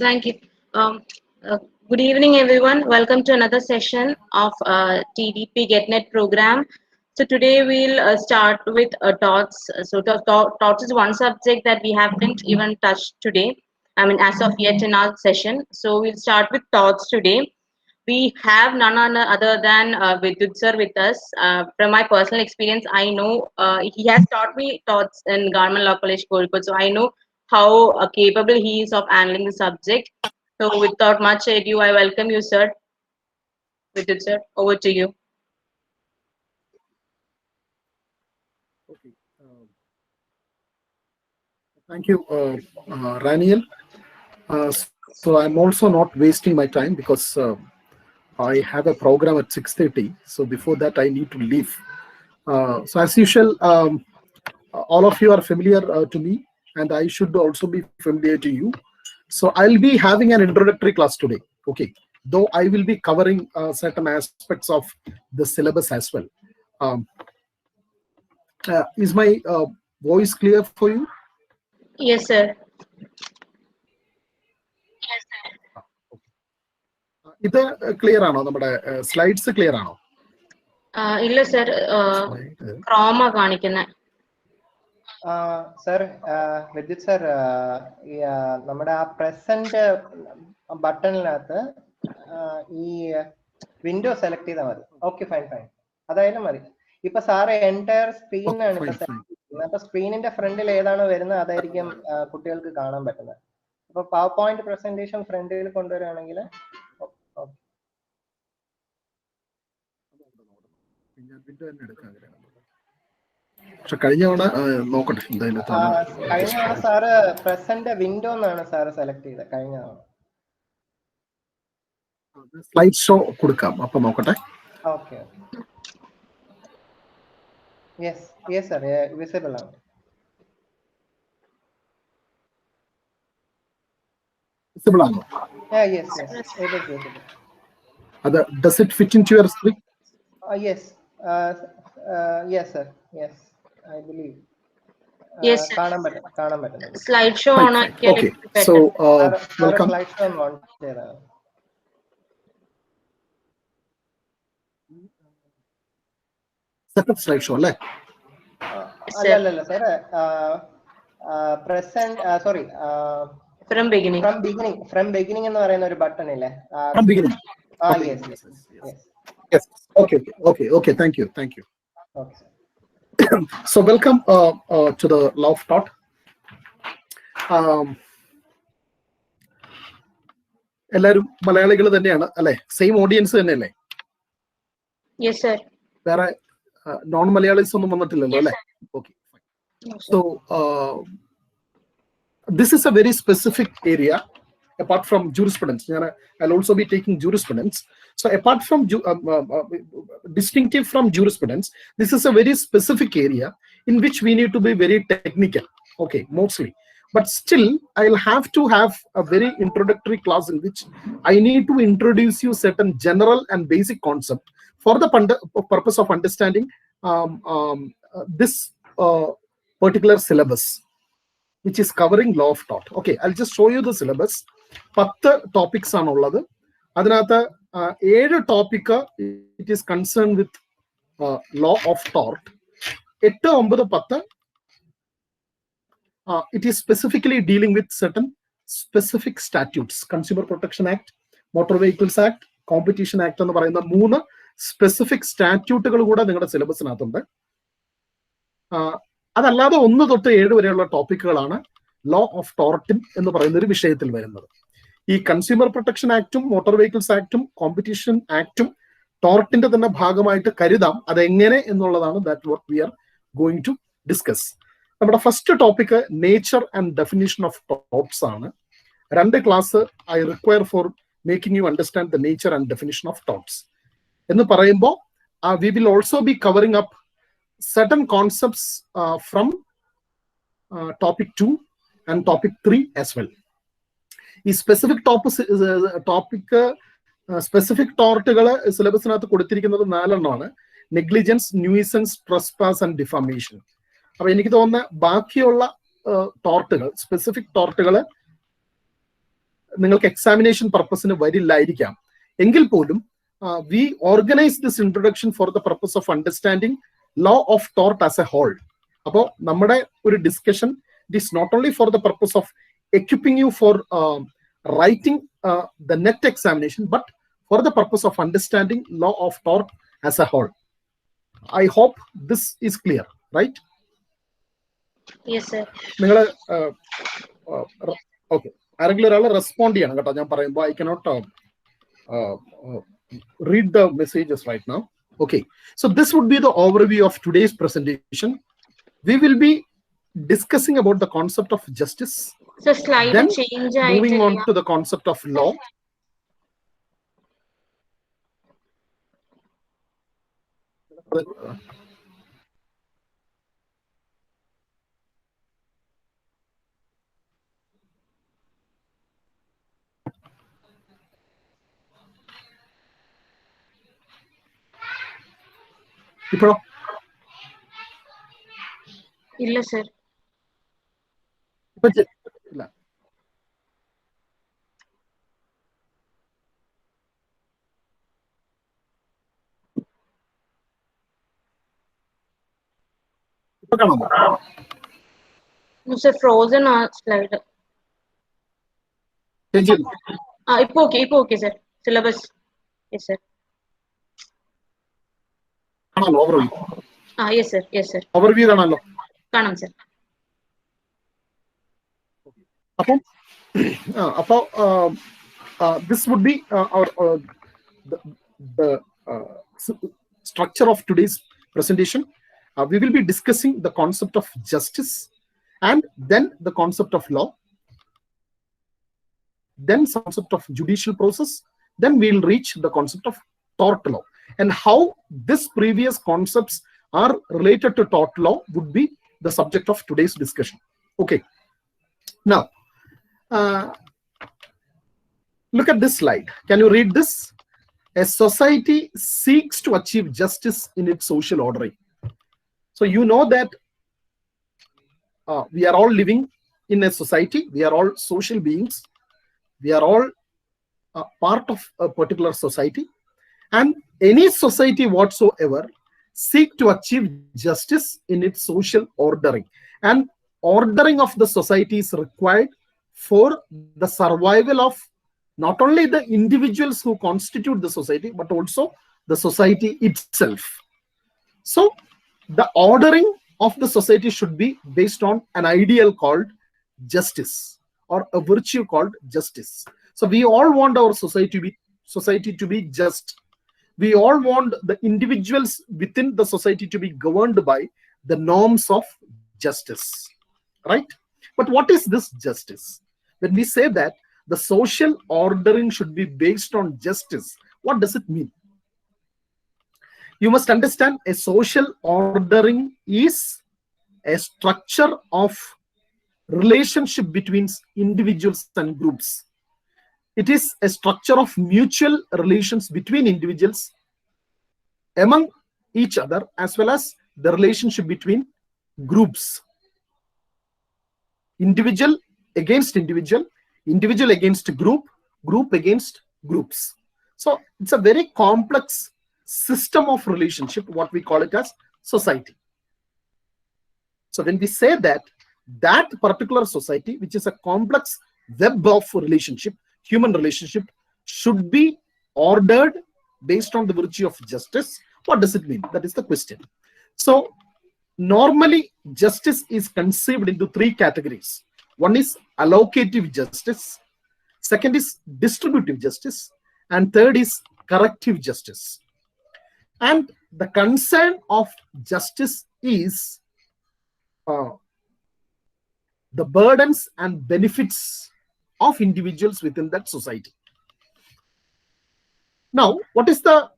Thank you. Um, uh, Good evening, everyone. Welcome to another session of TDP GetNet program. So today we'll start with TOTS. So TOTS is one subject that we haven't even touched today. I mean, as of yet in our session. So we'll start with TOTS today. We have none other than Vidyut sir with us. From my personal experience, I know he has taught me TOTS in Government Law College, Kozhikode. So I know how capable he is of handling the subject. So without much ado, I welcome you, sir. Vidyut sir, over to you. Okay. Thank you, Raniel. So I'm also not wasting my time because I have a program at 6:30. So before that, I need to leave. So as usual, all of you are familiar to me, and I should also be familiar to you. So I'll be having an introductory class today. Okay. Though I will be covering certain aspects of the syllabus as well. Um, is my voice clear for you? Yes, sir. ഇത് clear ആണോ? നമ്മുടെ slides clear ആണോ? ഇല്ല sir, chroma കാണിക്കുന്നത്. Sir വിദ്യുത് sir, നമ്മുടെ ആ present ബട്ടണിനകത്ത് ഈ window select ചെയ്താൽ മതി. ഓക്കെ, ഫൈൻ ഫൈൻ, അതായാലും മതി. ഇപ്പൊ സാറ് എൻറ്റയർ സ്ക്രീനാണ് ഇപ്പൊ സെലക്ട് ചെയ്യുന്നത്. അപ്പൊ സ്ക്രീനിന്റെ ഫ്രണ്ടിൽ ഏതാണോ വരുന്നത് അതായിരിക്കും കുട്ടികൾക്ക് കാണാൻ പറ്റുന്നത്. അപ്പൊ പവർ പോയിന്റ് പ്രസന്റേഷൻ ഫ്രണ്ടിൽ കൊണ്ടുവരികയാണെങ്കിൽ പക്ഷെ കഴിഞ്ഞ തവണ നോക്കട്ടെ എന്തായാലും. കഴിഞ്ഞ തവണ സാറ് പ്രസന്റ് വിൻഡോ എന്നാണ് സാറ് സെലക്ട് ചെയ്തത്. കഴിഞ്ഞ തവണ സ്ലൈഡ് ഷോ കൊടുക്കാം, അപ്പൊ നോക്കട്ടെ. Okay, yes yes sir, visible ആണ്. വിസിബിൾ ആണോ? Yes yes, it is visible. അത് does it fit into your screen? Yes yes sir, yes, I believe. Yes, കാണാൻ പറ്റുന്നുണ്ട്. സ്ലൈഡ് ഷോ ഓൺ ആക്കിയാൽ okay. So welcome. Slide show on ചെയ്തതാണ്. Separate slide show അല്ലേ? അല്ലല്ല sir, present, sorry, from beginning എന്ന് പറയുന്ന ഒരു ബട്ടൺ ഇല്ലേ? From beginning. Yes yes yes. Yes. Okay. Thank you. Okay. So welcome to the Law of Thought. എല്ലാവരും മലയാളികൾ തന്നെയാണ് അല്ലെ? സെയിം ഓഡിയൻസ് തന്നെയല്ലേ? Yes sir. വേറെ നോൺ മലയാളീസ് ഒന്നും വന്നിട്ടില്ലല്ലോ അല്ലെ? Okay. So this is a very specific area apart from jurisprudence. I'll also be taking jurisprudence. So apart from distinctive from jurisprudence, this is a very specific area in which we need to be very technical. Okay, mostly. But still, I'll have to have a very introductory class in which I need to introduce you certain general and basic concept for the purpose of understanding this particular syllabus, which is covering law of tort. Okay, I'll just show you the syllabus. 10 topics ആണുള്ളത്. അതിനകത്ത് 7 topic it is concern with law of tort. 8, 9, 10 it is specifically dealing with certain specific statutes. Consumer Protection Act, Motor Vehicles Act, Competition Act എന്ന് പറയുന്ന 3 specific സ്റ്റാറ്റ്യൂട്ടുകൾ കൂടെ നിങ്ങളുടെ സിലബസിനകത്തുണ്ട്. അതല്ലാതെ 1 തൊട്ട് 7 വരെയുള്ള ടോപ്പിക്കുകളാണ് law of tort എന്ന് പറയുന്ന ഒരു വിഷയത്തിൽ വരുന്നത്. ഈ കൺസ്യൂമർ പ്രൊട്ടക്ഷൻ ആക്ടും മോട്ടോർ വെഹിക്കിൾസ് ആക്ടും കോമ്പറ്റീഷൻ ആക്ടും ടോർട്ടിന്റെ തന്നെ ഭാഗമായിട്ട് കരുതാം. അതെങ്ങനെ എന്നുള്ളതാണ് that what we are going to discuss. നമ്മുടെ first topic nature and definition of torts ആണ്. 2 class I require for making you understand the nature and definition of torts എന്ന് പറയുമ്പോൾ we will also be covering up certain concepts from topic 2 and topic 3 as well. ഈ specific topic specific ടോർട്ടുകൾ സിലബസിനകത്ത് കൊടുത്തിരിക്കുന്നത് 4 എണ്ണമാണ്: negligence, nuisance, trespass and defamation. അപ്പൊ എനിക്ക് തോന്നുന്ന ബാക്കിയുള്ള ടോർട്ടുകൾ, specific ടോർട്ടുകൾ നിങ്ങൾക്ക് എക്സാമിനേഷൻ പർപ്പസിന് വരില്ലായിരിക്കാം. എങ്കിൽ പോലും we organize this introduction for the purpose of understanding law of tort as a whole. അപ്പോൾ നമ്മുടെ ഒരു discussion it is not only for the purpose of equipping you for writing the net examination, but for the purpose of understanding law of tort as a whole. I hope this is clear, right? Yes, sir. നിങ്ങൾ okay, ആരെങ്കിലും ഒരാൾ respond ചെയ്യണം കേട്ടോ ഞാൻ പറയുമ്പോൾ. I cannot read the messages right now. Okay, so this would be the overview of today's presentation. We will be discussing about the concept of justice, So slide then change moving on to the concept of law. ഇപ്പോഴോ? ഇല്ല sir. ഇല്ല. ഇപ്പൊ കാണാമോ? Sir frozen ആ slide. ഇപ്പൊ okay sir. Syllabus yes sir. കാണാമല്ലോ overview? Yes sir. Overview കാണാമല്ലോ? കാണാം sir. അപ്പോൾ this would be our the structure of today's presentation. We will be discussing the concept of justice, and then the concept of law, then concept of judicial process, then we will reach the concept of tort law, and how these previous concepts are related to tort law would be the subject of today's discussion. Okay, now look at this slide. Can you read this? A society seeks to achieve justice in its social ordering. So you know that we are all living in a society. We are all social beings. We are all part of a particular society, and any society whatsoever seek to achieve justice in its social ordering, and ordering of the society is required for the survival of not only the individuals who constitute the society, but also the society itself. So the ordering of the society should be based on an ideal called justice, or a virtue called justice. So we all want our society to be just. We all want the individuals within the society to be governed by the norms of justice, right? But what is this justice? When we say that the social ordering should be based on justice, what does it mean? You must understand, a social ordering is a structure of relationship between individuals and groups. It is a structure of mutual relations between individuals among each other, as well as the relationship between groups. Individual against individual, individual against group, group against groups. So it's a very complex system of relationship, what we call it as society. So when we say that that particular society, which is a complex web of relationship, human relationship, should be ordered based on the virtue of justice, what does it mean? That is the question. So normally justice is conceived into three categories. One is allocative justice, second is distributive justice, and third is corrective justice. And the concern of justice is the burdens and benefits of individuals within that society. Now, what is the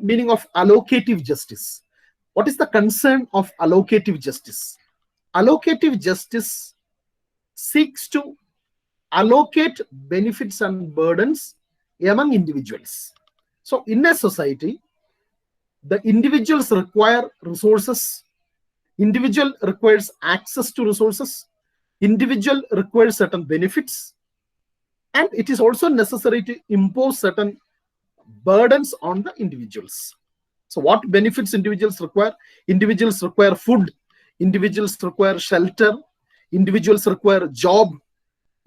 meaning of allocative justice? What is the concern of allocative justice? Allocative justice seeks to allocate benefits and burdens among individuals. So in a society, the individuals require resources, individual requires access to resources, individual requires certain benefits, And it is also necessary to impose certain burdens on the individuals. So what benefits individuals require? Individuals require food, individuals require shelter, individuals require job,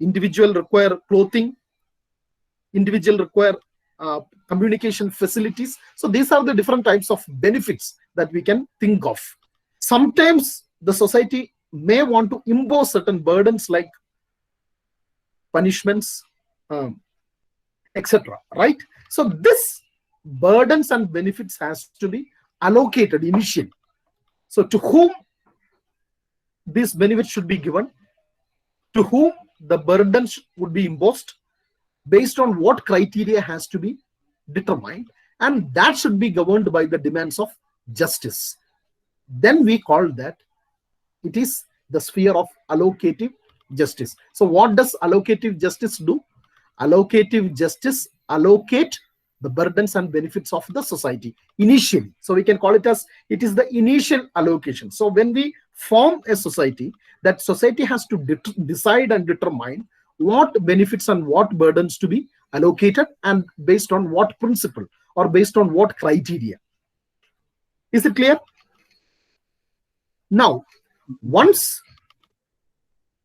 individual require clothing, individual require communication facilities. So these are the different types of benefits that we can think of. Sometimes the society may want to impose certain burdens like punishments, etc. Right? So this burdens and benefits has to be allocated initially. So to whom these benefits should be given, to whom the burdens would be imposed, based on what criteria has to be determined, and that should be governed by the demands of justice. Then we call that it is the sphere of allocative justice. So what does allocative justice do? Allocative justice allocate the burdens and benefits of the society initially. So we can call it as it is the initial allocation. So when we form a society, that society has to decide and determine what benefits and what burdens to be allocated, and based on what principle or based on what criteria. Is it clear? Now, once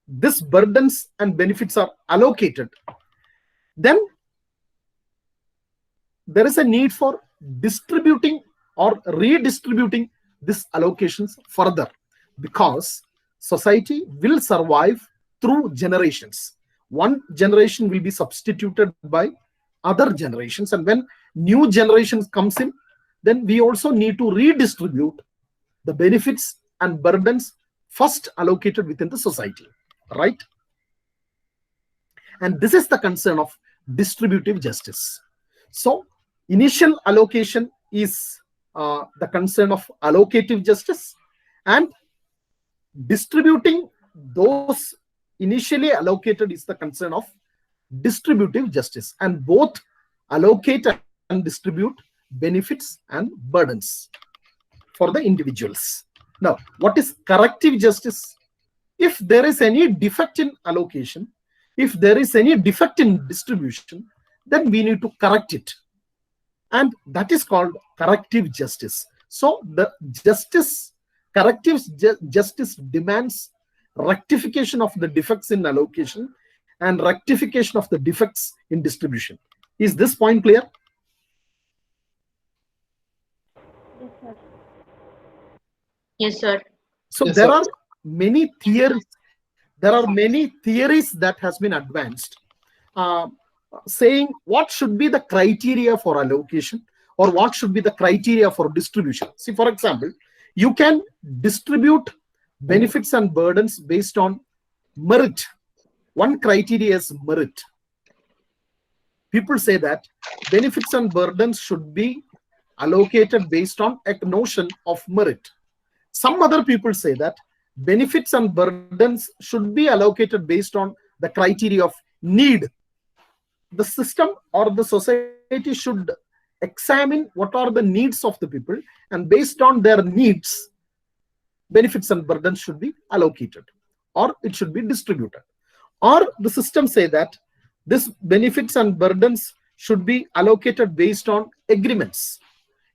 these burdens and benefits are allocated, then there is a need for distributing or redistributing these allocations further, because society will survive through generations. One generation will be substituted by other generations, and when new generations comes in, then we also need to redistribute the benefits and burdens first allocated within the society, right? And this is the concern of distributive justice. So initial allocation is the concern of allocative justice, and distributing those initially allocated is the concern of distributive justice. And both allocate and distribute benefits and burdens for the individuals. Now, what is corrective justice? If there is any defect in allocation, if there is any defect in distribution, then we need to correct it. And that is called corrective justice. So the corrective justice demands rectification of the defects in allocation and rectification of the defects in distribution. Is this point clear? Yes, sir. So Yes, there sir. are many theories. There are many theories that has been advanced, saying what should be the criteria for allocation or what should be the criteria for distribution. See, for example, you can distribute benefits and burdens based on merit. One criteria is merit. People say that benefits and burdens should be allocated based on a notion of merit. Some other people say that benefits and burdens should be allocated based on the criteria of need. The system or the society should examine what are the needs of the people, and based on their needs, benefits and burdens should be allocated or it should be distributed. Or the system say that this benefits and burdens should be allocated based on agreements.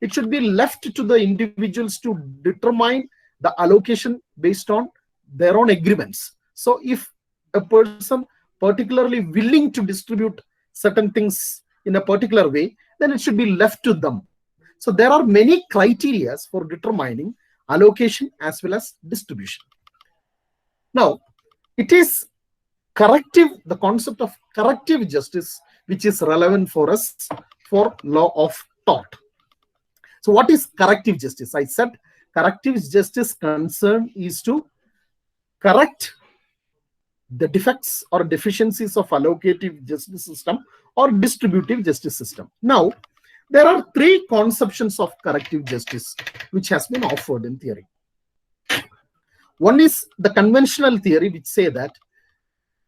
It should be left to the individuals to determine the allocation based on their own agreements. So if a person particularly willing to distribute certain things in a particular way, then it should be left to them. So there are many criteria for determining allocation as well as distribution. Now, it is corrective, the concept of corrective justice, which is relevant for us for law of tort. So what is corrective justice? I said corrective justice concern is to correct the defects or deficiencies of allocative justice system or distributive justice system. Now, there are three conceptions of corrective justice which has been offered in theory. One is the conventional theory, which say that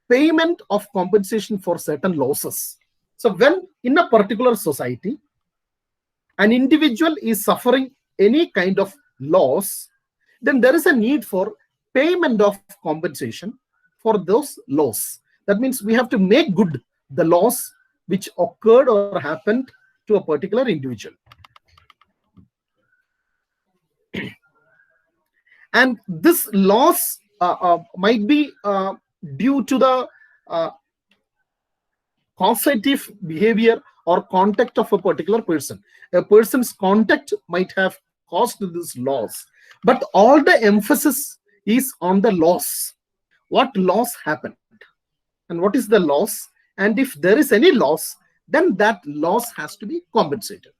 payment of compensation for certain losses. So when in a particular society, an individual is suffering any kind of loss, then there is a need for payment of compensation for those loss. That means we have to make good the loss which occurred or happened to a particular individual. And this loss might be due to the causative behavior or contact of a particular person. A person's contact might have caused this loss, but all the emphasis is on the loss. What loss happened and what is the loss, and if there is any loss, then that loss has to be compensated.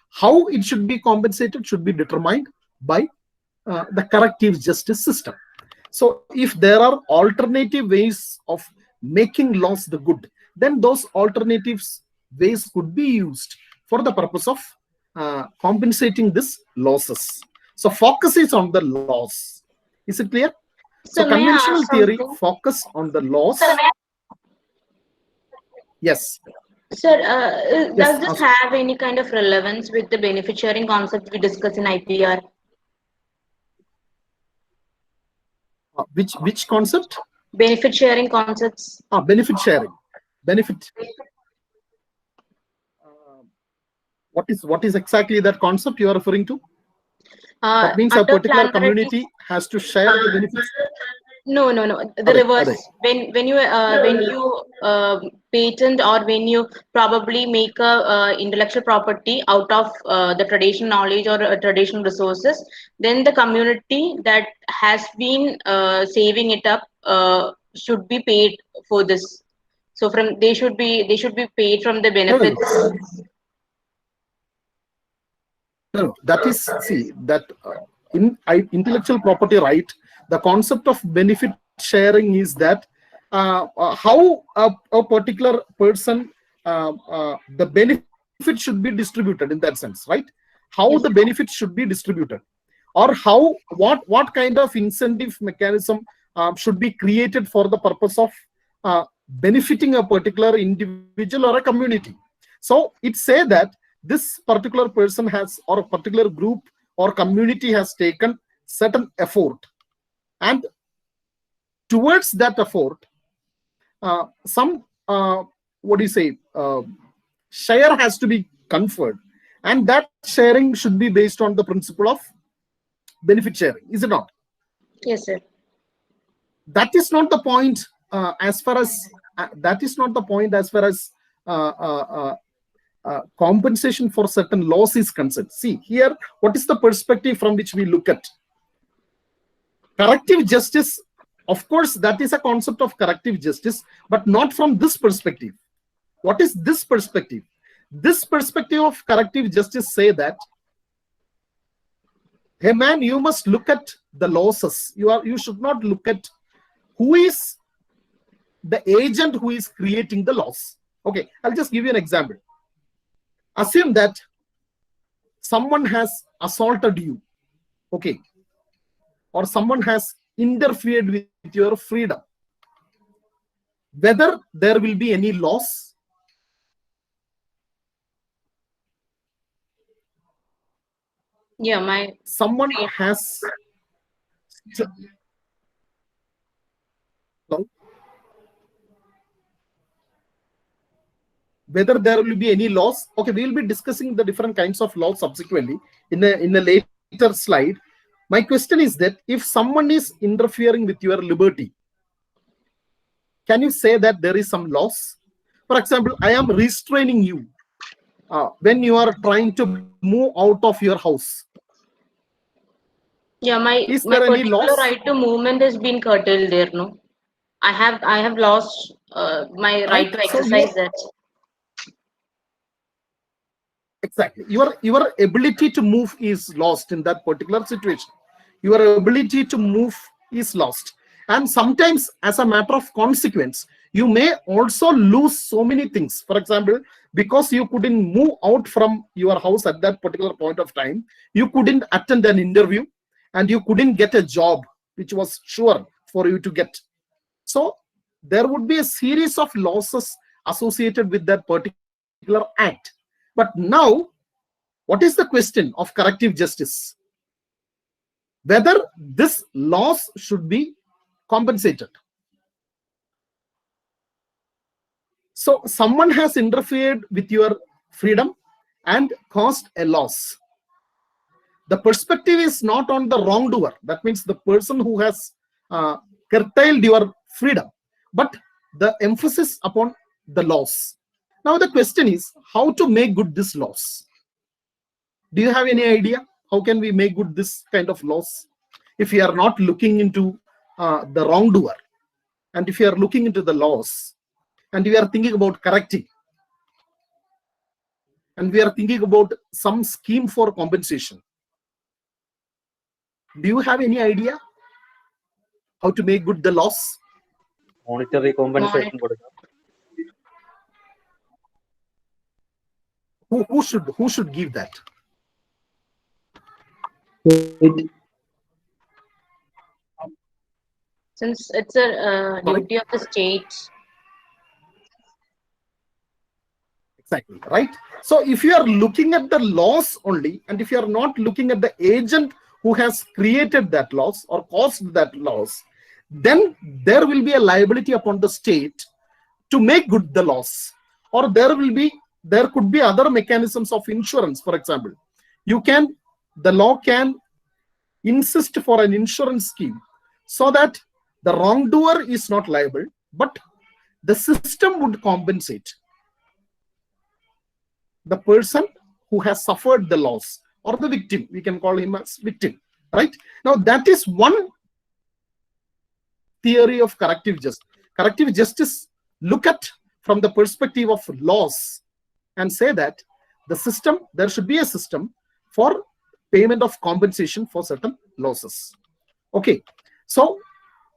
How it should be compensated should be determined by the corrective justice system. So if there are alternative ways of making loss the good, then those alternatives ways could be used for the purpose of compensating this losses. So focus is on the loss. Is it clear? So may I ask conventional theory something? focus on the loss. Yes. Sir, Yes, does this ask. have any kind of relevance with the benefit sharing concept we discussed in IPR? Which concept? Benefit sharing concepts. Benefit sharing. Benefit. What is exactly that concept you are referring to? That means a Under particular plan parenthood- community has to share the benefits. No. The reverse. When you patent or when you probably make a intellectual property out of the traditional knowledge or traditional resources, then the community that has been saving it up should be paid for this. So they should be paid from the benefits. No, that is, see, that in intellectual property right, the concept of benefit sharing is that how a particular person, the benefit should be distributed in that sense, right? How Yes. the benefit should be distributed, or how what kind of incentive mechanism should be created for the purpose of benefiting a particular individual or a community. So it say that this particular person has, or a particular group or community has taken certain effort, and towards that effort some what do you say, share has to be conferred, and that sharing should be based on the principle of benefit sharing, is it not? Yes, sir. That is not the point as far as compensation for certain loss is concerned. See here, what is the perspective from which we look at corrective justice? Of course, that is a concept of corrective justice, but not from this perspective. What is this perspective? This perspective of corrective justice say that, hey man, you must look at the losses. You should not look at who is the agent who is creating the loss. Okay, I'll just give you an example. Assume that someone has assaulted you, okay, or someone has interfered with your freedom. Whether there will be any loss, Yeah, someone has. Hello? Whether there will be any loss, okay, we will be discussing the different kinds of laws subsequently in a later slide. My question is that if someone is interfering with your liberty, can you say that there is some loss? For example, I am restraining you when you are trying to move out of your house. Yeah, my Is there any particular loss? right to movement has been curtailed there. No, I have lost my right to Right, so exercise that. Exactly. Your ability to move is lost in that particular situation. Your ability to move is lost. And sometimes, as a matter of consequence, you may also lose so many things. For example, because you couldn't move out from your house at that particular point of time, you couldn't attend an interview, and you couldn't get a job, which was sure for you to get. So there would be a series of losses associated with that particular act. But now, what is the question of corrective justice? Whether this loss should be compensated. So someone has interfered with your freedom and caused a loss. The perspective is not on the wrongdoer. That means the person who has curtailed your freedom, but the emphasis upon the loss. Now the question is how to make good this loss. Do you have any idea how can we make good this kind of loss? If we are not looking into the wrongdoer, and if you are looking into the loss, and we are thinking about correcting, and we are thinking about some scheme for compensation, do you have any idea how to make good the loss? Monetary compensation. Who should give that? Since it's a duty of the state. Exactly, right? So if you are looking at the loss only, and if you are not looking at the agent who has created that loss or caused that loss, then there will be a liability upon the state to make good the loss. Or there could be other mechanisms of insurance. For example, the law can insist for an insurance scheme so that the wrongdoer is not liable, but the system would compensate the person who has suffered the loss, or the victim. We can call him as victim, right? Now that is one theory of corrective justice. Corrective justice look at from the perspective of loss and say that there should be a system for payment of compensation for certain losses. Okay, so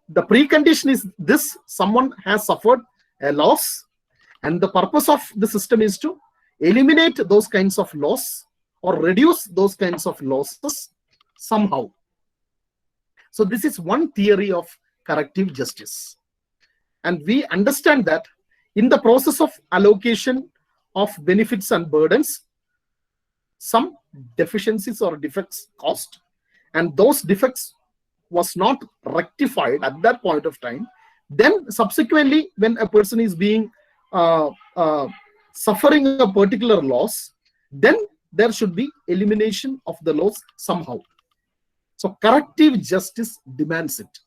the precondition is this: someone has suffered a loss, and the purpose of the system is to eliminate those kinds of loss or reduce those kinds of losses somehow. So this is one theory of corrective justice. And we understand that in the process of allocation of benefits and burdens, some deficiencies or defects caused, and those defects was not rectified at that point of time. Then subsequently, when a person is being suffering a particular loss, then there should be elimination of the loss somehow. So corrective justice demands it.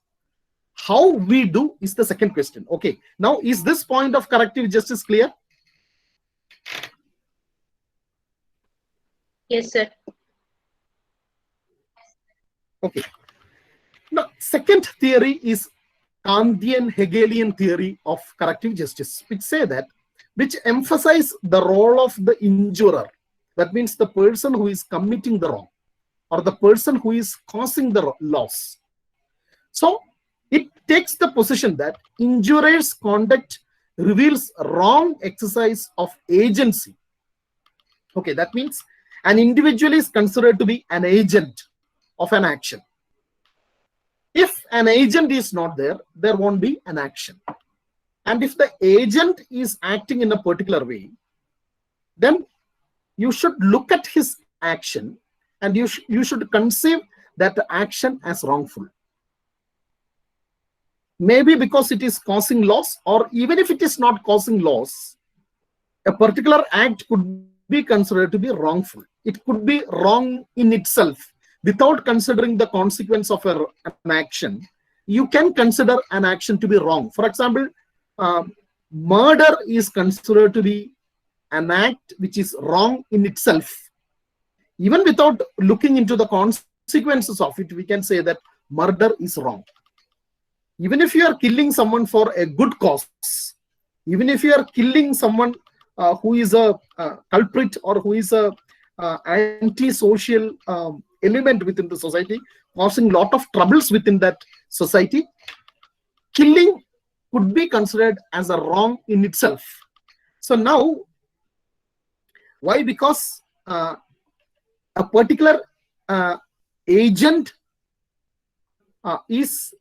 How we do is the second question. Okay, now is this point of corrective justice clear? Yes, sir. Okay. Now, second theory is Kantian Hegelian theory of corrective justice, which emphasize the role of the injurer. That means the person who is committing the wrong, or the person who is causing the loss. So it takes the position that injurer's conduct reveals wrong exercise of agency. Okay, that means an individual is considered to be an agent of an action. If an agent is not there, there won't be an action. And if the agent is acting in a particular way, then you should look at his action and you should conceive that action as wrongful. Maybe because it is causing loss, or even if it is not causing loss, a particular act could be considered to be wrongful. It could be wrong in itself. Without considering the consequence of an action, you can consider an action to be wrong. For example, murder is considered to be an act which is wrong in itself. Even without looking into the consequences of it, we can say that murder is wrong. Even if you are killing someone for a good cause, even if you are killing someone who is a culprit or who is a anti-social element within the society, causing a lot of troubles within that society, killing could be considered as a wrong in itself. So now, why? Because a particular agent is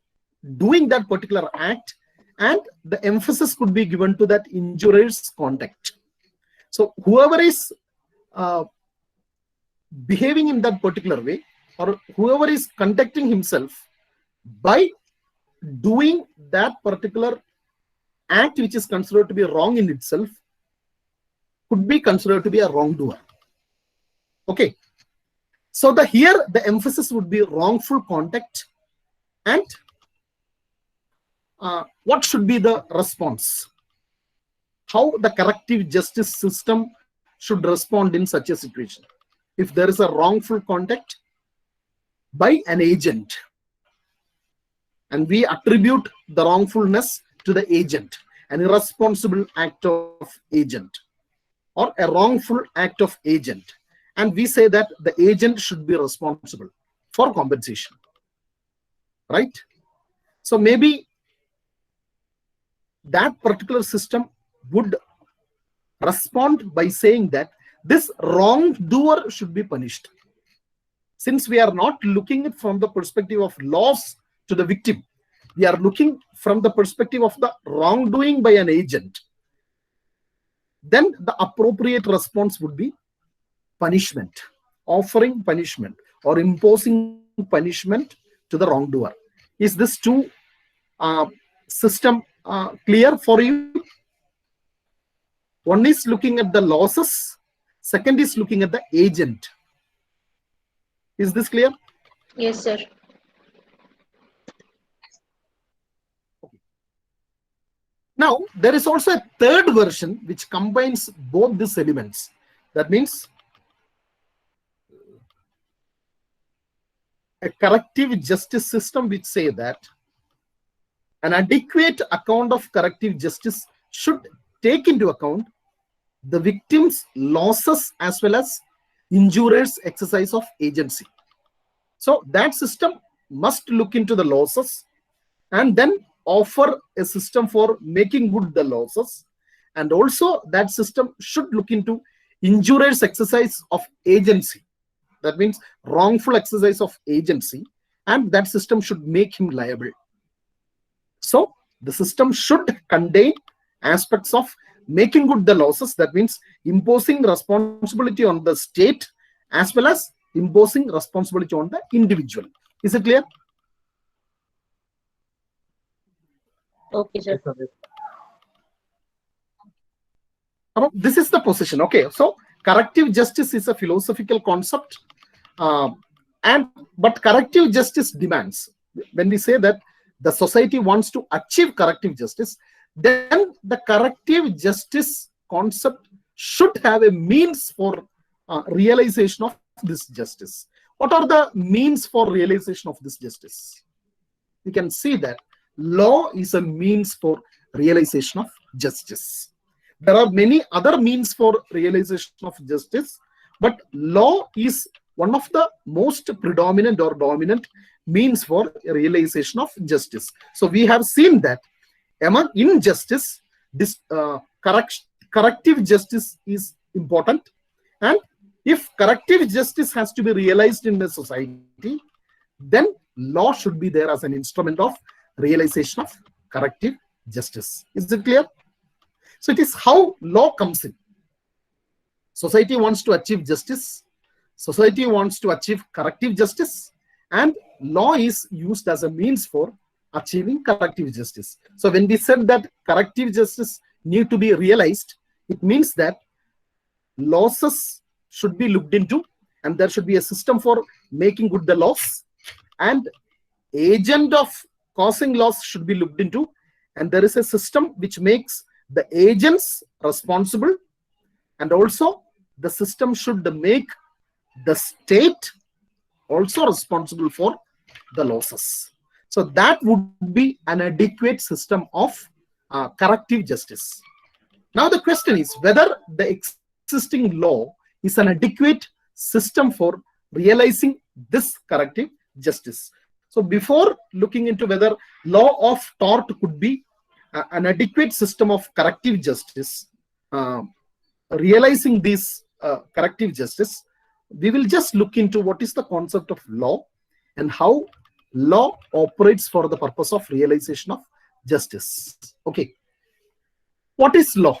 doing that particular act, and the emphasis could be given to that injurer's conduct. So whoever is behaving in that particular way, or whoever is conducting himself by doing that particular act which is considered to be wrong in itself could be considered to be a wrongdoer. Okay. So here the emphasis would be wrongful conduct and what should be the response? How the corrective justice system should respond in such a situation. If there is a wrongful conduct by an agent and we attribute the wrongfulness to the agent, an irresponsible act of agent or a wrongful act of agent, and we say that the agent should be responsible for compensation, right? So maybe that particular system would respond by saying that this wrongdoer should be punished. Since we are not looking at from the perspective of loss to the victim, we are looking from the perspective of the wrongdoing by an agent, then the appropriate response would be punishment, offering punishment or imposing punishment to the wrongdoer. Is this two system clear for you? One is looking at the losses, second is looking at the agent. Is this clear? Yes, sir. Now, there is also a third version which combines both these elements. That means a corrective justice system which say that an adequate account of corrective justice should take into account the victim's losses as well as injurer's exercise of agency. So that system must look into the losses and then offer a system for making good the losses, and also that system should look into injurer's exercise of agency. That means wrongful exercise of agency, and that system should make him liable. So the system should contain aspects of making good the losses, that means imposing responsibility on the state as well as imposing responsibility on the individual. Is it clear? Okay, sir. This is the position. Okay, so corrective justice is a philosophical concept, but corrective justice demands, when we say that the society wants to achieve corrective justice, then the corrective justice concept should have a means for realization of this justice. What are the means for realization of this justice? We can see that law is a means for realization of justice. There are many other means for realization of justice, but law is one of the most predominant or dominant means for realization of justice. So we have seen that in justice, this corrective justice is important, and if corrective justice has to be realized in the society, then law should be there as an instrument of realization of corrective justice. Is it clear? So it is how law comes in. Society wants to achieve justice, society wants to achieve corrective justice, and law is used as a means for achieving corrective justice. So when we said that corrective justice need to be realized, it means that losses should be looked into, and there should be a system for making good the loss, and agent of causing loss should be looked into, and there is a system which makes the agents responsible, and also the system should make the state also responsible for the losses. So that would be an adequate system of corrective justice. Now the question is whether the existing law is an adequate system for realizing this corrective justice. So before looking into whether law of tort could be an adequate system of corrective justice, realizing this corrective justice, we will just look into what is the concept of law and how law operates for the purpose of realization of justice. Okay. What is law?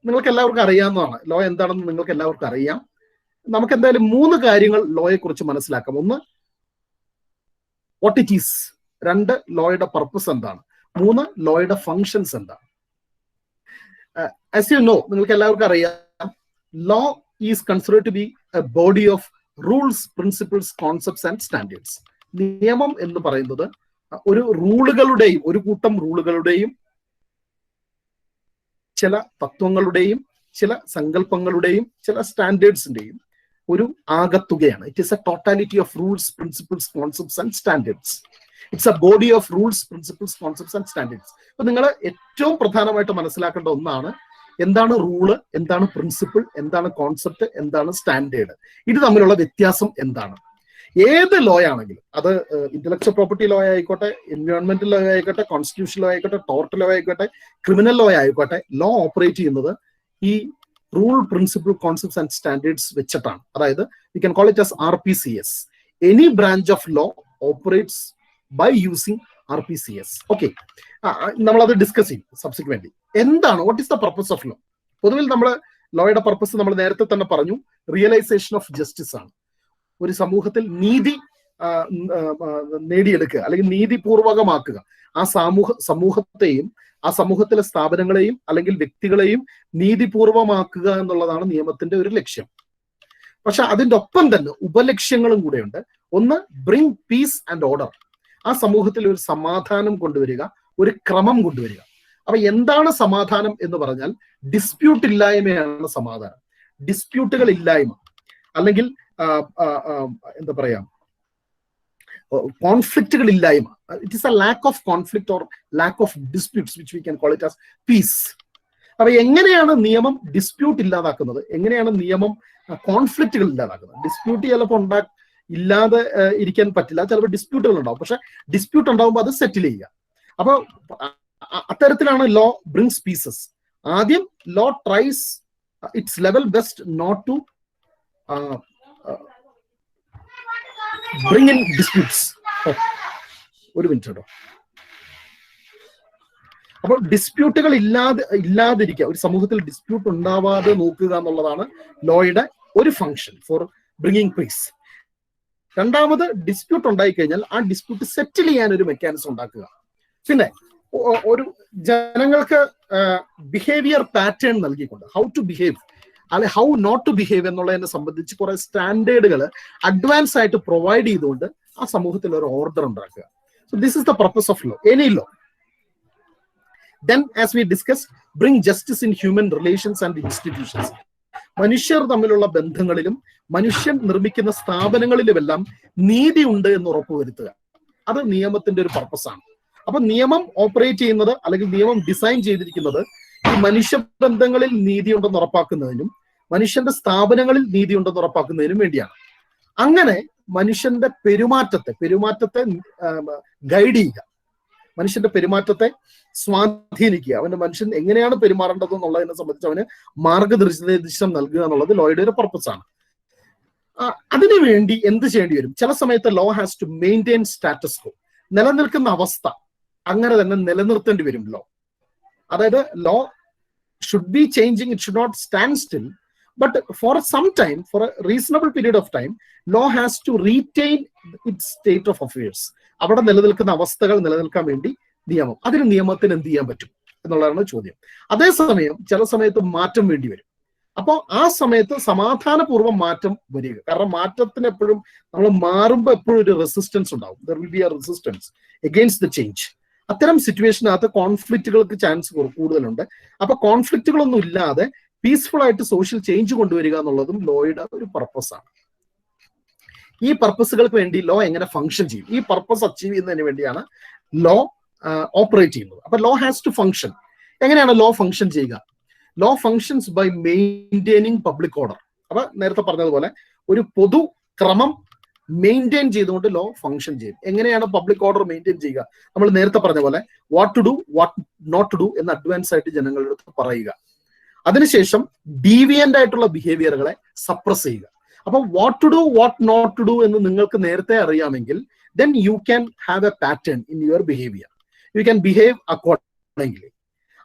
നിങ്ങൾക്ക് എല്ലാവർക്കും അറിയാവുന്നതാണ് law എന്താണെന്ന് നിങ്ങൾക്ക് എല്ലാവർക്കും അറിയാം. നമുക്ക് എന്തായാലും മൂന്ന് കാര്യങ്ങൾ ലോയെ കുറിച്ച് മനസ്സിലാക്കാം. ഒന്ന്, വാട്ട് ഇറ്റ് ഈസ്. രണ്ട്, ലോയുടെ പർപ്പസ് എന്താണ്. മൂന്ന്, ലോയുടെ ഫങ്ഷൻസ് എന്താണ്. as you know, നിങ്ങൾക്ക് എല്ലാവർക്കും അറിയാം, law is considered to be a body of rules, principles, concepts and standards. നിയമം എന്ന് പറയുന്നത് ഒരു റൂളുകളുടെയും ഒരു കൂട്ടം റൂളുകളുടെയും ചില തത്വങ്ങളുടെയും ചില സങ്കല്പങ്ങളുടെയും ചില സ്റ്റാൻഡേർഡ്സിന്റെയും ഒരു ആകത്തുകയാണ്. It is a totality of rules, principles, concepts and standards. Its a body of rules, principles, concepts and standards. അപ്പൊ നിങ്ങൾ ഏറ്റവും പ്രധാനമായിട്ട് മനസ്സിലാക്കേണ്ട ഒന്നാണ്, എന്താണ് റൂള്, എന്താണ് പ്രിൻസിപ്പിൾ, എന്താണ് കോൺസെപ്റ്റ്, എന്താണ് സ്റ്റാൻഡേർഡ്, ഇത് തമ്മിലുള്ള വ്യത്യാസം എന്താണ്. ഏത് ലോ ആണെങ്കിലും, അത് ഇന്റലക്ച്വൽ പ്രോപ്പർട്ടി ലോ ആയിക്കോട്ടെ, എൻവയോൺമെന്റൽ ലോ ആയിക്കോട്ടെ, കോൺസ്റ്റിറ്റ്യൂഷൻ ലോ ആയിക്കോട്ടെ, ടോർട്ട് ലോ ആയിക്കോട്ടെ, ക്രിമിനൽ ലോ ആയിക്കോട്ടെ, ലോ ഓപ്പറേറ്റ് ചെയ്യുന്നത് ഈ rule, principle, concepts and standards വെച്ചിട്ടാണ്. അതായത് we can call it as RPCS. Any branch of law operates by using RPCS. Okay, നമ്മളത് ഡിസ്കസ് ചെയ്യും സബ്സിക്വന്റ്ലി. എന്താണ്, what is the purpose of law? പൊതുവിൽ നമ്മൾ ലോയുടെ പർപ്പസ് നമ്മൾ നേരത്തെ തന്നെ പറഞ്ഞു, റിയലൈസേഷൻ ഓഫ് ജസ്റ്റിസ് ആണ്. ഒരു സമൂഹത്തിൽ നീതി നേടിയെടുക്കുക അല്ലെങ്കിൽ നീതിപൂർവകമാക്കുക. ആ സമൂഹത്തെയും ആ സമൂഹത്തിലെ സ്ഥാപനങ്ങളെയും അല്ലെങ്കിൽ വ്യക്തികളെയും നീതിപൂർവമാക്കുക എന്നുള്ളതാണ് നിയമത്തിന്റെ ഒരു ലക്ഷ്യം. പക്ഷെ അതിന്റെ ഒപ്പം തന്നെ ഉപലക്ഷ്യങ്ങളും കൂടെയുണ്ട്. ഒന്ന്, ബ്രിങ് പീസ് ആൻഡ് ഓർഡർ. ആ സമൂഹത്തിൽ ഒരു സമാധാനം കൊണ്ടുവരിക, ഒരു ക്രമം കൊണ്ടുവരിക. അപ്പൊ എന്താണ് സമാധാനം എന്ന് പറഞ്ഞാൽ ഡിസ്പ്യൂട്ട് ഇല്ലായ്മയാണ് സമാധാനം. ഡിസ്പ്യൂട്ടുകൾ ഇല്ലായ്മ അല്ലെങ്കിൽ എന്താ പറയാ, കോൺഫ്ലിക്റ്റുകൾ ഇല്ലായ്മ. It is a lack of conflict or lack of disputes which we can call it as peace. അപ്പൊ എങ്ങനെയാണ് നിയമം ഡിസ്പ്യൂട്ട് ഇല്ലാതാക്കുന്നത്, എങ്ങനെയാണ് നിയമം കോൺഫ്ലിക്റ്റുകൾ ഇല്ലാതാക്കുന്നത്? ഡിസ്പ്യൂട്ട് ചിലപ്പോൾ ഇല്ലാതെ ഇരിക്കാൻ പറ്റില്ല, ചിലപ്പോൾ ഡിസ്പ്യൂട്ടുകൾ ഉണ്ടാവും. പക്ഷെ ഡിസ്പ്യൂട്ട് ഉണ്ടാവുമ്പോൾ അത് സെറ്റിൽ ചെയ്യുക. അപ്പൊ അത്തരത്തിലാണ് ലോ ബ്രിങ്സ് പീസസ്. ആദ്യം law tries its level best not to bring in disputes. ഒരു മിനിറ്റ് കേട്ടോ. അപ്പോൾ ഡിസ്പ്യൂട്ടുകൾ ഇല്ലാതിരിക്കുക, ഒരു സമൂഹത്തിൽ ഡിസ്പ്യൂട്ട് ഉണ്ടാവാതെ നോക്കുക എന്നുള്ളതാണ് ലോയുടെ ഒരു ഫംഗ്ഷൻ ഫോർ ബ്രിങ്ങിങ് പീസ്. രണ്ടാമത്, ഡിസ്പ്യൂട്ട് ഉണ്ടായി കഴിഞ്ഞാൽ ആ ഡിസ്പ്യൂട്ട് സെറ്റിൽ ചെയ്യാൻ ഒരു മെക്കാനിസം ഉണ്ടാക്കുക. പിന്നെ ഒരു ജനങ്ങൾക്ക് ബിഹേവിയർ പാറ്റേൺ നൽകിക്കൊണ്ട് ഹൗ ടു ബിഹേവ് അല്ലെ ഹൗ നോട്ട് ടു ബിഹേവ് എന്നുള്ളതിനെ സംബന്ധിച്ച് കുറെ സ്റ്റാൻഡേർഡുകൾ അഡ്വാൻസ് ആയിട്ട് പ്രൊവൈഡ് ചെയ്തുകൊണ്ട് ആ സമൂഹത്തിൽ ഒരു ഓർഡർ ഉണ്ടാക്കുക. So this is the purpose of law, any law. Then as we discuss, bring justice in human relations and institutions. മനുഷ്യർ തമ്മിലുള്ള ബന്ധങ്ങളിലും മനുഷ്യൻ നിർമ്മിക്കുന്ന സ്ഥാപനങ്ങളിലുമെല്ലാം നീതി ഉണ്ട് എന്ന് ഉറപ്പുവരുത്തുക. അത് നിയമത്തിന്റെ ഒരു പർപ്പസാണ്. അപ്പൊ നിയമം ഓപ്പറേറ്റ് ചെയ്യുന്നത് അല്ലെങ്കിൽ നിയമം ഡിസൈൻ ചെയ്തിരിക്കുന്നത് ഈ മനുഷ്യബന്ധങ്ങളിൽ നീതി ഉണ്ടെന്ന് ഉറപ്പാക്കുന്നതിനും മനുഷ്യന്റെ സ്ഥാപനങ്ങളിൽ നീതി ഉണ്ടെന്ന് ഉറപ്പാക്കുന്നതിനും വേണ്ടിയാണ്. അങ്ങനെ മനുഷ്യന്റെ പെരുമാറ്റത്തെ ഗൈഡ് ചെയ്യുക, മനുഷ്യന്റെ പെരുമാറ്റത്തെ സ്വാധീനിക്കുക, അവന്റെ മനുഷ്യൻ എങ്ങനെയാണ് പെരുമാറേണ്ടത് എന്നുള്ളതിനെ സംബന്ധിച്ച് അവന് മാർഗനിർദ്ദേശം നൽകുക എന്നുള്ളത് ലോയുടെ ഒരു പർപ്പസാണ്. അതിനുവേണ്ടി എന്ത് ചെയ്യേണ്ടി വരും? ചില സമയത്ത് law has to maintain status quo. നിലനിൽക്കുന്ന അവസ്ഥ അങ്ങനെ തന്നെ നിലനിർത്തേണ്ടി വരും ലോ. അതായത് law should be changing, it should not stand still, but for some time, for a reasonable period of time, law has to retain its state of affairs. അവിടെ നിലനിൽക്കുന്ന അവസ്ഥകൾ നിലനിൽക്കാൻ വേണ്ടി അതിന് നിയമത്തിന് എന്ത് ചെയ്യാൻ പറ്റും എന്നുള്ളതാണ് ചോദ്യം. അതേസമയം ചില സമയത്ത് മാറ്റം വേണ്ടി വരും. അപ്പോൾ ആ സമയത്ത് സമാധാനപൂർവ്വം മാറ്റം വരിക. കാരണം മാറ്റത്തിന് എപ്പോഴും നമ്മൾ മാറുമ്പോൾ എപ്പോഴും ഒരു റെസിസ്റ്റൻസ് ഉണ്ടാവും. There will be A resistance against the change. അത്തരം സിറ്റുവേഷനകത്ത് കോൺഫ്ലിക്റ്റുകൾക്ക് ചാൻസ് കൂടുതലുണ്ട്. അപ്പൊ കോൺഫ്ലിക്റ്റുകളൊന്നും ഇല്ലാതെ പീസ്ഫുൾ ആയിട്ട് സോഷ്യൽ ചേഞ്ച് കൊണ്ടുവരിക എന്നുള്ളതും ലോയുടെ ഒരു പർപ്പസാണ്. ഈ പർപ്പസുകൾക്ക് വേണ്ടി ലോ എങ്ങനെ ഫംഗ്ഷൻ ചെയ്യും, ഈ പർപ്പസ് അച്ചീവ് ചെയ്യുന്നതിന് വേണ്ടിയാണ് ലോ ഓപ്പറേറ്റ് ചെയ്യുന്നത്. അപ്പൊ ലോ ഹാസ് ടു ഫംഗ്ഷൻ. എങ്ങനെയാണ് ലോ ഫംഗ്ഷൻ ചെയ്യുക? Law functions by maintaining public order. അപ്പൊ നേരത്തെ പറഞ്ഞതുപോലെ ഒരു പൊതു ക്രമം മെയിൻറ്റെയിൻ ചെയ്തുകൊണ്ട് ലോ ഫംഗ്ഷൻ ചെയ്യും. എങ്ങനെയാണ് പബ്ലിക് ഓർഡർ മെയിൻറ്റെയിൻ ചെയ്യുക? നമ്മൾ നേരത്തെ പറഞ്ഞ പോലെ what to do, what not to do എന്ന് അഡ്വാൻസ് ആയിട്ട് ജനങ്ങളുടെ അടുത്ത് പറയുക. അതിനുശേഷം ഡീവിയന്റ് ആയിട്ടുള്ള ബിഹേവിയറുകളെ സപ്രസ് ചെയ്യുക. അപ്പൊ what to do, what not to do എന്ന് നിങ്ങൾക്ക് നേരത്തെ അറിയാമെങ്കിൽ then you can have a pattern in your behavior. You can behave accordingly.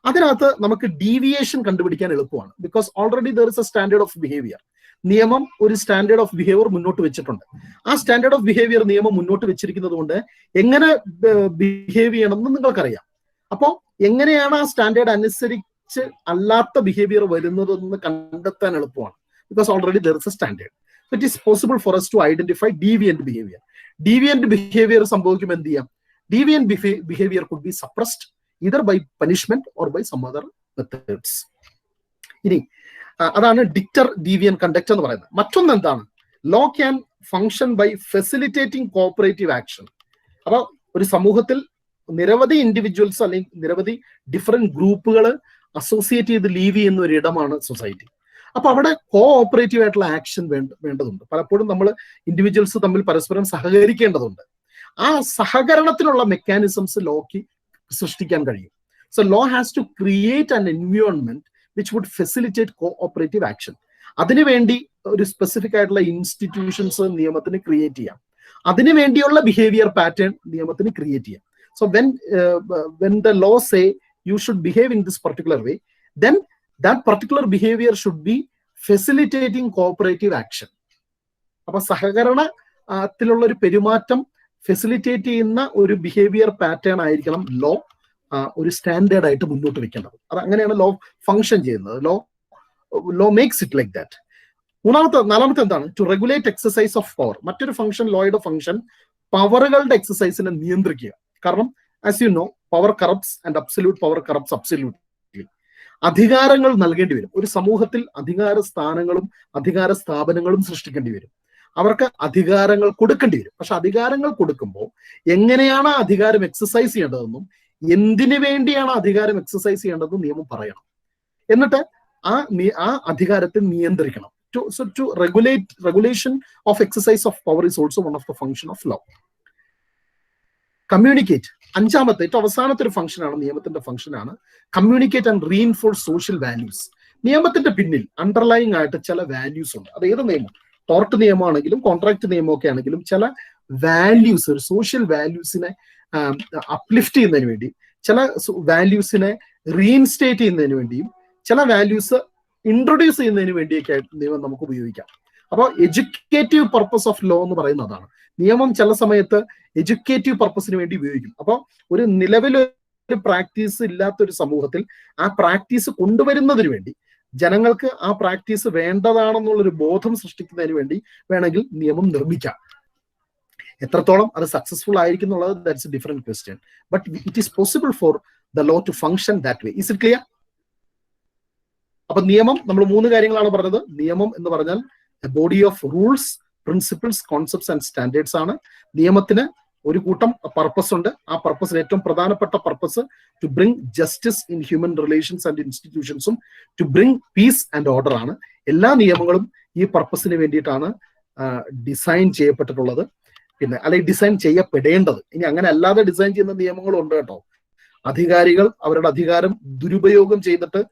അതിനകത്ത് നമുക്ക് ഡീവിയേഷൻ കണ്ടുപിടിക്കാൻ എളുപ്പമാണ്. Because already there is a standard of behaviour. നിയമം ഒരു സ്റ്റാൻഡേർഡ് ഓഫ് ബിഹേവിയർ മുന്നോട്ട് വെച്ചിട്ടുണ്ട്. ആ സ്റ്റാൻഡേർഡ് ഓഫ് ബിഹേവിയർ നിയമം മുന്നോട്ട് വെച്ചിരിക്കുന്നത് കൊണ്ട് എങ്ങനെ ബിഹേവ് ചെയ്യണമെന്ന് നിങ്ങൾക്കറിയാം. അപ്പോൾ എങ്ങനെയാണ് ആ സ്റ്റാൻഡേർഡ് വെച്ച് അല്ലാത്ത ബിഹേവിയർ വരുന്നതെന്ന് കണ്ടെത്താൻ എളുപ്പമാണ്. Because already there is a standard. It is possible for us to identify deviant behaviour. Deviant behaviour സംഭവിക്കും എന്ത് ചെയ്യാം? Deviant behaviour could be suppressed either by punishment or by some other methods. ഇനി അതാണ് ഡിക്റ്റർ deviant conduct എന്ന് പറയുന്നത്. മറ്റൊന്ന് എന്താണ്? Law can function by facilitating cooperative action. അപ്പൊ ഒരു സമൂഹത്തിൽ നിരവധി ഇൻഡിവിജ്വൽസ് അല്ലെങ്കിൽ നിരവധി ഡിഫറെന്റ് ഗ്രൂപ്പുകൾ അസോസിയേറ്റ് ചെയ്ത് ലീവ് ചെയ്യുന്ന ഒരു ഇടമാണ് സൊസൈറ്റി. അപ്പൊ അവിടെ കോഓപ്പറേറ്റീവ് ആയിട്ടുള്ള ആക്ഷൻ വേണ്ടതുണ്ട്. പലപ്പോഴും നമ്മൾ ഇൻഡിവിജ്വൽസ് തമ്മിൽ പരസ്പരം സഹകരിക്കേണ്ടതുണ്ട്. ആ സഹകരണത്തിനുള്ള മെക്കാനിസംസ് ലോക്ക് സൃഷ്ടിക്കാൻ കഴിയും. So law has to create an environment which would facilitate cooperative action. അതിനുവേണ്ടി ഒരു സ്പെസിഫിക് ആയിട്ടുള്ള ഇൻസ്റ്റിറ്റ്യൂഷൻസ് നിയമത്തിന് ക്രിയേറ്റ് ചെയ്യാം. അതിനു വേണ്ടിയുള്ള ബിഹേവിയർ പാറ്റേൺ നിയമത്തിന് ക്രിയേറ്റ് ചെയ്യാം. So when the law say you should behave in this particular way, then that particular behavior should be facilitating cooperative action. അപ്പൊ സഹകരണത്തിലുള്ള ഒരു പെരുമാറ്റം ഫെസിലിറ്റേറ്റ് ചെയ്യുന്ന ഒരു ബിഹേവിയർ പാറ്റേൺ ആയിരിക്കണം ലോ ഒരു സ്റ്റാൻഡേർഡ് ആയിട്ട് മുന്നോട്ട് വെക്കേണ്ടത്. അത് അങ്ങനെയാണ് ലോ ഫങ്ഷൻ ചെയ്യുന്നത്. Law makes it like that. നാലാമത്തെ എന്താണ്? To regulate exercise of power. മറ്റൊരു ഫംഗ്ഷൻ, ലോയുടെ ഫംഗ്ഷൻ പവറുകളുടെ എക്സസൈസിനെ നിയന്ത്രിക്കുക. കാരണം as you know, power corrupts and absolute power corrupts absolutely. അധികാരങ്ങൾ നൽകേണ്ടി വരും. ഒരു സമൂഹത്തിൽ അധികാര സ്ഥാനങ്ങളും അധികാര സ്ഥാപനങ്ങളും സൃഷ്ടിക്കേണ്ടി വരും. അവർക്ക് അധികാരങ്ങൾ കൊടുക്കേണ്ടി വരും. പക്ഷെ അധികാരങ്ങൾ കൊടുക്കുമ്പോൾ എങ്ങനെയാണ് അധികാരം എക്സസൈസ് ചെയ്യേണ്ടതെന്നും എന്തിനു വേണ്ടിയാണ് അധികാരം എക്സസൈസ് ചെയ്യേണ്ടതെന്നും നിയമം പറയണം. എന്നിട്ട് ആ അധികാരത്തെ നിയന്ത്രിക്കണം. To regulation of exercise of power is also one of the function of law. Communicate, അഞ്ചാമത്തെ ഏറ്റവും അവസാനത്തെ ഒരു ഫംഗ്ഷനാണ്, നിയമത്തിന്റെ ഫംഗ്ഷനാണ് communicate and reinforce social values. നിയമത്തിന്റെ പിന്നിൽ അണ്ടർലൈങ് ആയിട്ട് ചില വാല്യൂസ് ഉണ്ട്. അത് ഏത് നിയമം, ടോർട്ട് നിയമമാണെങ്കിലും കോൺട്രാക്ട് നിയമമൊക്കെ ആണെങ്കിലും ചില വാല്യൂസ്, ഒരു സോഷ്യൽ വാല്യൂസിനെ അപ്ലിഫ്റ്റ് ചെയ്യുന്നതിന് വേണ്ടി, ചില വാല്യൂസിനെ റീഇൻസ്റ്റേറ്റ് ചെയ്യുന്നതിന് വേണ്ടിയും, ചില വാല്യൂസ് ഇൻട്രൊഡ്യൂസ് ചെയ്യുന്നതിന് വേണ്ടിയൊക്കെ ആയിട്ട് നിയമം നമുക്ക് ഉപയോഗിക്കാം. അപ്പോൾ എഡ്യൂക്കേറ്റീവ് പർപ്പസ് ഓഫ് ലോ എന്ന് പറയുന്നത് അതാണ്. നിയമം ചില സമയത്ത് എഡ്യൂക്കേറ്റീവ് പർപ്പസിന് വേണ്ടി ഉപയോഗിക്കും. അപ്പോൾ ഒരു നിലവിലൊരു പ്രാക്ടീസ് ഇല്ലാത്തൊരു സമൂഹത്തിൽ ആ പ്രാക്ടീസ് കൊണ്ടുവരുന്നതിന് വേണ്ടി, ജനങ്ങൾക്ക് ആ പ്രാക്ടീസ് വേണ്ടതാണെന്നുള്ളൊരു ബോധം സൃഷ്ടിക്കുന്നതിന് വേണ്ടി വേണമെങ്കിൽ നിയമം നിർമ്മിക്കാം. എത്രത്തോളം അത് സക്സസ്ഫുൾ ആയിരിക്കും എന്നുള്ളത് that's a different question. But it is possible for the law to function that way. Is it clear? അപ്പൊ നിയമം, നമ്മൾ 3 കാര്യങ്ങളാണ് പറഞ്ഞത്. നിയമം എന്ന് പറഞ്ഞാൽ a body of rules, principles, concepts and standards ആണ്. നിയമത്തിന് ഒരു കൂട്ടം പർപ്പസ് ഉണ്ട്. ആ പർപ്പസിന് ഏറ്റവും പ്രധാനപ്പെട്ട purpose to bring justice in human relations and ഇൻസ്റ്റിറ്റ്യൂഷൻസും to bring peace and order ആണ്. എല്ലാ നിയമങ്ങളും ഈ പർപ്പസിന് വേണ്ടിയിട്ടാണ് ഡിസൈൻ ചെയ്യപ്പെട്ടിട്ടുള്ളത്. പിന്നെ അല്ലെങ്കിൽ ഡിസൈൻ ചെയ്യപ്പെടേണ്ടത്. ഇനി അങ്ങനെ അല്ലാതെ ഡിസൈൻ ചെയ്യുന്ന നിയമങ്ങളും ഉണ്ട് കേട്ടോ. അധികാരികൾ അവരുടെ അധികാരം ദുരുപയോഗം ചെയ്തിട്ട്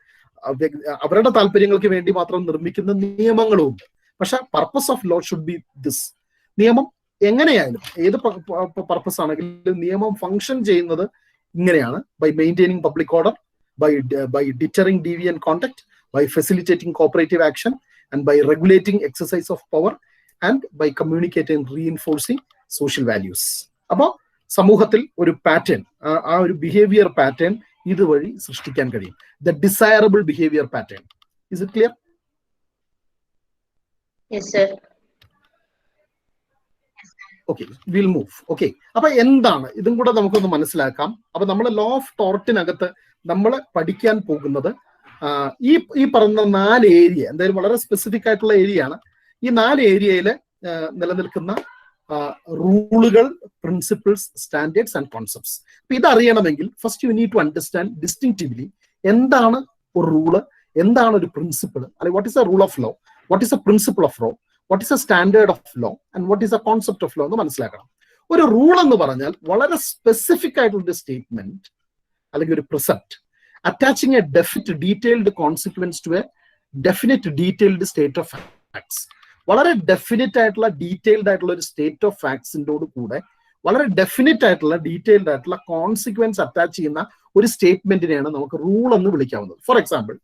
അവരുടെ താല്പര്യങ്ങൾക്ക് വേണ്ടി മാത്രം നിർമ്മിക്കുന്ന നിയമങ്ങളും ഉണ്ട്. പക്ഷെ purpose of law should be this. നിയമം എങ്ങനെയായാലും ഏത് പർപ്പസ് ആണെങ്കിലും നിയമം ഫങ്ഷൻ ചെയ്യുന്നത് ഇങ്ങനെയാണ്: by maintaining public order, by deterring deviant conduct, by facilitating cooperative action, and by regulating exercise of power, and by communicating reinforcing social values. അപ്പോൾ സമൂഹത്തിൽ ഒരു പാറ്റേൺ, ആ ഒരു ബിഹേവിയർ പാറ്റേൺ ഇതുവഴി സൃഷ്ടിക്കാൻ കഴിയും. The desirable behaviour pattern. Is it clear? Yes, sir. Okay, will move. Okay, അപ്പൊ എന്താണ് ഇതും കൂടെ നമുക്കൊന്ന് മനസ്സിലാക്കാം. അപ്പൊ നമ്മൾ ലോ ഓഫ് ടോർട്ടിനകത്ത് നമ്മൾ പഠിക്കാൻ പോകുന്നത് ഈ പറഞ്ഞ 4 ഏരിയ, എന്തായാലും വളരെ സ്പെസിഫിക് ആയിട്ടുള്ള ഏരിയ ആണ്. ഈ 4 ഏരിയയിൽ നിലനിൽക്കുന്ന റൂളുകൾ, പ്രിൻസിപ്പിൾസ്, സ്റ്റാൻഡേർഡ്സ് ആൻഡ് കോൺസെപ്റ്റ്സ്. അപ്പൊ ഇതറിയണമെങ്കിൽ first you need to understand distinctively എന്താണ് ഒരു റൂള്, എന്താണ് ഒരു പ്രിൻസിപ്പിൾ, അല്ലെങ്കിൽ what is a rule of law, what is a principle of law, what is a standard of law, and what is a concept of law എന്ന് മനസ്സിലാക്കണം. ഒരു rule എന്ന് പറഞ്ഞാൽ വളരെ സ്പെസിഫിക് ആയിട്ടുള്ള സ്റ്റേറ്റ്മെന്റ് അല്ലെങ്കിൽ ഒരു precept attaching a detailed consequence to a definite detailed state of facts. വളരെ ഡെഫിനിറ്റ് ആയിട്ടുള്ള ഡീറ്റെയിൽഡ് ആയിട്ടുള്ള ഒരു സ്റ്റേറ്റ് ഓഫ് ഫാക്ട്സിൻ്റെയോട് കൂടെ വളരെ ഡെഫിനിറ്റ് ആയിട്ടുള്ള ഡീറ്റെയിൽഡ് ആയിട്ടുള്ള കോൺസിക്വൻസ് അറ്റാച്ച് ചെയ്യുന്ന ഒരു സ്റ്റേറ്റ്മെന്റിനെയാണ് നമുക്ക് റൂൾ എന്ന് വിളിക്കാവുന്നത്. For example,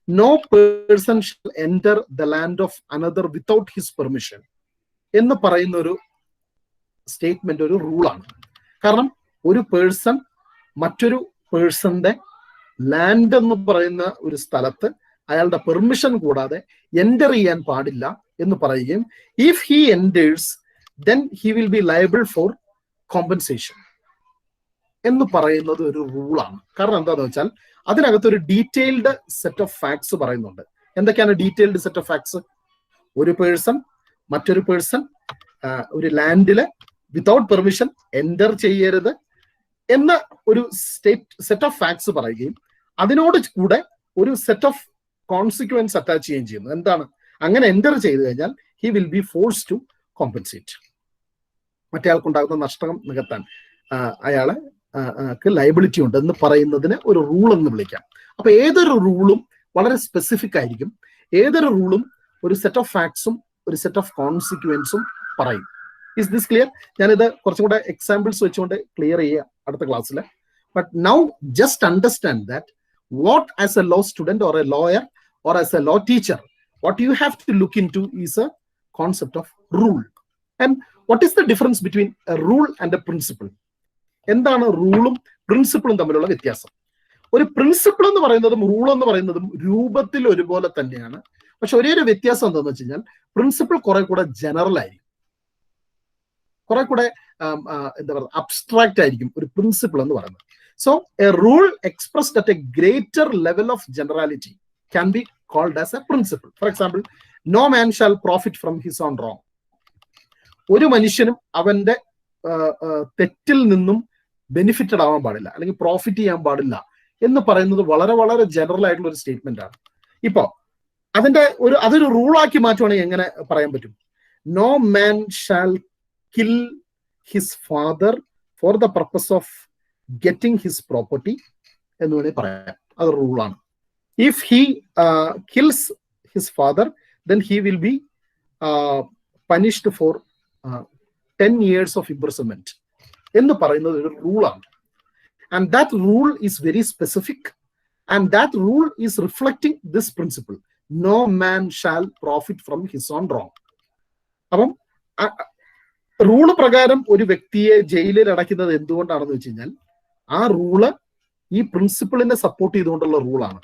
no person shall enter the land of another without his permission എന്ന് പറയുന്ന ഒരു സ്റ്റേറ്റ്മെന്റ് ഒരു റൂളാണ്. കാരണം ഒരു പേഴ്സൺ മറ്റൊരു പേഴ്സന്റെ ലാൻഡ് എന്ന് പറയുന്ന ഒരു സ്ഥലത്ത് അയാളുടെ പെർമിഷൻ കൂടാതെ എൻ്റർ ചെയ്യാൻ പാടില്ല എന്ന് പറയുകയും if he enters then he will be liable four compensation എന്ന് പറയുന്നത് ഒരു റൂളാണ്. കാരണം എന്താണെന്ന് വെച്ചാൽ അതിനകത്ത് ഒരു ഡീറ്റെയിൽഡ് സെറ്റ് ഓഫ് ഫാക്ട്സ് പറയുന്നുണ്ട്. എന്തൊക്കെയാണ് ഡീറ്റെയിൽഡ് സെറ്റ് ഓഫ് ഫാക്ട്സ്? ഒരു പേഴ്സൺ മറ്റൊരു പേഴ്സൺ ഒരു ലാൻഡില് വിതൗട്ട് പെർമിഷൻ എൻ്റർ ചെയ്യരുത് എന്ന ഒരു സെറ്റ് ഓഫ് ഫാക്ട്സ് പറയുകയും അതിനോട് കൂടെ ഒരു സെറ്റ് ഓഫ് കോൺസിക്വൻസ് അറ്റാച്ച് ചെയ്യുകയും ചെയ്യുന്നു. എന്താണ്? അങ്ങനെ എൻ്റർ ചെയ്തു കഴിഞ്ഞാൽ he will be force to compensate. മറ്റേയാൾക്കുണ്ടാകുന്ന നഷ്ടം നികത്താൻ അയാൾക്ക് ലയബിലിറ്റി ഉണ്ട് എന്ന് പറയുന്നതിന് ഒരു റൂൾ എന്ന് വിളിക്കാം. അപ്പൊ ഏതൊരു റൂളും വളരെ സ്പെസിഫിക് ആയിരിക്കും. ഏതൊരു റൂളും ഒരു സെറ്റ് ഓഫ് ഫാക്ട്സും ഒരു സെറ്റ് ഓഫ് കോൺസിക്വൻസും പറയും. Is this clear? ഞാനിത് കുറച്ചും കൂടെ എക്സാമ്പിൾസ് വെച്ചുകൊണ്ട് ക്ലിയർ ചെയ്യുക അടുത്ത ക്ലാസ്സിൽ. But now just understand that what as a law student or a lawyer or as a law teacher, what you have to look into is a concept of rule. And what is the difference between a rule and a principle? എന്താണ് റൂളും പ്രിൻസിപ്പിളും തമ്മിലുള്ള വ്യത്യാസം? ഒരു principle എന്ന് പറയുന്നതും rule എന്ന് പറയുന്നതും രൂപത്തിൽ ഒരുപോലെ തന്നെയാണ്. പക്ഷെ ഒരേ ഒരു വ്യത്യാസം എന്താണെന്ന് വെച്ച് കഴിഞ്ഞാൽ പ്രിൻസിപ്പിൾ കുറെ കൂടെ ജനറൽ ആയിരിക്കും, കുറെ കൂടെ എന്താ പറയുക അബ്സ്ട്രാക്റ്റ് ആയിരിക്കും ഒരു പ്രിൻസിപ്പിൾ എന്ന് പറയുന്നത്. So a rule expressed at a greater level of generality can be called as a principle. For example, no man shall profit from his own wrong. ഒരു മനുഷ്യനും അവന്റെ തെറ്റിൽ നിന്നും ബെനിഫിറ്റഡ് ആവാൻ പാടില്ല, അല്ലെങ്കിൽ പ്രോഫിറ്റ് ചെയ്യാൻ പാടില്ല എന്ന് പറയുന്നത് വളരെ വളരെ ജനറൽ ആയിട്ടുള്ള ഒരു സ്റ്റേറ്റ്മെന്റ് ആണ്. ഇപ്പോ അതൊരു റൂളാക്കി മാറ്റുവാണെങ്കിൽ എങ്ങനെ പറയാൻ പറ്റും? No man shall kill his father for the purpose of getting his property എന്ന് വേണമെങ്കിൽ പറയാം. അത് റൂളാണ്. If he kills his father then he will be punished for 10 years of imprisonment എന്ന് പറയുന്നത് ഒരു റൂളാണ്. And that rule is very specific and that rule is reflecting this principle. No man shall profit from his own wrong. അപ്പം rule പ്രകാരം ഒരു വ്യക്തിയെ ജയിലിൽ അടയ്ക്കുന്നത് എന്തുകൊണ്ടാണെന്ന് വെച്ച് കഴിഞ്ഞാൽ ആ റൂള് ഈ പ്രിൻസിപ്പിളിനെ സപ്പോർട്ട് ചെയ്തുകൊണ്ടുള്ള റൂളാണ്.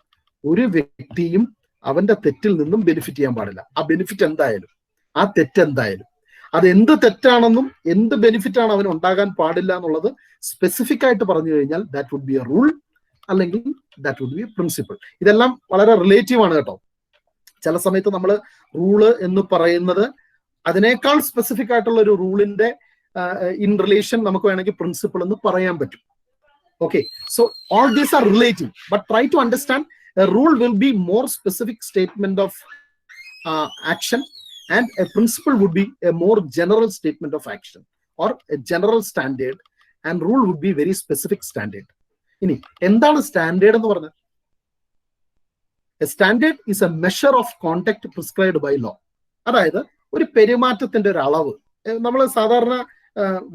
ഒരു വ്യക്തിയും അവന്റെ തെറ്റിൽ നിന്നും ബെനിഫിറ്റ് ചെയ്യാൻ പാടില്ല. ആ ബെനിഫിറ്റ് എന്തായാലും, ആ തെറ്റ് എന്തായാലും, അത് എന്ത് തെറ്റാണെന്നും എന്ത് ബെനിഫിറ്റ് ആണ് അവന് ഉണ്ടാകാൻ പാടില്ല എന്നുള്ളത് സ്പെസിഫിക് ആയിട്ട് പറഞ്ഞു കഴിഞ്ഞാൽ that would be a rule, അല്ലെങ്കിൽ that would be a principle. ഇതെല്ലാം വളരെ റിലേറ്റീവ് ആണ് കേട്ടോ. ചില സമയത്ത് നമ്മൾ റൂള് എന്ന് പറയുന്നത് അതിനേക്കാൾ സ്പെസിഫിക് ആയിട്ടുള്ള ഒരു റൂളിന്റെ ഇൻ റിലേഷൻ നമുക്ക് വേണമെങ്കിൽ പ്രിൻസിപ്പിൾ എന്ന് പറയാൻ പറ്റും. Okay, so all these are relative, but try to understand a rule will be more specific statement of action and a principle would be a more general statement of action or a general standard, and rule would be very specific standard. ഇനി എന്താണ് standard എന്ന് പറഞ്ഞാൽ? A standard is a measure of conduct prescribed by law. അതായത് ഒരു പെരുമാറ്റത്തിന്റെ ഒരു അളവ്. നമ്മൾ സാധാരണ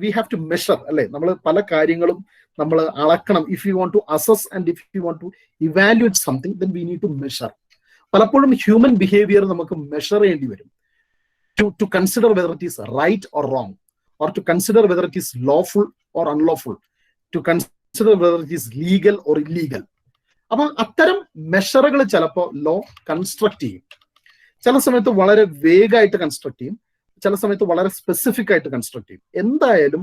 we have to measure, അല്ലെ? നമ്മൾ പല കാര്യങ്ങളും നമ്മൾ അളക്കണം. If you want to assess and if you want to evaluate something then we need to measure. പലപ്പോഴും ഹ്യൂമൻ ബിഹേവിയർ നമുക്ക് മെഷർ ചെയ്യേണ്ടി വരും to consider whether it is right or wrong, or to consider whether it is lawful or unlawful, to consider whether it is legal or illegal. അപ്പൊ അത്തരം മെഷറുകൾ ചിലപ്പോൾ law construct ചെയ്യും. ചില സമയത്ത് വളരെ വേഗമായിട്ട് കൺസ്ട്രക്ട് ചെയ്യും, ചില സമയത്ത് വളരെ സ്പെസിഫിക് ആയിട്ട് കൺസ്ട്രക്ട് ചെയ്യും. എന്തായാലും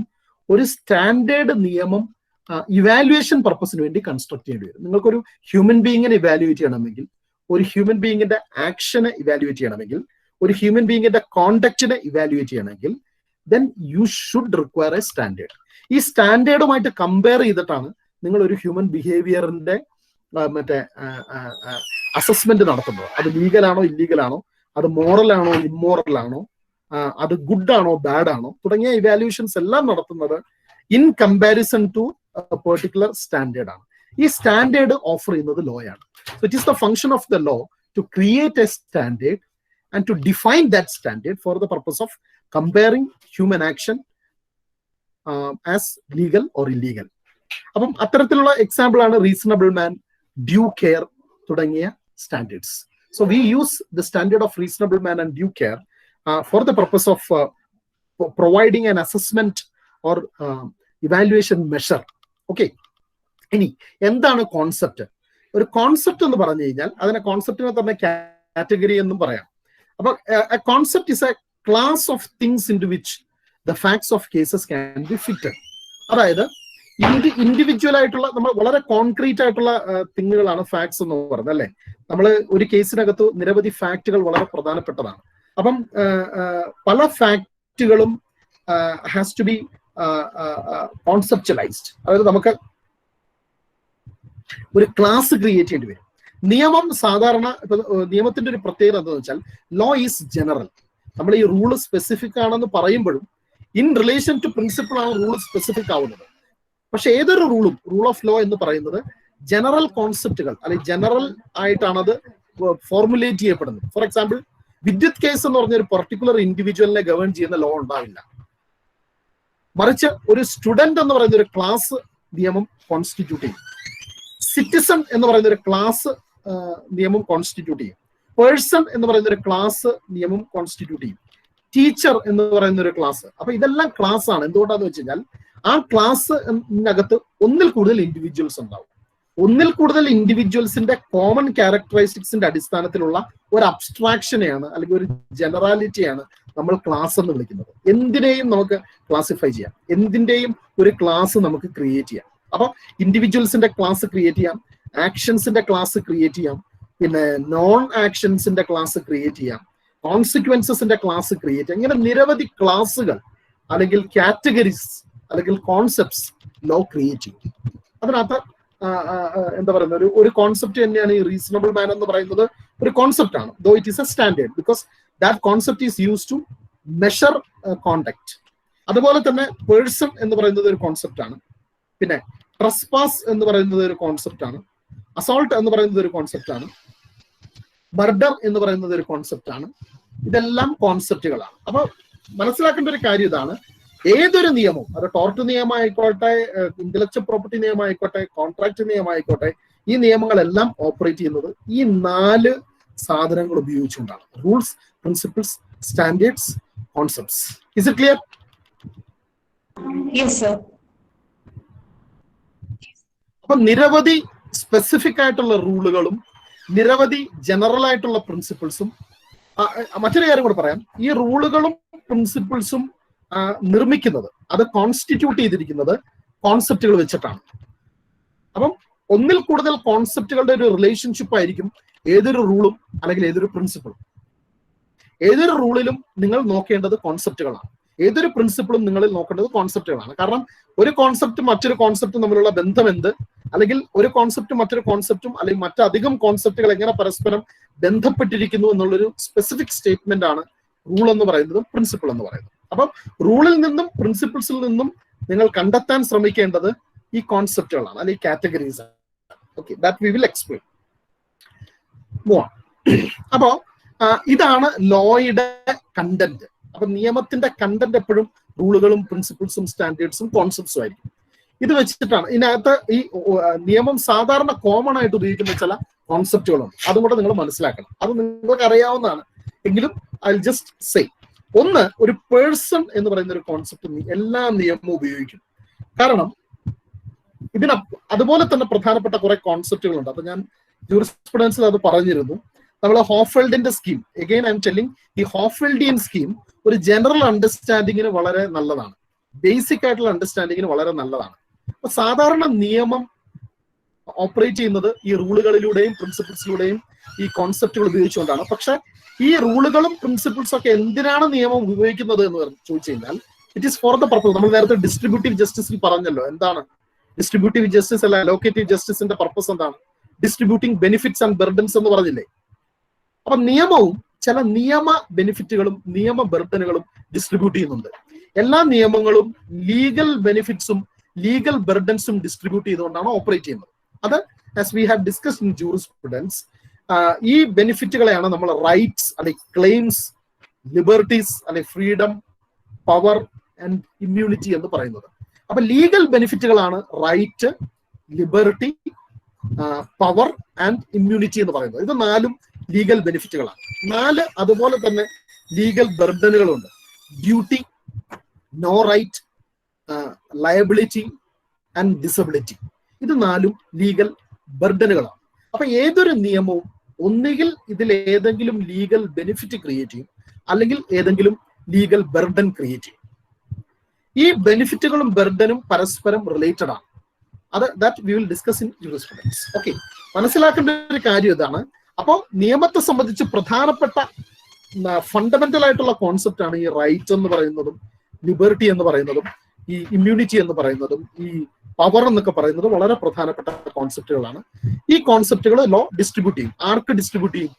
ഒരു സ്റ്റാൻഡേർഡ് നിയമം ഇവാലുവേഷൻ പർപ്പസിന് വേണ്ടി കൺസ്ട്രക്ട് ചെയ്യേണ്ടി വരും. നിങ്ങൾക്കൊരു ഹ്യൂമൻ ബീയിങ്ങിനെ ഇവാലുവേറ്റ് ചെയ്യണമെങ്കിൽ, ഒരു ഹ്യൂമൻ ബീയിങ്ങിന്റെ ആക്ഷനെ ഇവാലുവേറ്റ് ചെയ്യണമെങ്കിൽ, ഒരു ഹ്യൂമൻ ബീയിങ്ങിന്റെ കോണ്ടക്റ്റിനെ ഇവാലുവേറ്റ് ചെയ്യണമെങ്കിൽ then you should require a standard. ഈ സ്റ്റാൻഡേർഡുമായിട്ട് കമ്പയർ ചെയ്തിട്ടാണ് നിങ്ങൾ ഒരു ഹ്യൂമൻ ബിഹേവിയറിന്റെ മറ്റേ അസസ്മെന്റ് നടത്തുന്നത്. അത് ലീഗലാണോ ഇല്ലീഗലാണോ, അത് മോറലാണോ ഇമ്മോറലാണോ, അത് ഗുഡ് ആണോ ബാഡ് ആണോ തുടങ്ങിയ ഇവാലുവേഷൻസ് എല്ലാം നടത്തുന്നത് in comparison to particular standard ആണ്. ഈ സ്റ്റാൻഡേർഡ് ഓഫർ ചെയ്യുന്നത് ലോ ആണ്. So it is the function of the law to create a standard and to define that standard for the purpose of comparing human action as legal or illegal. അപ്പം അത്തരത്തിലുള്ള example ആണ് reasonable man, due care തുടങ്ങിയ standards. So we use the standard of reasonable man and due care for the purpose of providing an assessment or evaluation measure. Okay, ഇനി എന്താണ് concept? ഒരു concept എന്ന് പറഞ്ഞു കഴിഞ്ഞാൽ അതിനെ കോൺസെപ്റ്റിനെ തന്നെ കാറ്റഗറി എന്നും പറയാം. അപ്പൊ concept is a class of things into which the facts of cases can be fitted. അതായത് ഇൻഡിവിജ്വൽ ആയിട്ടുള്ള നമ്മൾ വളരെ കോൺക്രീറ്റ് ആയിട്ടുള്ള തിങ്ങുകളാണ് ഫാക്ട്സ് എന്ന് പറയുന്നത് അല്ലെ. നമ്മൾ ഒരു കേസിനകത്ത് നിരവധി ഫാക്റ്റുകൾ വളരെ പ്രധാനപ്പെട്ടതാണ്. അപ്പം പല ഫാക്റ്റുകളും ഹാസ് ടു ബി കോൺസെപ്ച്വലൈസ്ഡ്. അതായത് നമുക്ക് ഒരു ക്ലാസ് ക്രിയേറ്റ് ചെയ്യേണ്ടി വരും. നിയമം സാധാരണ നിയമത്തിന്റെ ഒരു പ്രത്യേകത എന്താണെന്ന് വെച്ചാൽ ലോ ഈസ് ജനറൽ. നമ്മൾ ഈ റൂള് സ്പെസിഫിക് ആണെന്ന് പറയുമ്പോഴും ഇൻ റിലേഷൻ ടു പ്രിൻസിപ്പിൾ ആണ് റൂൾ സ്പെസിഫിക് ആവുന്നത്. പക്ഷെ ഏതൊരു റൂളും റൂൾ ഓഫ് ലോ എന്ന് പറയുന്നത് ജനറൽ കോൺസെപ്റ്റുകൾ അല്ലെങ്കിൽ ജനറൽ ആയിട്ടാണ് അത് ഫോർമുലേറ്റ് ചെയ്യപ്പെടുന്നത്. ഫോർ എക്സാമ്പിൾ, വിദ്യുത് കേസ് എന്ന് പറഞ്ഞ ഒരു പെർട്ടിക്കുലർ ഇൻഡിവിജ്വലിനെ ഗവേൺ ചെയ്യുന്ന ലോ ഉണ്ടാവില്ല. മറിച്ച് ഒരു സ്റ്റുഡന്റ് എന്ന് പറയുന്ന ഒരു ക്ലാസ് നിയമം കോൺസ്റ്റിറ്റ്യൂട്ട് ചെയ്യും. സിറ്റിസൺ എന്ന് പറയുന്ന ഒരു ക്ലാസ് നിയമം കോൺസ്റ്റിറ്റ്യൂട്ട് ചെയ്യും. പേഴ്സൺ എന്ന് പറയുന്ന ഒരു ക്ലാസ് നിയമം കോൺസ്റ്റിറ്റ്യൂട്ട് ചെയ്യും. ടീച്ചർ എന്ന് പറയുന്ന ഒരു ക്ലാസ്. അപ്പൊ ഇതെല്ലാം ക്ലാസ് ആണ്. എന്തുകൊണ്ടാന്ന് വെച്ച് കഴിഞ്ഞാൽ ആ ക്ലാസ്സിനകത്ത് ഒന്നിൽ കൂടുതൽ ഇൻഡിവിജ്വൽസ് ഉണ്ടാവും. ഒന്നിൽ കൂടുതൽ ഇൻഡിവിജ്വൽസിന്റെ കോമൺ ക്യാരക്ടറിസ്റ്റിക്സിന്റെ അടിസ്ഥാനത്തിലുള്ള ഒരു അബ്സ്ട്രാക്ഷനെയാണ് അല്ലെങ്കിൽ ഒരു ജനറാലിറ്റിയാണ് നമ്മൾ ക്ലാസ് എന്ന് വിളിക്കുന്നത്. എന്തിനേയും നമുക്ക് ക്ലാസിഫൈ ചെയ്യാം, എന്തിന്റെയും ഒരു ക്ലാസ് നമുക്ക് ക്രിയേറ്റ് ചെയ്യാം. അപ്പൊ ഇൻഡിവിജ്വൽസിന്റെ ക്ലാസ് ക്രിയേറ്റ് ചെയ്യാം, ആക്ഷൻസിന്റെ ക്ലാസ് ക്രിയേറ്റ് ചെയ്യാം, പിന്നെ നോൺ ആക്ഷൻസിന്റെ ക്ലാസ് ക്രിയേറ്റ് ചെയ്യാം, കോൺസിക്വൻസസിന്റെ ക്ലാസ് ക്രിയേറ്റ് ചെയ്യാം. ഇങ്ങനെ നിരവധി ക്ലാസുകൾ അല്ലെങ്കിൽ കാറ്റഗറീസ് അല്ലെങ്കിൽ കോൺസെപ്റ്റ്സ് ലോ ക്രിയേറ്റ് ചെയ്യും. അതിനകത്ത് എന്താ പറയുന്നത് ഒരു കോൺസെപ്റ്റ് തന്നെയാണ് ഈ റീസണബിൾ മാൻ എന്ന് പറയുന്നത്. ഒരു കോൺസെപ്റ്റ് ആണ്, though it is a standard, because that concept is use to measure conduct. അതുപോലെ തന്നെ പേഴ്സൺ എന്ന് പറയുന്നത് ഒരു കോൺസെപ്റ്റ് ആണ്. പിന്നെ ട്രസ്പാസ് എന്ന് പറയുന്നത് ഒരു കോൺസെപ്റ്റ് ആണ്. അസോൾട്ട് എന്ന് പറയുന്നത് ഒരു കോൺസെപ്റ്റ് ആണ്. മർഡർ എന്ന് പറയുന്നത് ഒരു കോൺസെപ്റ്റ് ആണ്. ഇതെല്ലാം കോൺസെപ്റ്റുകളാണ്. അപ്പൊ മനസ്സിലാക്കേണ്ട ഒരു കാര്യം ഇതാണ്, ഏതൊരു നിയമവും, അത് ടോർട്ട് നിയമമായിക്കോട്ടെ, ഇന്റലക്ച്വൽ പ്രോപ്പർട്ടി നിയമമായിക്കോട്ടെ, കോൺട്രാക്ട് നിയമമായിക്കോട്ടെ, ഈ നിയമങ്ങളെല്ലാം ഓപ്പറേറ്റ് ചെയ്യുന്നത് ഈ 4 സാധനങ്ങൾ ഉപയോഗിച്ചുകൊണ്ടാണ്. Rules, principles, standards, concepts. Is it clear? Yes, sir. അപ്പൊ നിരവധി സ്പെസിഫിക് ആയിട്ടുള്ള റൂളുകളും നിരവധി ജനറൽ ആയിട്ടുള്ള പ്രിൻസിപ്പിൾസും. മറ്റൊരു കാര്യം കൂടെ പറയാം, ഈ റൂളുകളും പ്രിൻസിപ്പിൾസും നിർമ്മിക്കുന്നത്, അത് കോൺസ്റ്റിറ്റ്യൂട്ട് ചെയ്തിരിക്കുന്നത് കോൺസെപ്റ്റുകൾ വെച്ചിട്ടാണ്. അപ്പം ഒന്നിൽ കൂടുതൽ കോൺസെപ്റ്റുകളുടെ ഒരു റിലേഷൻഷിപ്പ് ആയിരിക്കും ഏതൊരു റൂളും അല്ലെങ്കിൽ ഏതൊരു പ്രിൻസിപ്പിളും. ഏതൊരു റൂളിലും നിങ്ങൾ നോക്കേണ്ടത് കോൺസെപ്റ്റുകളാണ്, ഏതൊരു പ്രിൻസിപ്പിളും നിങ്ങളിൽ നോക്കേണ്ടത് കോൺസെപ്റ്റുകളാണ്. കാരണം ഒരു കോൺസെപ്റ്റ് മറ്റൊരു കോൺസെപ്റ്റും തമ്മിലുള്ള ബന്ധം എന്ത്, അല്ലെങ്കിൽ ഒരു കോൺസെപ്റ്റ് മറ്റൊരു കോൺസെപ്റ്റും അല്ലെങ്കിൽ മറ്റധികം കോൺസെപ്റ്റുകൾ എങ്ങനെ പരസ്പരം ബന്ധപ്പെട്ടിരിക്കുന്നു എന്നുള്ളൊരു സ്പെസിഫിക് സ്റ്റേറ്റ്മെന്റ് ആണ് റൂൾ എന്ന് പറയുന്നതും പ്രിൻസിപ്പിൾ എന്ന് പറയുന്നത്. അപ്പം റൂളിൽ നിന്നും പ്രിൻസിപ്പിൾസിൽ നിന്നും നിങ്ങൾ കണ്ടെത്താൻ ശ്രമിക്കേണ്ടത് ഈ കോൺസെപ്റ്റുകളാണ് അല്ലെങ്കിൽ categories. Okay, that we will explain. അപ്പോ ഇതാണ് ലോയുടെ കണ്ടന്റ്. അപ്പൊ നിയമത്തിന്റെ കണ്ടന്റ് എപ്പോഴും റൂളുകളും പ്രിൻസിപ്പിൾസും സ്റ്റാൻഡേർഡ്സും കോൺസെപ്റ്റ്സും ആയിരിക്കും. ഇത് വെച്ചിട്ടാണ് ഇതിനകത്ത് ഈ നിയമം സാധാരണ കോമൺ ആയിട്ട് ഉപയോഗിക്കുന്ന ചില കോൺസെപ്റ്റുകളുണ്ട്. അതും കൂടെ നിങ്ങൾ മനസ്സിലാക്കണം. അത് നിങ്ങൾക്ക് അറിയാവുന്നതാണ്, എങ്കിലും ഐ ജസ്റ്റ് സേ. ഒന്ന്, ഒരു പേഴ്സൺ എന്ന് പറയുന്ന ഒരു കോൺസെപ്റ്റ് എല്ലാ നിയമവും ഉപയോഗിക്കും. കാരണം അതുപോലെ തന്നെ പ്രധാനപ്പെട്ട കുറെ കോൺസെപ്റ്റുകളുണ്ട്. അപ്പൊ ഞാൻ ജൂറിസ്പ്രുഡൻസിൽ അത് പറഞ്ഞിരുന്നു. നമ്മൾ ഹോഫെൽഡിന്റെ scheme, again I'm telling, ഈ ഹോഫെൽഡിയൻ സ്കീം ഒരു ജനറൽ അണ്ടർസ്റ്റാൻഡിങ്ങിന് വളരെ നല്ലതാണ്, ബേസിക് ആയിട്ടുള്ള അണ്ടർസ്റ്റാൻഡിങ്ങിന് വളരെ നല്ലതാണ്. അപ്പൊ സാധാരണ നിയമം ഓപ്പറേറ്റ് ചെയ്യുന്നത് ഈ റൂളുകളിലൂടെയും പ്രിൻസിപ്പിൾസിലൂടെയും ഈ കോൺസെപ്റ്റുകൾ ഉപയോഗിച്ചുകൊണ്ടാണ്. പക്ഷെ ഈ റൂളുകളും പ്രിൻസിപ്പിൾസും ഒക്കെ എന്തിനാണ് നിയമം ഉപയോഗിക്കുന്നത് എന്ന് ചോദിച്ചു കഴിഞ്ഞാൽ it is four the purpose. നമ്മൾ നേരത്തെ ഡിസ്ട്രിബ്യൂട്ടീവ് ജസ്റ്റിസിൽ പറഞ്ഞല്ലോ, എന്താണ് ഡിസ്ട്രിബ്യൂട്ടീവ് ജസ്റ്റിസ് അല്ല അലോക്കേറ്റീവ് ജസ്റ്റിസിന്റെ പർപ്പസ് എന്താണ്? ഡിസ്ട്രിബ്യൂട്ടിംഗ് ബെനിഫിറ്റ്സ് ആൻഡ് ബർഡൻസ് എന്ന് പറഞ്ഞില്ലേ? അപ്പൊ നിയമവും ചില നിയമ ബെനിഫിറ്റുകളും നിയമ ബർഡനുകളും ഡിസ്ട്രിബ്യൂട്ട് ചെയ്യുന്നുണ്ട്. എല്ലാ നിയമങ്ങളും ലീഗൽ ബെനിഫിറ്റ്സും ലീഗൽ ബർഡൻസും ഡിസ്ട്രിബ്യൂട്ട് ചെയ്തുകൊണ്ടാണ് ഓപ്പറേറ്റ് ചെയ്യുന്നത്. അത് as we have discussed in jurisprudence, ഈ ബെനിഫിറ്റുകളെയാണ് നമ്മൾ റൈറ്റ്സ് അല്ലെങ്കിൽ ക്ലെയിംസ്, ലിബർട്ടീസ് അല്ലെങ്കിൽ ഫ്രീഡം, പവർ ആൻഡ് ഇമ്മ്യൂണിറ്റി എന്ന് പറയുന്നത്. അപ്പൊ ലീഗൽ ബെനിഫിറ്റുകളാണ് right, liberty, power and immunity എന്ന് പറയുന്നത്. ഇത് 4 ലീഗൽ ബെനിഫിറ്റുകളാണ്. 4 അതുപോലെ തന്നെ ലീഗൽ ബർഡനുകളുണ്ട്. Duty, no right, liability and disability. ഇത് 4 ലീഗൽ ബർഡനുകളാണ്. അപ്പൊ ഏതൊരു നിയമവും ഒന്നുകിൽ ഇതിൽ ഏതെങ്കിലും ലീഗൽ ബെനിഫിറ്റ് ക്രിയേറ്റ് ചെയ്യും, അല്ലെങ്കിൽ ഏതെങ്കിലും ലീഗൽ ബർഡൻ ക്രിയേറ്റ് ചെയ്യും. ഈ ബെനിഫിറ്റുകളും ബർഡനും പരസ്പരം റിലേറ്റഡ് ആണ്. അത് that we will discuss in jurisprudence. Okay, മനസ്സിലാക്കേണ്ട ഒരു കാര്യം ഇതാണ്. അപ്പോൾ നിയമത്തെ സംബന്ധിച്ച് പ്രധാനപ്പെട്ട ഫണ്ടമെന്റൽ ആയിട്ടുള്ള കോൺസെപ്റ്റ് ആണ് ഈ റൈറ്റ് എന്ന് പറയുന്നതും ലിബർട്ടി എന്ന് പറയുന്നതും ഈ ഇമ്മ്യൂണിറ്റി എന്ന് പറയുന്നതും ഈ പവർ എന്നൊക്കെ പറയുന്നത് വളരെ പ്രധാനപ്പെട്ട കോൺസെപ്റ്റുകളാണ്. ഈ കോൺസെപ്റ്റുകൾ ലോ ഡിസ്ട്രിബ്യൂട്ട് ചെയ്യും. ആർക്ക് ഡിസ്ട്രിബ്യൂട്ട് ചെയ്യും?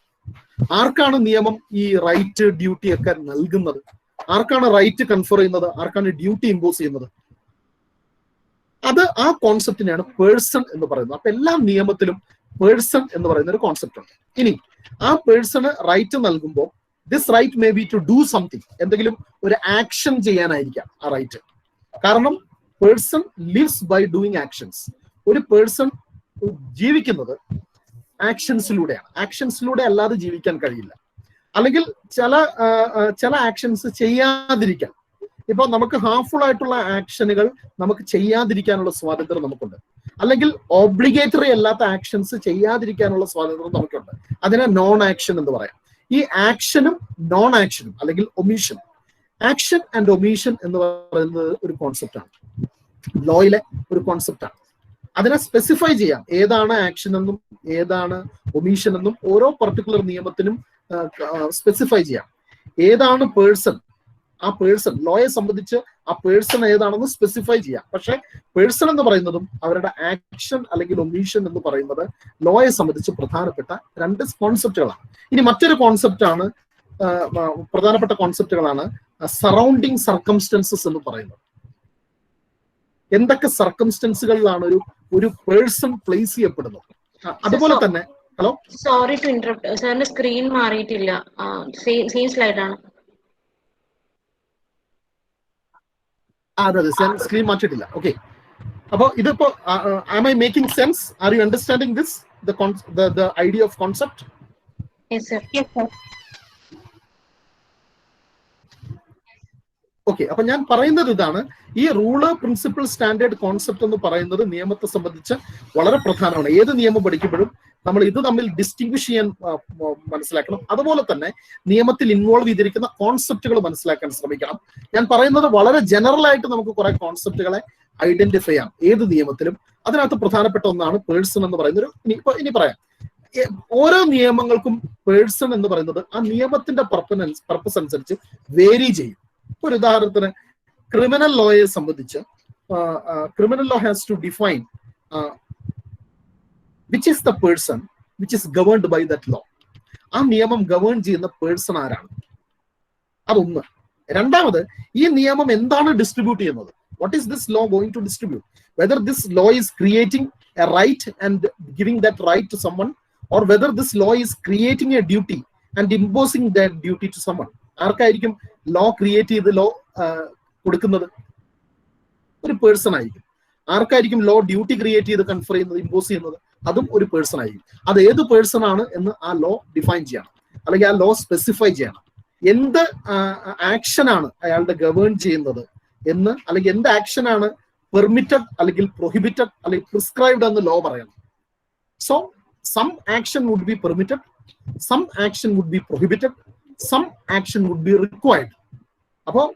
ആർക്കാണ് നിയമം ഈ റൈറ്റ് ഡ്യൂട്ടി ഒക്കെ നൽകുന്നത്? ആർക്കാണ് റൈറ്റ് കൺഫർ ചെയ്യുന്നത്? ആർക്കാണ് ഡ്യൂട്ടി ഇമ്പോസ് ചെയ്യുന്നത്? അത് ആ കോൺസെപ്റ്റിനെയാണ് പേഴ്സൺ എന്ന് പറയുന്നത്. അപ്പൊ എല്ലാ നിയമത്തിലും പേഴ്സൺ എന്ന് പറയുന്ന ഒരു കോൺസെപ്റ്റ് ഉണ്ട്. ഇനി ആ പേഴ്സണ് റൈറ്റ് നൽകുമ്പോൾ this right may be to do something, എന്തെങ്കിലും ഒരു ആക്ഷൻ ചെയ്യാനായിരിക്കാം ആ റൈറ്റ്. കാരണം person lives by doing actions. ഒരു പേഴ്സൺ ജീവിക്കുന്നത് ആക്ഷൻസിലൂടെയാണ്. ആക്ഷൻസിലൂടെ അല്ലാതെ ജീവിക്കാൻ കഴിയില്ല. അല്ലെങ്കിൽ ചില ആക്ഷൻസ് ചെയ്യാതിരിക്കാം. ഇപ്പൊ നമുക്ക് ഹാർംഫുൾ ആയിട്ടുള്ള ആക്ഷനുകൾ നമുക്ക് ചെയ്യാതിരിക്കാനുള്ള സ്വാതന്ത്ര്യം നമുക്കുണ്ട്. അല്ലെങ്കിൽ ഓബ്ലിഗേറ്ററി അല്ലാത്ത ആക്ഷൻസ് ചെയ്യാതിരിക്കാനുള്ള സ്വാതന്ത്ര്യം നമുക്കുണ്ട്. അതിനെ നോൺ ആക്ഷൻ എന്ന് പറയാം. ഈ ആക്ഷനും നോൺ ആക്ഷനും അല്ലെങ്കിൽ ഒമീഷൻ, ആക്ഷൻ ആൻഡ് ഒമീഷൻ എന്ന് പറയുന്നത് ഒരു കോൺസെപ്റ്റാണ്, ലോയിലെ ഒരു കോൺസെപ്റ്റാണ്. അതിനെ സ്പെസിഫൈ ചെയ്യാം, ഏതാണ് ആക്ഷൻ എന്നും ഏതാണ് ഒമീഷൻ എന്നും ഓരോ പർട്ടിക്കുലർ നിയമത്തിനും സ്പെസിഫൈ ചെയ്യാം. ഏതാണ് പേഴ്സൺ, ആ പേഴ്സൺ ലോയെ സംബന്ധിച്ച് ആ പേഴ്സൺ ഏതാണെന്ന് സ്പെസിഫൈ ചെയ്യാം. പക്ഷെ പേഴ്സൺ എന്ന് പറയുന്നതും അവരുടെ ആക്ഷൻ അല്ലെങ്കിൽ ഒമീഷൻ എന്ന് പറയുന്നത് ലോയെ സംബന്ധിച്ച് പ്രധാനപ്പെട്ട രണ്ട് കോൺസെപ്റ്റുകളാണ്. ഇനി മറ്റൊരു കോൺസെപ്റ്റാണ്, പ്രധാനപ്പെട്ട കോൺസെപ്റ്റുകളാണ് സറൗണ്ടിങ് സർക്കംസ്റ്റൻസസ് എന്ന് പറയുന്നത്. എന്തൊക്കെ സർക്കംസ്റ്റൻസുകളിലാണ് ഒരു പേഴ്സൺ പ്ലേസ് ചെയ്യപ്പെടുന്നത്. അതുപോലെ തന്നെ ഹലോ, സോറി ടു ഇന്ററപ്റ്റ്, സാറിന്റെ സ്ക്രീൻ മാറിയിട്ടില്ല, സെയിം സ്ലൈഡ് ആണ്. അതെ, സ്ക്രീൻ മാറ്റിയിട്ടില്ല. ഓക്കെ, അപ്പൊ ഇതിപ്പോ am I making sense? Are you understanding this, the idea of concept? Yes sir. Yes sir. Okay, അപ്പൊ ഞാൻ പറയുന്നത് ഇതാണ്, ഈ റൂള് പ്രിൻസിപ്പിൾ സ്റ്റാൻഡേർഡ് കോൺസെപ്റ്റ് എന്ന് പറയുന്നത് നിയമത്തെ സംബന്ധിച്ച് വളരെ പ്രധാനമാണ്. ഏത് നിയമം പഠിക്കുമ്പോഴും നമ്മൾ ഇത് തമ്മിൽ ഡിസ്റ്റിങ്വിഷ് ചെയ്യാൻ മനസ്സിലാക്കണം. അതുപോലെ തന്നെ നിയമത്തിൽ ഇൻവോൾവ് ചെയ്തിരിക്കുന്ന കോൺസെപ്റ്റുകൾ മനസ്സിലാക്കാൻ ശ്രമിക്കണം. ഞാൻ പറയുന്നത് വളരെ ജനറൽ ആയിട്ട് നമുക്ക് കുറെ കോൺസെപ്റ്റുകളെ ഐഡന്റിഫൈ ചെയ്യാം ഏത് നിയമത്തിലും. അതിനകത്ത് പ്രധാനപ്പെട്ട ഒന്നാണ് പേഴ്സൺ എന്ന് പറയുന്നത്. ഇനി പറയാം, ഓരോ നിയമങ്ങൾക്കും പേഴ്സൺ എന്ന് പറയുന്നത് ആ നിയമത്തിന്റെ പർപ്പസ് അനുസരിച്ച് വേരി ചെയ്യും. ഒരു ഉദാഹരണത്തിന് ക്രിമിനൽ ലോയെ സംബന്ധിച്ച് criminal law has to define which is the person which is governed by that law. ആ നിയമം ഗവേൺ ചെയ്യുന്ന പേഴ്സൺ ആരാണ്? അതൊന്ന്. രണ്ടാമത്, ഈ നിയമം എന്താണ് ഡിസ്ട്രിബ്യൂട്ട് ചെയ്യുന്നത്? What is this law going to distribute? Whether this law is creating a right and giving that right to someone, or whether this law is creating a duty and imposing that duty to someone. ആർക്കായിരിക്കും law create ചെയ്ത് law കൊടുക്കുന്നത്? ഒരു person ആയിരിക്കും. ആർക്കായിരിക്കും law duty create ചെയ്ത് confer ചെയ്യുന്നത്, impose ചെയ്യുന്നത്? അതും ഒരു പേഴ്സൺ ആയിരിക്കും. അത് ഏത് പേഴ്സൺ ആണ് എന്ന് ആ ലോ ഡിഫൈൻ ചെയ്യണം, അല്ലെങ്കിൽ ആ ലോ സ്പെസിഫൈ ചെയ്യണം. എന്ത് ആക്ഷൻ ആണ് അയാളുടെ ഗവേൺ ചെയ്യുന്നത് എന്ന്, അല്ലെങ്കിൽ എന്ത് ആക്ഷൻ ആണ് പെർമിറ്റഡ് അല്ലെങ്കിൽ പ്രൊഹിബിറ്റഡ് അല്ലെങ്കിൽ പ്രിസ്ക്രൈബ്ഡ് എന്ന് ലോ പറയണം. So some action would be permitted, some action would be prohibited, some action would be required. അപ്പോൾ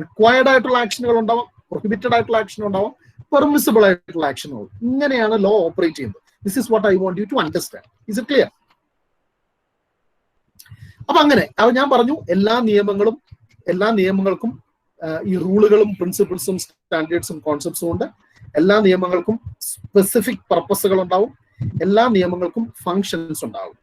റിക്വയർഡ് ആയിട്ടുള്ള ആക്ഷനുകൾ ഉണ്ടാവാം, പ്രൊഹിബിറ്റഡ് ആയിട്ടുള്ള ആക്ഷൻ ഉണ്ടാവാം, പെർമിസിബിൾ ആയിട്ടുള്ള ആക്ഷനുകൾ. ഇങ്ങനെയാണ് ലോ ഓപ്പറേറ്റ് ചെയ്യുന്നത്. This is what I want you to understand. Is it clear? അപ്പൊ അങ്ങനെ ഞാൻ പറഞ്ഞു, എല്ലാ നിയമങ്ങൾക്കും ഈ റൂളുകളും പ്രിൻസിപ്പിൾസും സ്റ്റാൻഡേർഡ്സും കോൺസെപ്റ്റ്സും ഉണ്ട്. എല്ലാ നിയമങ്ങൾക്കും സ്പെസിഫിക് പർപ്പസുകൾ ഉണ്ടാവും. എല്ലാ നിയമങ്ങൾക്കും ഫങ്ഷൻസ് ഉണ്ടാവും.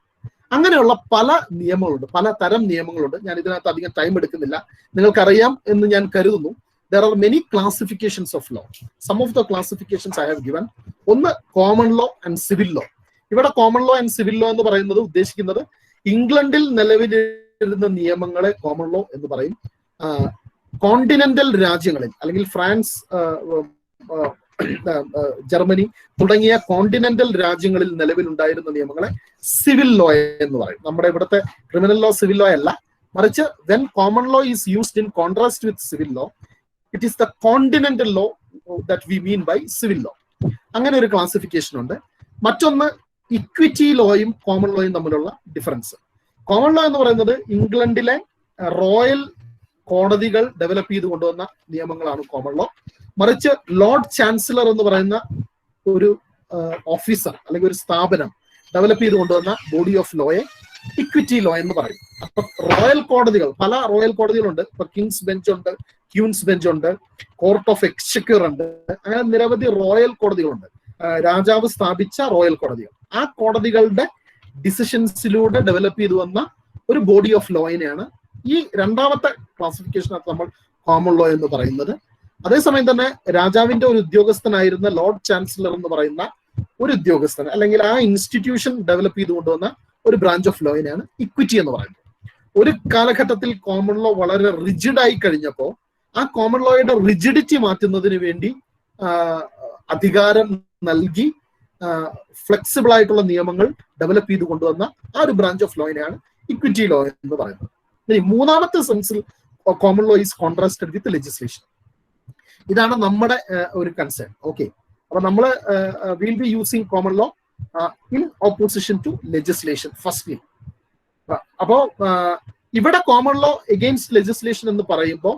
അങ്ങനെയുള്ള പല നിയമങ്ങളുണ്ട്, പല തരം നിയമങ്ങളുണ്ട്. ഞാൻ ഇതിനകത്ത് അധികം ടൈം എടുക്കുന്നില്ല. നിങ്ങൾക്കറിയാം എന്ന് ഞാൻ കരുതുന്നു. There are many classifications of law. Some of the classifications I have given. ഒന്ന് common law and civil law. ഇവിടെ common law and civil law എന്ന് പറയുന്നത് ഉദ്ദേശിക്കുന്നത് ഇംഗ്ലണ്ടിൽ നിലവിലിരുന്ന നിയമങ്ങളെ കോമൺ ലോ എന്ന് പറയും. കോണ്ടിനെന്റൽ രാജ്യങ്ങളിൽ അല്ലെങ്കിൽ ഫ്രാൻസ്, ജർമ്മനി തുടങ്ങിയ കോണ്ടിനെന്റൽ രാജ്യങ്ങളിൽ നിലവിലുണ്ടായിരുന്ന നിയമങ്ങളെ സിവിൽ ലോ എന്ന് പറയും. നമ്മുടെ ഇവിടുത്തെ ക്രിമിനൽ ലോ സിവിൽ ലോ അല്ല, മറിച്ച് when common law is used in contrast with civil law, it is the continental law that we mean by civil law. അങ്ങനെ ഒരു ക്ലാസിഫിക്കേഷൻ ഉണ്ട്. മറ്റൊന്ന് ഇക്വിറ്റി ലോയും കോമൺ ലോയും തമ്മിലുള്ള ഡിഫറൻസ്. കോമൺ ലോ എന്ന് പറയുന്നത് ഇംഗ്ലണ്ടിലെ റോയൽ കോടതികൾ ഡെവലപ്പ് ചെയ്ത് കൊണ്ടുവന്ന നിയമങ്ങളാണ് കോമൺ ലോ. മറിച്ച് ലോർഡ് ചാൻസലർ എന്ന് പറയുന്ന ഒരു ഓഫീസർ അല്ലെങ്കിൽ ഒരു സ്ഥാപനം ഡെവലപ്പ് ചെയ്ത് കൊണ്ടുവന്ന ബോഡി ഓഫ് ലോയെ ഇക്വിറ്റി ലോ എന്ന് പറയും. അപ്പൊ റോയൽ കോടതികൾ, പല റോയൽ കോടതികളുണ്ട്. ഇപ്പൊ കിങ്സ് ബെഞ്ച് ഉണ്ട്, ക്യൂൻസ് ബെഞ്ച് ഉണ്ട്, കോർട്ട് ഓഫ് എക്സ്ചക്യൂർ ഉണ്ട്, അങ്ങനെ നിരവധി റോയൽ കോടതികളുണ്ട്, രാജാവ് സ്ഥാപിച്ച റോയൽ കോടതികൾ. ആ കോടതികളുടെ ഡിസിഷൻസിലൂടെ ഡെവലപ്പ് ചെയ്തു വന്ന ഒരു ബോഡി ഓഫ് ലോയിനെയാണ് ഈ രണ്ടാമത്തെ ക്ലാസിഫിക്കേഷനകത്ത് നമ്മൾ കോമൺ ലോ എന്ന് പറയുന്നത്. അതേസമയം തന്നെ രാജാവിന്റെ ഒരു ഉദ്യോഗസ്ഥനായിരുന്ന ലോർഡ് ചാൻസലർ എന്ന് പറയുന്ന ഒരു ഉദ്യോഗസ്ഥൻ അല്ലെങ്കിൽ ആ ഇൻസ്റ്റിറ്റ്യൂഷൻ ഡെവലപ്പ് ചെയ്ത് കൊണ്ടുവന്ന ഒരു ബ്രാഞ്ച് ഓഫ് ലോയിനെയാണ് ഇക്വിറ്റി എന്ന് പറയുന്നത്. ഒരു കാലഘട്ടത്തിൽ കോമൺ ലോ വളരെ റിജിഡ് ആയി കഴിഞ്ഞപ്പോൾ ആ കോമൺ ലോയുടെ റിജിഡിറ്റി മാറ്റുന്നതിന് വേണ്ടി അധികാരം നൽകി ഫ്ലെക്സിബിൾ ആയിട്ടുള്ള നിയമങ്ങൾ ഡെവലപ്പ് ചെയ്ത് കൊണ്ടുവന്ന ആ ഒരു ബ്രാഞ്ച് ഓഫ് ലോയിനെയാണ് ഇക്വിറ്റി ലോ എന്ന് പറയുന്നത്. ഇനി മൂന്നാമത്തെ സെൻസിൽ common law is contrasted with legislation. ഇതാണ് നമ്മുടെ ഒരു കൺസേൺ. ഓക്കെ, അപ്പൊ നമ്മൾ will be using common law in opposition to legislation firstly. അപ്പോ ഇവിടെ കോമൺ ലോ എഗെയിൻസ്റ്റ് ലെജിസ്ലേഷൻ എന്ന് പറയുമ്പോൾ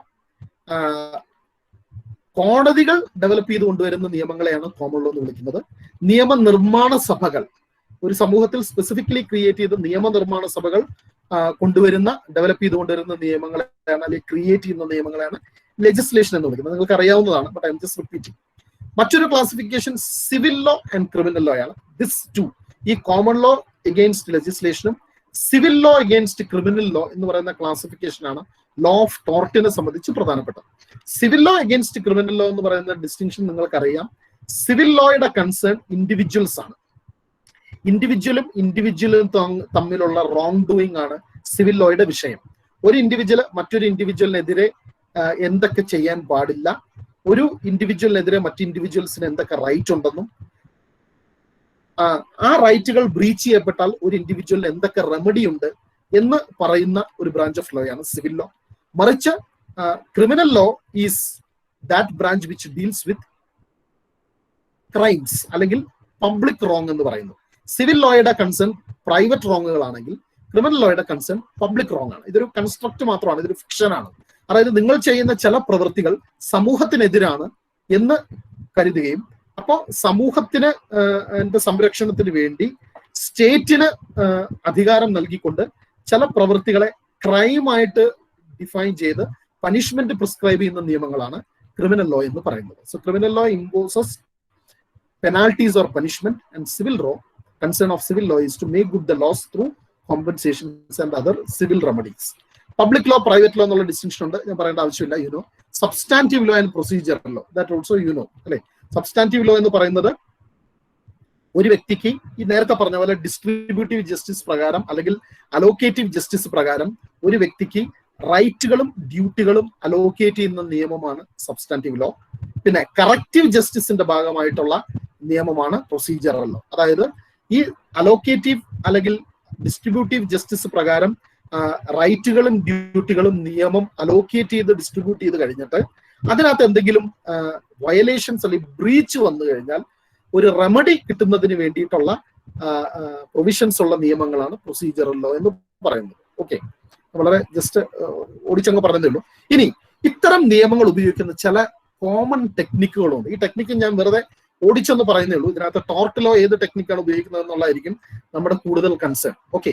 കോടതികൾ ഡെവലപ്പ് ചെയ്ത് കൊണ്ടുവരുന്ന നിയമങ്ങളെയാണ് കോമൺ ലോ എന്ന് വിളിക്കുന്നത്. നിയമനിർമ്മാണ സഭകൾ, ഒരു സമൂഹത്തിൽ സ്പെസിഫിക്കലി ക്രിയേറ്റ് ചെയ്ത നിയമനിർമ്മാണ സഭകൾ കൊണ്ടുവരുന്ന ഡെവലപ്പ് ചെയ്ത് കൊണ്ടുവരുന്ന നിയമങ്ങളെയാണ് അല്ലെങ്കിൽ ക്രിയേറ്റ് ചെയ്യുന്ന നിയമങ്ങളെയാണ് ലെജിസ്ലേഷൻ എന്ന് വിളിക്കുന്നത്. നിങ്ങൾക്ക് അറിയാവുന്നതാണ്, but I'm just repeating. മറ്റൊരു classification civil law and criminal law ആണ്. ദിസ് ടു, ഈ കോമൺ ലോ എഗെയിൻസ്റ്റ് ലെജിസ്ലേഷനും civil law against criminal law എന്ന് പറയുന്ന ക്ലാസിഫിക്കേഷൻ ആണ് ലോ ഓഫ് ടോർട്ടിനെ സംബന്ധിച്ച് പ്രധാനപ്പെട്ടത്. Civil law against criminal law എന്ന് പറയുന്ന ഡിസ്റ്റിങ്ഷൻ നിങ്ങൾക്കറിയാം. സിവിൽ ലോയുടെ കൺസേൺ ഇൻഡിവിജ്വൽസ് ആണ്. ഇൻഡിവിജ്വലും തമ്മിലുള്ള റോങ് ഡൂയിങ് ആണ് സിവിൽ ലോയുടെ വിഷയം. ഒരു ഇൻഡിവിജ്വൽ മറ്റൊരു ഇൻഡിവിജ്വലിനെതിരെ എന്തൊക്കെ ചെയ്യാൻ പാടില്ല, ഒരു ഇൻഡിവിജ്വലിനെതിരെ മറ്റു ഇൻഡിവിജ്വൽസിന് എന്തൊക്കെ റൈറ്റ് ഉണ്ടെന്നും ആ റൈറ്റുകൾ ബ്രീച്ച് ചെയ്യപ്പെട്ടാൽ ഒരു ഇൻഡിവിജ്വലിന് എന്തൊക്കെ റെമഡി ഉണ്ട് എന്ന് പറയുന്ന ഒരു ബ്രാഞ്ച് ഓഫ് ലോ ആണ് സിവിൽ ലോ. മറിച്ച് criminal law is that branch which deals with crimes അല്ലെങ്കിൽ പബ്ലിക് റോങ് എന്ന് പറയുന്നു. സിവിൽ ലോയുടെ കൺസേൺ പ്രൈവറ്റ് റോങ്ങുകളാണെങ്കിൽ ക്രിമിനൽ ലോയുടെ കൺസേൺ പബ്ലിക് റോങ് ആണ്. ഇതൊരു കൺസ്ട്രക്ട് മാത്രമാണ്, ഇതൊരു ഫിക്ഷൻ ആണ്. അതായത് നിങ്ങൾ ചെയ്യുന്ന ചില പ്രവൃത്തികൾ സമൂഹത്തിനെതിരാണ് എന്ന് കരുതുകയും അപ്പോൾ സമൂഹത്തിന് സംരക്ഷണത്തിന് വേണ്ടി സ്റ്റേറ്റിന് അധികാരം നൽകിക്കൊണ്ട് ചില പ്രവൃത്തികളെ ക്രൈമായിട്ട് ഡിഫൈൻ ചെയ്ത് പനിഷ്മെന്റ് പ്രിസ്ക്രൈബ് ചെയ്യുന്ന നിയമങ്ങളാണ് ക്രിമിനൽ ലോ എന്ന് പറയുന്നത്. So criminal law imposes penalties or punishment, and civil law, concern of civil law is to make good the laws through compensations and other civil remedies. Public law, private law എന്നുള്ള distinction ഉണ്ട്, ഞാൻ പറയേണ്ട ആവശ്യമില്ല. You know substantive law and procedural law, that also you know അല്ലെ. Substantive law എന്ന് പറയുന്നത് ഒരു വ്യക്തിക്ക് ഈ നേരത്തെ പറഞ്ഞ പോലെ ഡിസ്ട്രിബ്യൂട്ടീവ് ജസ്റ്റിസ് പ്രകാരം അല്ലെങ്കിൽ അലോക്കേറ്റീവ് ജസ്റ്റിസ് പ്രകാരം ഒരു വ്യക്തിക്ക് റൈറ്റുകളും ഡ്യൂട്ടികളും അലോക്കേറ്റ് ചെയ്യുന്ന നിയമമാണ് സബ്സ്റ്റാന്റീവ് ലോ. പിന്നെ കറക്റ്റീവ് ജസ്റ്റിസിന്റെ ഭാഗമായിട്ടുള്ള നിയമമാണ് പ്രൊസീജിയറൽ ലോ. അതായത് ഈ അലോക്കേറ്റീവ് അല്ലെങ്കിൽ ഡിസ്ട്രിബ്യൂട്ടീവ് ജസ്റ്റിസ് പ്രകാരം റൈറ്റുകളും ഡ്യൂട്ടികളും നിയമം അലോക്കേറ്റ് ചെയ്ത് ഡിസ്ട്രിബ്യൂട്ട് ചെയ്ത് കഴിഞ്ഞിട്ട് അതിനകത്ത് എന്തെങ്കിലും വയലേഷൻസ് അല്ലെങ്കിൽ ബ്രീച്ച് വന്നു കഴിഞ്ഞാൽ ഒരു റെമഡി കിട്ടുന്നതിന് വേണ്ടിയിട്ടുള്ള പ്രൊവിഷൻസ് ഉള്ള നിയമങ്ങളാണ് പ്രൊസീജിയറൽ ലോ എന്ന് പറയുന്നത്. ഓക്കെ, വളരെ ജസ്റ്റ് ഓടിച്ചങ്ങ് പറഞ്ഞതേ ഉള്ളൂ. ഇനി ഇത്തരം നിയമങ്ങൾ ഉപയോഗിക്കുന്ന ചില കോമൺ ടെക്നിക്കുകളുണ്ട്. ഈ ടെക്നിക്ക് ഞാൻ വെറുതെ ഓടിച്ചെന്ന് പറയുന്നേ ഉള്ളൂ. ഇതിനകത്ത് ടോർട്ട് ലോ ഏത് ടെക്നിക്കാണ് ഉപയോഗിക്കുന്നത് എന്നുള്ളതായിരിക്കും നമ്മുടെ കൂടുതൽ കൺസേൺ. ഓക്കെ,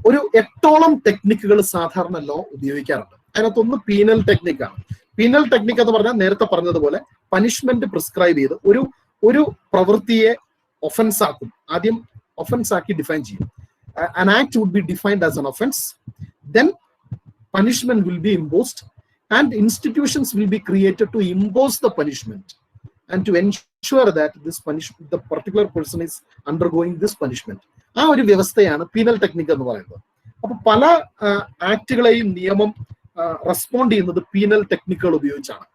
ഒരു 8ഓളം ടെക്നിക്കുകൾ സാധാരണ ലോ ഉപയോഗിക്കാറുണ്ട്. അതിനകത്തൊന്ന് പീനൽ ടെക്നിക്കാണ്. പീനൽ ടെക്നിക്ക് എന്ന് പറഞ്ഞാൽ നേരത്തെ പറഞ്ഞതുപോലെ പനിഷ്മെന്റ് പ്രിസ്ക്രൈബ് ചെയ്ത് ഒരു പ്രവൃത്തിയെ ഒഫൻസ് ആക്കും. ആദ്യം ഒഫൻസ് ആക്കി ഡിഫൈൻ ചെയ്യും. An act would be defined as an offense, then punishment will be imposed and institutions will be created to impose the punishment and to ensure that the particular person is undergoing this punishment. ആ ഒരു വ്യവസ്ഥയാണ് penal technique എന്ന് പറയുന്നത്. അപ്പൊ പല ആക്ടുകളെയും നിയമം respond ചെയ്യുന്നത് penal ടെക്നിക്കുകൾ ഉപയോഗിച്ചാണ്.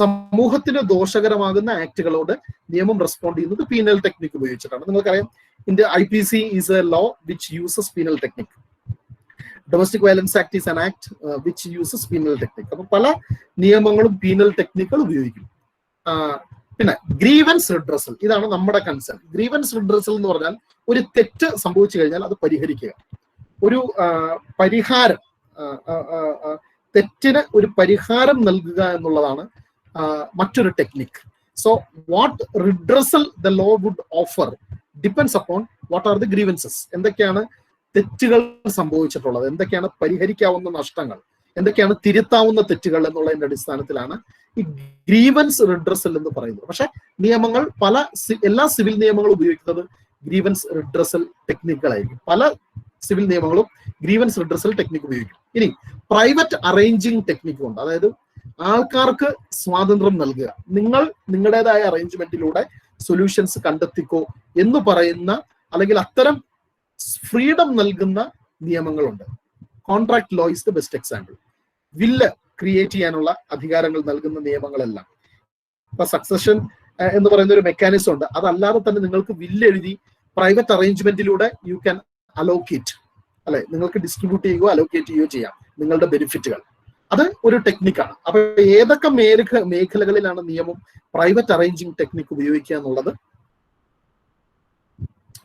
സമൂഹത്തിന് ദോഷകരമാകുന്ന ആക്ടുകളോട് നിയമം റെസ്പോണ്ട് ചെയ്യുന്നത് പീനൽ ടെക്നിക്ക് ഉപയോഗിച്ചിട്ടാണ്. നിങ്ങൾക്കറിയാം, India IPC is a law which uses penal technique. Domestic Violence Act is an act which uses penal technique. അപ്പൊ പല നിയമങ്ങളും പീനൽ ടെക്നിക്കുകൾ ഉപയോഗിക്കും. പിന്നെ ഗ്രീവൻസ് റിഡ്രസൽ, ഇതാണ് നമ്മുടെ കൺസേൺ. ഗ്രീവൻസ് റിഡ്രസൽ എന്ന് പറഞ്ഞാൽ ഒരു തെറ്റ് സംഭവിച്ചു കഴിഞ്ഞാൽ അത് പരിഹരിക്കുക, ഒരു പരിഹാരം, തെറ്റിന് ഒരു പരിഹാരം നൽകുക എന്നുള്ളതാണ് മറ്റൊരു technique. So what redressal the law would offer depends upon what are the grievances. എന്തൊക്കെയാണ് തെറ്റുകൾ സംഭവിച്ചിട്ടുള്ളത്, എന്തൊക്കെയാണ് പരിഹരിക്കാവുന്ന നഷ്ടങ്ങൾ, എന്തൊക്കെയാണ് തിരുത്താവുന്ന തെറ്റുകൾ എന്നുള്ളതിന്റെ അടിസ്ഥാനത്തിലാണ് ഈ ഗ്രീവൻസ് റിഡ്രസൽ എന്ന് പറയുന്നത്. പക്ഷെ നിയമങ്ങൾ എല്ലാ സിവിൽ നിയമങ്ങളും ഉപയോഗിക്കുന്നത് ഗ്രീവൻസ് റിഡ്രസൽ ടെക്നിക്കുകളായിരിക്കും. പല സിവിൽ നിയമങ്ങളും ഗ്രീവൻസ് റിഡ്രസൽ ടെക്നിക്ക് ഉപയോഗിക്കും. ഇനി പ്രൈവറ്റ് അറേഞ്ചിങ് ടെക്നിക്കും ഉണ്ട്. അതായത് ആൾക്കാർക്ക് സ്വാതന്ത്ര്യം നൽകുക, നിങ്ങൾ നിങ്ങളുടേതായ അറേഞ്ച്മെന്റിലൂടെ സൊല്യൂഷൻസ് കണ്ടെത്തിക്കോ എന്ന് പറയുന്ന, അല്ലെങ്കിൽ അത്തരം ഫ്രീഡം നൽകുന്ന നിയമങ്ങളുണ്ട്. Contract law is the best example. Will create ചെയ്യാനുള്ള അധികാരങ്ങൾ നൽകുന്ന നിയമങ്ങളെല്ലാം. ഇപ്പൊ സക്സഷൻ എന്ന് പറയുന്ന ഒരു മെക്കാനിസം ഉണ്ട്. അതല്ലാതെ തന്നെ നിങ്ങൾക്ക് വില്ല് എഴുതി പ്രൈവറ്റ് അറേഞ്ച്മെന്റിലൂടെ യു ക്യാൻ അലോക്കേറ്റ്, അല്ലെ, നിങ്ങൾക്ക് ഡിസ്ട്രിബ്യൂട്ട് ചെയ്യുകയോ അലോക്കേറ്റ് ചെയ്യുകയോ ചെയ്യാം നിങ്ങളുടെ ബെനിഫിറ്റുകൾ. അത് ഒരു ടെക്നിക്കാണ്. അപ്പൊ ഏതൊക്കെ മേഖലകളിലാണ് നിയമം പ്രൈവറ്റ് അറേഞ്ചിങ് ടെക്നിക്ക് ഉപയോഗിക്കുക എന്നുള്ളത്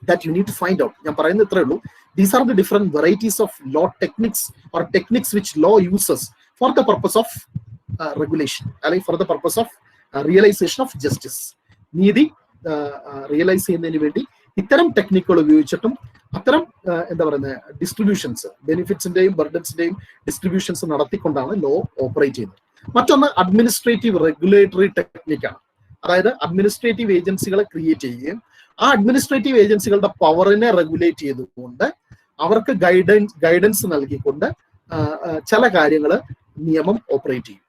that you need to find out. ഞാൻ പറയുന്നത് ഇത്രേ ഉള്ളൂ. These are the different varieties of law techniques or techniques which law uses for the purpose of regulation, അല്ലെങ്കിൽ for the purpose of realization of justice. നീതി realise ചെയ്യുന്നതിന് വേണ്ടി ഇത്തരം ടെക്നിക്കുകൾ ഉപയോഗിച്ചിട്ടും അത്തരം എന്താ പറയുന്നത് ഡിസ്ട്രിബ്യൂഷൻസ്, ബെനിഫിറ്റ്സിന്റെയും ബർഡൻസിന്റെയും ഡിസ്ട്രിബ്യൂഷൻസ് നടത്തിക്കൊണ്ടാണ് ലോ ഓപ്പറേറ്റ് ചെയ്യുന്നത്. മറ്റൊന്ന് അഡ്മിനിസ്ട്രേറ്റീവ് റെഗുലേറ്ററി ടെക്നിക്കാണ്. അതായത് അഡ്മിനിസ്ട്രേറ്റീവ് ഏജൻസികളെ ക്രിയേറ്റ് ചെയ്യുകയും ആ അഡ്മിനിസ്ട്രേറ്റീവ് ഏജൻസികളുടെ പവറിനെ റെഗുലേറ്റ് ചെയ്തുകൊണ്ട് അവർക്ക് ഗൈഡൻസ് നൽകിക്കൊണ്ട് ചില കാര്യങ്ങൾ നിയമം ഓപ്പറേറ്റ് ചെയ്യും.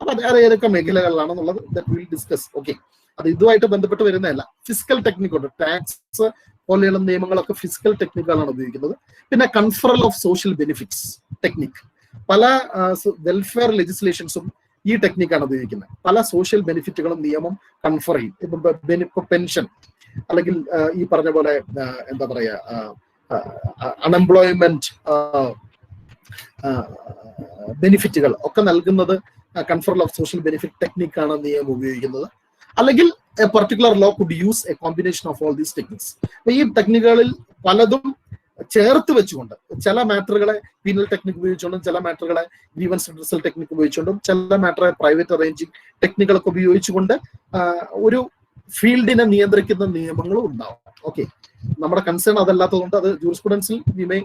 അപ്പൊ അത് ഏതൊക്കെ മേഖലകളിലാണെന്നുള്ളത് ദാറ്റ് വിൽ ഡിസ്കസ്. ഓക്കെ, അത് ഇതുമായിട്ട് ബന്ധപ്പെട്ട് വരുന്നതല്ല. ഫിസിക്കൽ ടെക്നിക് ഉണ്ട്. ടാക്സ് പോലെയുള്ള നിയമങ്ങളൊക്കെ ഫിസിക്കൽ ടെക്നിക്കുകളാണ് ഉപയോഗിക്കുന്നത്. പിന്നെ കൺഫറൽ ഓഫ് സോഷ്യൽ ബെനിഫിറ്റ്സ് ടെക്നിക്. പല വെൽഫെയർ ലെജിസ്ലേഷൻസും ഈ ടെക്നിക്കാണ് ഉപയോഗിക്കുന്നത്. പല സോഷ്യൽ ബെനിഫിറ്റുകളും നിയമം കൺഫർ ചെയ്യും. ഇപ്പൊ പെൻഷൻ, അല്ലെങ്കിൽ ഈ പറഞ്ഞ പോലെ എന്താ പറയാ അൺഎംപ്ലോയ്മെന്റ് ബെനിഫിറ്റുകൾ ഒക്കെ നൽകുന്നത് കൺഫറൽ ഓഫ് സോഷ്യൽ ബെനിഫിറ്റ് ടെക്നിക്കാണ് നിയമം ഉപയോഗിക്കുന്നത്. അല്ലെങ്കിൽ a particular law could use a combination of all these techniques. അപ്പൊ ഈ ടെക്നിക്കുകളിൽ പലതും ചേർത്ത് വെച്ചുകൊണ്ട് ചില മാറ്ററുകളെ പീനൽ ടെക്നിക് ഉപയോഗിച്ചുകൊണ്ടും ചില മാറ്ററുകളെ ഗ്രീവൻസ് റിഡ്രസൽ ടെക്നിക് ഉപയോഗിച്ചുകൊണ്ടും ചില മാറ്ററെ പ്രൈവറ്റ് അറേഞ്ചിങ് ടെക്നിക്കുകളൊക്കെ ഉപയോഗിച്ചുകൊണ്ട് ഒരു ഫീൽഡിനെ നിയന്ത്രിക്കുന്ന നിയമങ്ങളും ഉണ്ടാവും. ഓക്കെ, നമ്മുടെ കൺസേൺ അതല്ലാത്തതുകൊണ്ട് അത് ജൂറിസ്പ്രുഡൻസിൽ we may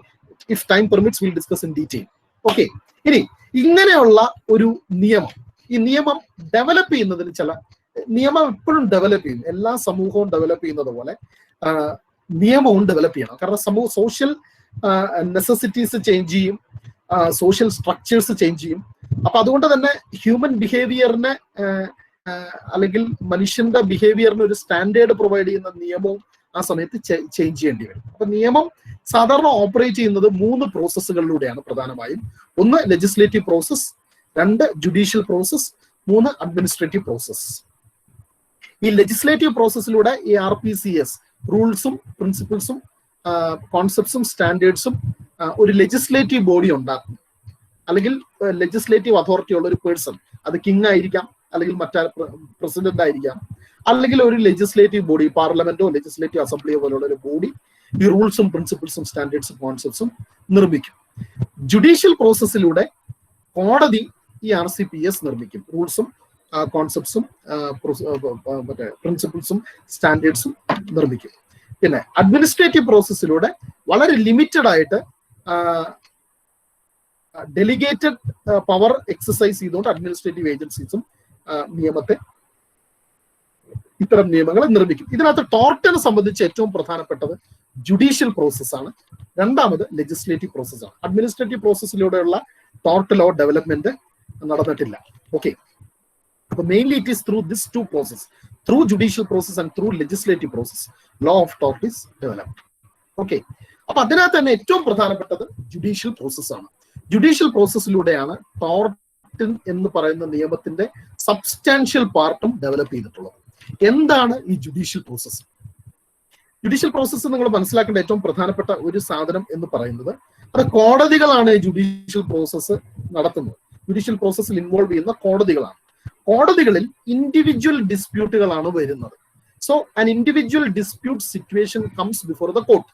if time permits will discuss in detail. Okay, ഇനി ഇങ്ങനെയുള്ള ഒരു നിയമം, ഈ നിയമം ഡെവലപ്പ് ചെയ്യുന്നതിന് നിയമം എപ്പോഴും ഡെവലപ്പ് ചെയ്യും. എല്ലാ സമൂഹവും ഡെവലപ്പ് ചെയ്യുന്നത് പോലെ നിയമവും ഡെവലപ്പ് ചെയ്യണം. കാരണം സോഷ്യൽ നെസസിറ്റീസ് ചേഞ്ച് ചെയ്യും, സോഷ്യൽ സ്ട്രക്ചേഴ്സ് ചേഞ്ച് ചെയ്യും. അപ്പൊ അതുകൊണ്ട് തന്നെ ഹ്യൂമൻ ബിഹേവിയറിനെ അല്ലെങ്കിൽ മനുഷ്യന്റെ ബിഹേവിയറിന് ഒരു സ്റ്റാൻഡേർഡ് പ്രൊവൈഡ് ചെയ്യുന്ന നിയമവും ആ സമയത്ത് ചേഞ്ച് ചെയ്യേണ്ടി വരും. അപ്പൊ നിയമം സാധാരണ ഓപ്പറേറ്റ് ചെയ്യുന്നത് 3 പ്രോസസ്സുകളിലൂടെയാണ് പ്രധാനമായും. 1 legislative process, 2 judicial process, 3 administrative process. ഈ ലെജിസ്ലേറ്റീവ് പ്രോസസ്സിലൂടെ ഈ RPCS റൂൾസും പ്രിൻസിപ്പിൾസും കോൺസെപ്റ്റ്സും സ്റ്റാൻഡേർഡ്സും ഒരു ലെജിസ്ലേറ്റീവ് ബോഡി ഉണ്ടാക്കും. അല്ലെങ്കിൽ ലെജിസ്ലേറ്റീവ് അതോറിറ്റി ഉള്ള ഒരു പേഴ്സൺ, അത് കിങ് ആയിരിക്കാം, അല്ലെങ്കിൽ പ്രസിഡന്റ് ആയിരിക്കാം, അല്ലെങ്കിൽ ഒരു ലെജിസ്ലേറ്റീവ് ബോഡി, പാർലമെന്റോ ലെജിസ്ലേറ്റീവ് അസംബ്ലിയോ പോലുള്ള ഒരു ബോഡി ഈ റൂൾസും പ്രിൻസിപ്പിൾസും സ്റ്റാൻഡേർഡ്സും കോൺസെപ്റ്റ്സും നിർമ്മിക്കും. ജുഡീഷ്യൽ പ്രോസസ്സിലൂടെ കോടതി ഈ RCPS നിർമ്മിക്കും. റൂൾസും കോൺസെപ്റ്റ്സും മറ്റേ പ്രിൻസിപ്പിൾസും സ്റ്റാൻഡേർഡ്സും നിർമ്മിക്കും. പിന്നെ അഡ്മിനിസ്ട്രേറ്റീവ് പ്രോസസ്സിലൂടെ വളരെ ലിമിറ്റഡ് ആയിട്ട് ഡെലിഗേറ്റഡ് പവർ എക്സസൈസ് ചെയ്തുകൊണ്ട് അഡ്മിനിസ്ട്രേറ്റീവ് ഏജൻസീസും ഇത്തരം നിയമങ്ങൾ നിർമ്മിക്കും. ഇതിനകത്ത് ടോർട്ടിനെ സംബന്ധിച്ച് ഏറ്റവും പ്രധാനപ്പെട്ടത് ജുഡീഷ്യൽ പ്രോസസ്സാണ്. രണ്ടാമത് ലെജിസ്ലേറ്റീവ് പ്രോസസ്സാണ്. അഡ്മിനിസ്ട്രേറ്റീവ് പ്രോസസ്സിലൂടെയുള്ള ടോർട്ട് ലോ ഡെവലപ്മെന്റ് നടന്നിട്ടില്ല. ഓക്കെ, അപ്പൊ mainly it is through this 2 process, through judicial process and through legislative process law of tort is developed. Okay, അപ്പൊ അതിനകത്ത് തന്നെ ഏറ്റവും പ്രധാനപ്പെട്ടത് ജുഡീഷ്യൽ പ്രോസസ്സാണ്. ജുഡീഷ്യൽ പ്രോസസ്സിലൂടെയാണ് ടോർട്ട് എന്ന് പറയുന്ന നിയമത്തിന്റെ സബ്സ്റ്റാൻഷ്യൽ പാർട്ടും ഡെവലപ്പ് ചെയ്തിട്ടുള്ളത്. എന്താണ് ഈ ജുഡീഷ്യൽ പ്രോസസ്? ജുഡീഷ്യൽ പ്രോസസ്സ് നിങ്ങൾ മനസ്സിലാക്കേണ്ട ഏറ്റവും പ്രധാനപ്പെട്ട ഒരു സാധനം എന്ന് പറയുന്നത് അത് കോടതികളാണ് ജുഡീഷ്യൽ പ്രോസസ്സ് നടത്തുന്നത്. ജുഡീഷ്യൽ പ്രോസസ്സിൽ ഇൻവോൾവ് ചെയ്യുന്ന കോടതികളാണ്. കോടതികളിൽ ഇൻഡിവിജ്വൽ ഡിസ്പ്യൂട്ടുകളാണ് വരുന്നത്. So an individual dispute situation comes before the court.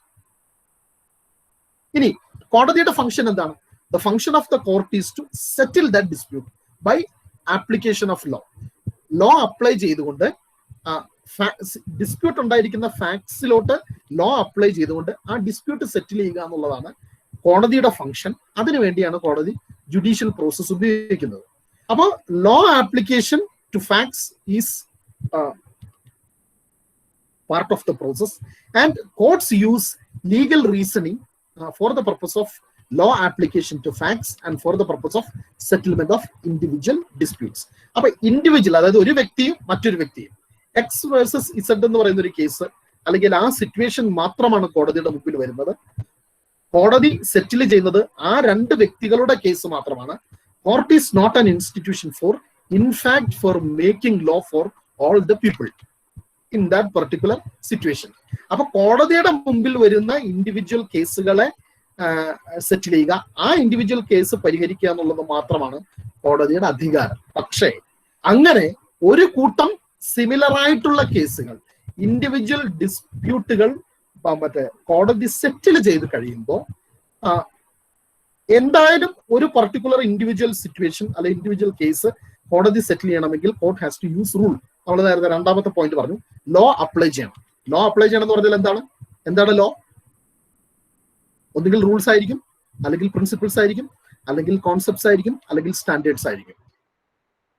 ഇനി കോടതിയുടെ ഫംഗ്ഷൻ എന്താണ്? The function of the court is to settle that dispute by application of law. Law apply ചെയ്തുകൊണ്ട് ഡിസ്പ്യൂട്ട് ഉണ്ടായിരിക്കുന്ന ഫാക്ട്സിലോട്ട് ലോ അപ്ലൈ ചെയ്തുകൊണ്ട് ആ ഡിസ്പ്യൂട്ട് സെറ്റിൽ ചെയ്യുക എന്നുള്ളതാണ് കോടതിയുടെ ഫംഗ്ഷൻ. അതിനുവേണ്ടിയാണ് കോടതി ജുഡീഷ്യൽ പ്രോസസ് ഉപയോഗിക്കുന്നത്. അപ്പോൾ law application to facts is part of the process, and courts use legal reasoning for the purpose of law application to facts and for the purpose of settlement of individual disputes. അപ്പൊ individual, അതായത് ഒരു വ്യക്തിയും മറ്റൊരു വ്യക്തിയും X versus Z എന്ന് പറയുന്ന ഒരു case അല്ലെങ്കിൽ ആ സിറ്റുവേഷൻ മാത്രമാണ് കോടതിയുടെ മുമ്പിൽ വരുന്നത്. കോടതി സെറ്റിൽ ചെയ്യുന്നത് ആ രണ്ട് വ്യക്തികളുടെ കേസ് മാത്രമാണ്. Court is not an institution for in fact for making law for all the people in that particular situation. അപ്പൊ കോടതിയുടെ മുമ്പിൽ വരുന്ന ഇൻഡിവിജ്വൽ കേസുകളെ സെറ്റിൽ ചെയ്യുക, ആ ഇൻഡിവിജ്വൽ കേസ് പരിഹരിക്കുക എന്നുള്ളത് മാത്രമാണ് കോടതിയുടെ അധികാരം. പക്ഷേ അങ്ങനെ ഒരു കൂട്ടം സിമിലർ ആയിട്ടുള്ള കേസുകൾ, ഇൻഡിവിജ്വൽ ഡിസ്പ്യൂട്ടുകൾ മറ്റേ കോടതി സെറ്റിൽ ചെയ്ത് കഴിയുമ്പോൾ എന്തായാലും ഒരു പർട്ടിക്കുലർ ഇൻഡിവിജ്വൽ സിറ്റുവേഷൻ അല്ലെങ്കിൽ ഇൻഡിവിജ്വൽ കേസ് കോടതി സെറ്റിൽ ചെയ്യണമെങ്കിൽ court has to use rule. നമ്മൾ നേരത്തെ രണ്ടാമത്തെ പോയിന്റ് പറഞ്ഞു, ലോ അപ്ലൈ ചെയ്യണം. ലോ അപ്ലൈ ചെയ്യണം എന്ന് പറഞ്ഞാൽ എന്താണ് ലോ? ഒന്നുകിൽ റൂൾസ് ആയിരിക്കും, അല്ലെങ്കിൽ പ്രിൻസിപ്പിൾസ് ആയിരിക്കും, അല്ലെങ്കിൽ കോൺസെപ്റ്റ്സ് ആയിരിക്കും, അല്ലെങ്കിൽ സ്റ്റാൻഡേർഡ്സ് ആയിരിക്കും.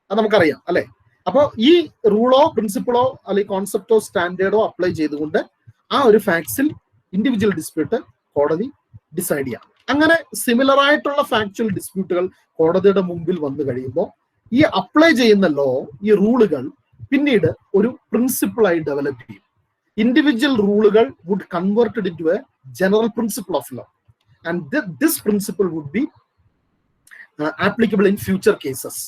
അത് നമുക്കറിയാം അല്ലെ? അപ്പോൾ ഈ റൂളോ പ്രിൻസിപ്പിളോ അല്ലെങ്കിൽ കോൺസെപ്റ്റോ സ്റ്റാൻഡേർഡോ അപ്ലൈ ചെയ്തുകൊണ്ട് ആ ഒരു ഫാക്ട്സിൽ ഇൻഡിവിജ്വൽ ഡിസ്പ്യൂട്ട് കോടതി ഡിസൈഡ് ചെയ്യാം. അങ്ങനെ സിമിലർ ആയിട്ടുള്ള ഫാക്ച്വൽ ഡിസ്പ്യൂട്ടുകൾ കോടതിയുടെ മുമ്പിൽ വന്നു കഴിയുമ്പോൾ ഈ അപ്ലൈ ചെയ്യുന്ന ലോ, ഈ റൂളുകൾ പിന്നീട് ഒരു പ്രിൻസിപ്പിളായി ഡെവലപ്പ് ചെയ്യും. ഇൻഡിവിജ്വൽ റൂളുകൾ would converted into a general principle of law, and this principle would be applicable in future cases.